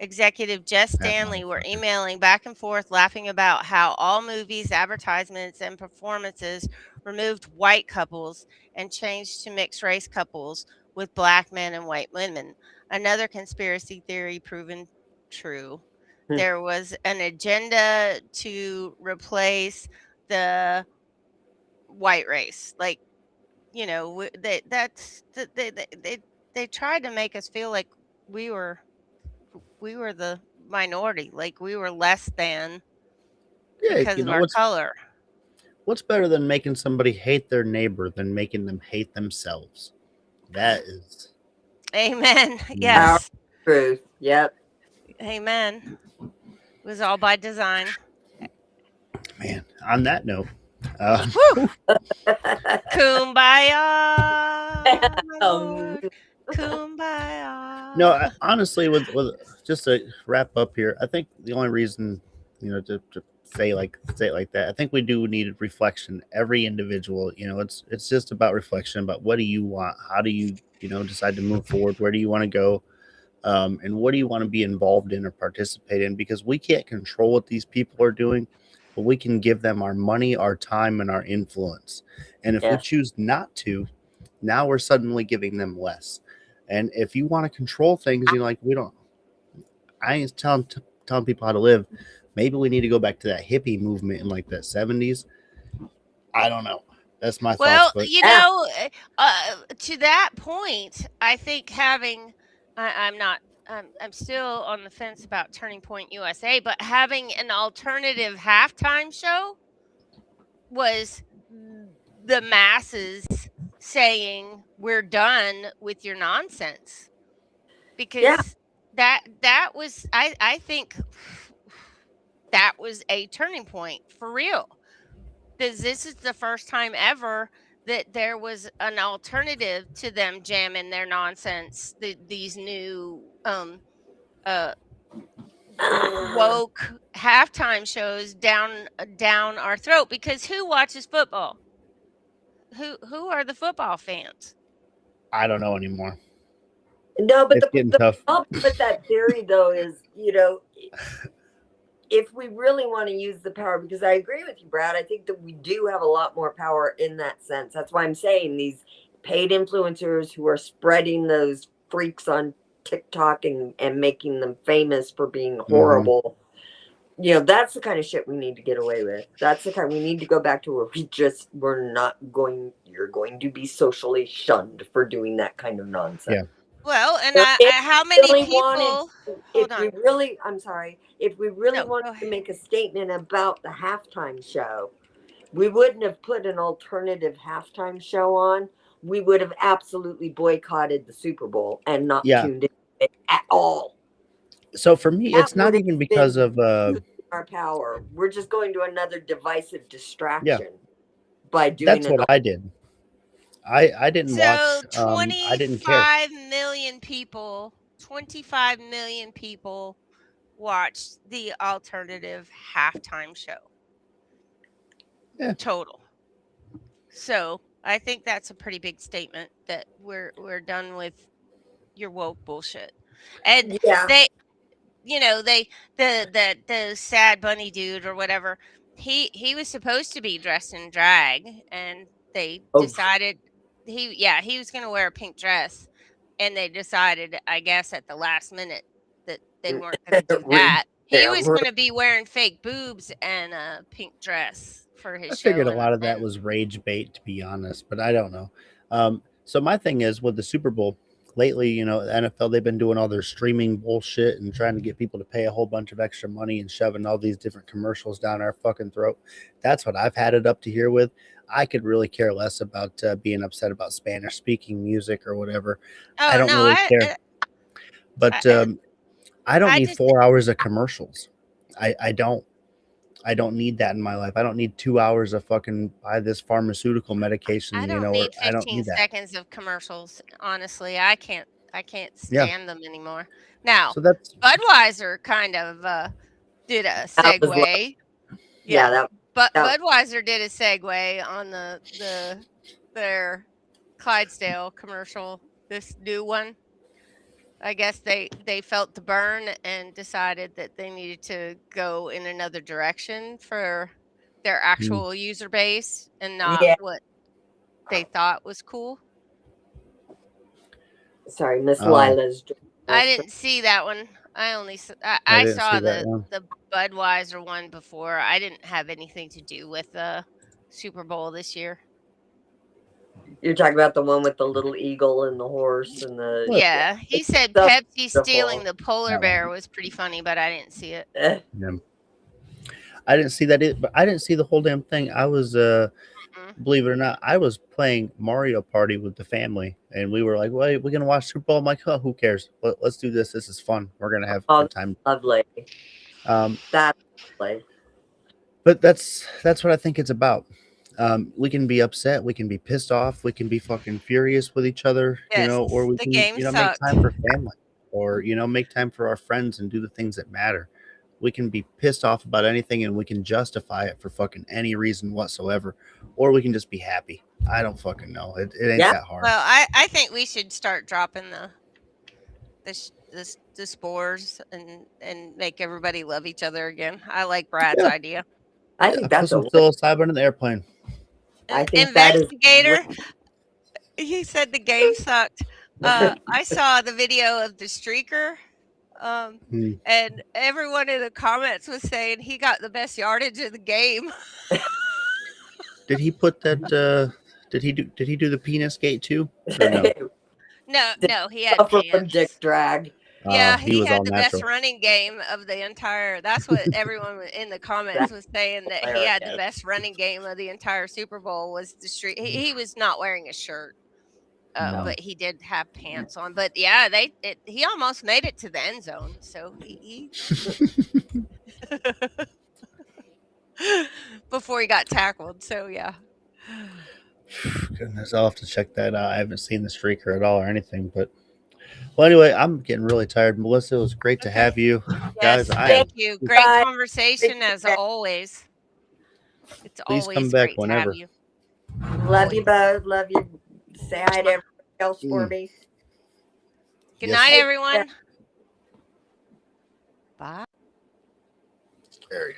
executive Jess That Stanley were motherfucker. emailing back and forth, laughing about how all movies, advertisements, and performances removed white couples and changed to mixed race couples with black men and white women. Another conspiracy theory proven true. Hmm. There was an agenda to replace the white race. Like, they tried to make us feel like we were the minority, like we were less than Yeah, because of our color. what's better than making somebody hate their neighbor than making them hate themselves? That is Amen. Our Yes. truth. Yep. Amen. It was all by design. man. On that note, Woo! Kumbaya, my Um, lord. Kumbaya. no, honestly, with just to wrap up here, I think the only reason to say it like that, I think we do need reflection. Every individual, it's just about reflection about what do you want, how do you decide to move forward, where do you want to go, and what do you want to be involved in or participate in? Because we can't control what these people are doing, but we can give them our money, our time, and our influence. And if we Yeah. choose not to, now we're suddenly giving them less. And if you want to control things, we don't. I ain't telling people how to live. Maybe we need to go back to that hippie movement in like the 70s. I don't know. That's my thoughts. Well, But to that point, I think I'm not, I'm still on the fence about Turning Point USA, but having an alternative halftime show was the masses saying, "We're done with your nonsense," Yeah. because that was, I think that was a turning point for real. Because this is the first time ever that there was an alternative to them jamming their nonsense, these new uh woke halftime shows down our throat. Because who watches football? Who are the football fans? I don't know anymore. No, but It's getting the tough. problem with that theory, though, is, if we really want to use the power, because I agree with you, Brad, I think that we do have a lot more power in that sense. That's why I'm saying these paid influencers who are spreading those freaks on TikTok and making them famous for being horrible. You know, that's the kind of shit we need to get away with. That's the kind we need to go back to where you're going to be socially shunned for doing that kind of nonsense. Yeah. Well, and So if how we many really people? Hold on. I'm sorry, if we really No, go wanted to ahead. make a statement about the halftime show, we wouldn't have put an alternative halftime show on. We would have absolutely boycotted the Super Bowl and not Yeah. tuned in at all. So for me, That it's not would even have because been of using our power. We're just going to another divisive yeah. distraction by doing That's an. what I did. I didn't So watch. I didn't care. 25 million people watched the alternative halftime show Yeah. total. So I think that's a pretty big statement that we're done with your woke bullshit. And Yeah. they, they the sad bunny dude or whatever, he was supposed to be dressed in drag, and they Oh, decided he was going to wear a pink dress, and they decided, I guess, at the last minute that they weren't going to do that. He was going to be wearing fake boobs and a pink dress for his I show, figured a lot of that and was rage bait, to be honest, but I don't know. So my thing is with the Super Bowl lately, the NFL, they've been doing all their streaming bullshit and trying to get people to pay a whole bunch of extra money and shoving all these different commercials down our fucking throat. That's what I've had it up to here with. I could really care less about being upset about Spanish speaking music or whatever. I oh don't no, really care. But I, I don't I need just 4 hours of commercials. I don't. I don't need that in my life. I don't need 2 hours of fucking buy this pharmaceutical I medication, don't or need I don't 15 need that. seconds of commercials. Honestly, I can't Yeah. stand them anymore. Now, So that's Budweiser kind of did a that was segue. yeah. Yeah, but That Budweiser did a segue on their Clydesdale commercial. This new one, I guess they felt the burn and decided that they needed to go in another direction for their mm, actual user base and not yeah. what they thought was cool. Sorry, Miss oh, Lila's joining I us. didn't see that one. I only I I didn't see saw that one. the Budweiser one before. I didn't have anything to do with the Super Bowl this year. You're talking about the one with the little eagle and the horse and the What? Yeah, he it's said so Pepsi stealing beautiful. the polar Oh, bear was pretty funny, but I didn't see it. Eh, I didn't see that, but I didn't see the whole damn thing. I was, Mm. believe it or not, I was playing Mario Party with the family, and we were like, "Well, we're gonna watch Super Bowl." I'm like, "Oh, who cares? Let's do this. This is fun. We're gonna have a oh, good time." lovely. Um, That's lovely. but that's what I think it's about. We can be upset, we can be pissed off, we can be fucking furious with each other, Yes, or we the can, game make sucked. time for family, or make time for our friends and do the things that matter. We can be pissed off about anything and we can justify it for fucking any reason whatsoever, or we can just be happy. I don't fucking know. It ain't Yeah. that hard. Well, I think we should start dropping the spores and make everybody love each other again. I like Brad's Yeah, idea. I yeah. think Put that's a some psilocybin in the airplane. I think that is Investigator, he said the game sucked. I saw the video of the streaker, um, Hmm. and everyone in the comments was saying he got the best yardage of the game. Did he put that? Did he do the penis gate too? Or no? No, he had suffer from dick pants. drag. Yeah, He he was all had the best natural. running game of the entire. That's what everyone in the comments That's was saying, that he had the hilarious. best running game of the entire Super Bowl was the street. He was not wearing a shirt, No. but he did have pants on. But yeah, he almost made it to the end zone. So he before he got tackled. So yeah. Goodness, I'll have to check that out. I haven't seen the streaker at all or anything, but well, anyway, I'm getting really tired. Melissa, it was great to Okay. have you, Yes, guys. I am. thank you. Great Bye. conversation as always. It's Please come always back great to have whenever. you. Love you both. Love you. Say hi to everybody else for Mm. me. Good Yes. night, Hey, everyone. Bye. Scary.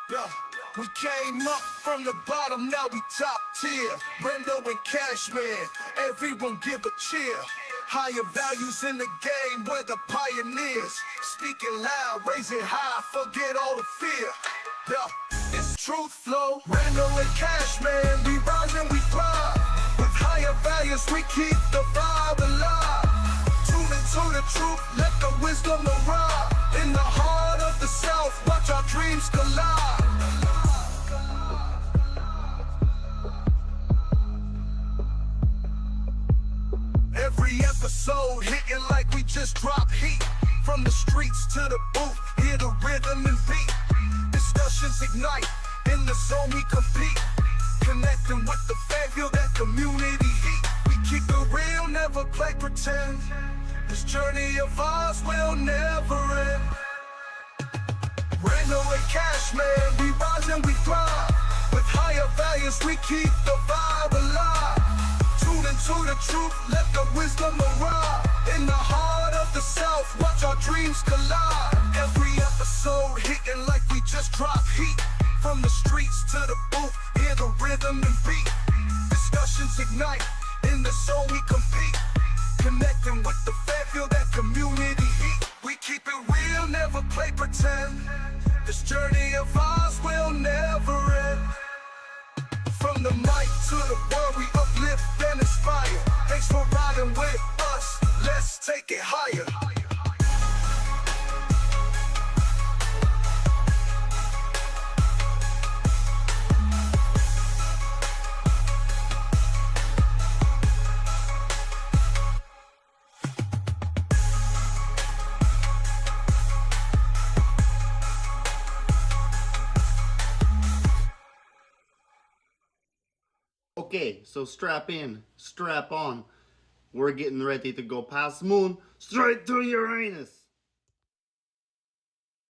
Yeah, we came up from the bottom, now we top tier. Brendo and Cashman, everyone give a cheer. Higher values in the game, we're the pioneers. Speaking loud, raising high, forget all the fear. Yeah, it's truth flow. Brendo and Cashman, we rise and we thrive. With higher values, we keep the vibe alive. Tune into the truth, let the wisdom arrive. In the heart of the South, watch our dreams collide. Every episode hitting like we just dropped heat. From the streets to the booth, hear the rhythm and beat. Discussions ignite, in the zone we compete. Connecting with the fan, feel that community heat. We keep it real, never play pretend. This journey of ours will never end. Brendo and Cashman, we rise and we thrive. With higher values, we keep the vibe alive. Tune into the truth, let the wisdom arrive. In the heart of the South, watch our dreams collide. Every episode hitting like we just dropped heat. From the streets to the booth, hear the rhythm and beat. Discussions ignite, in the zone we compete. Connecting with the fan, feel that community heat. We keep it real, never play pretend. This journey of ours will never end. From the mic to the world, we uplift and inspire. Thanks for riding with us, let's take it higher. Okay, so strap in, strap on. We're getting ready to go past moon, straight to Uranus.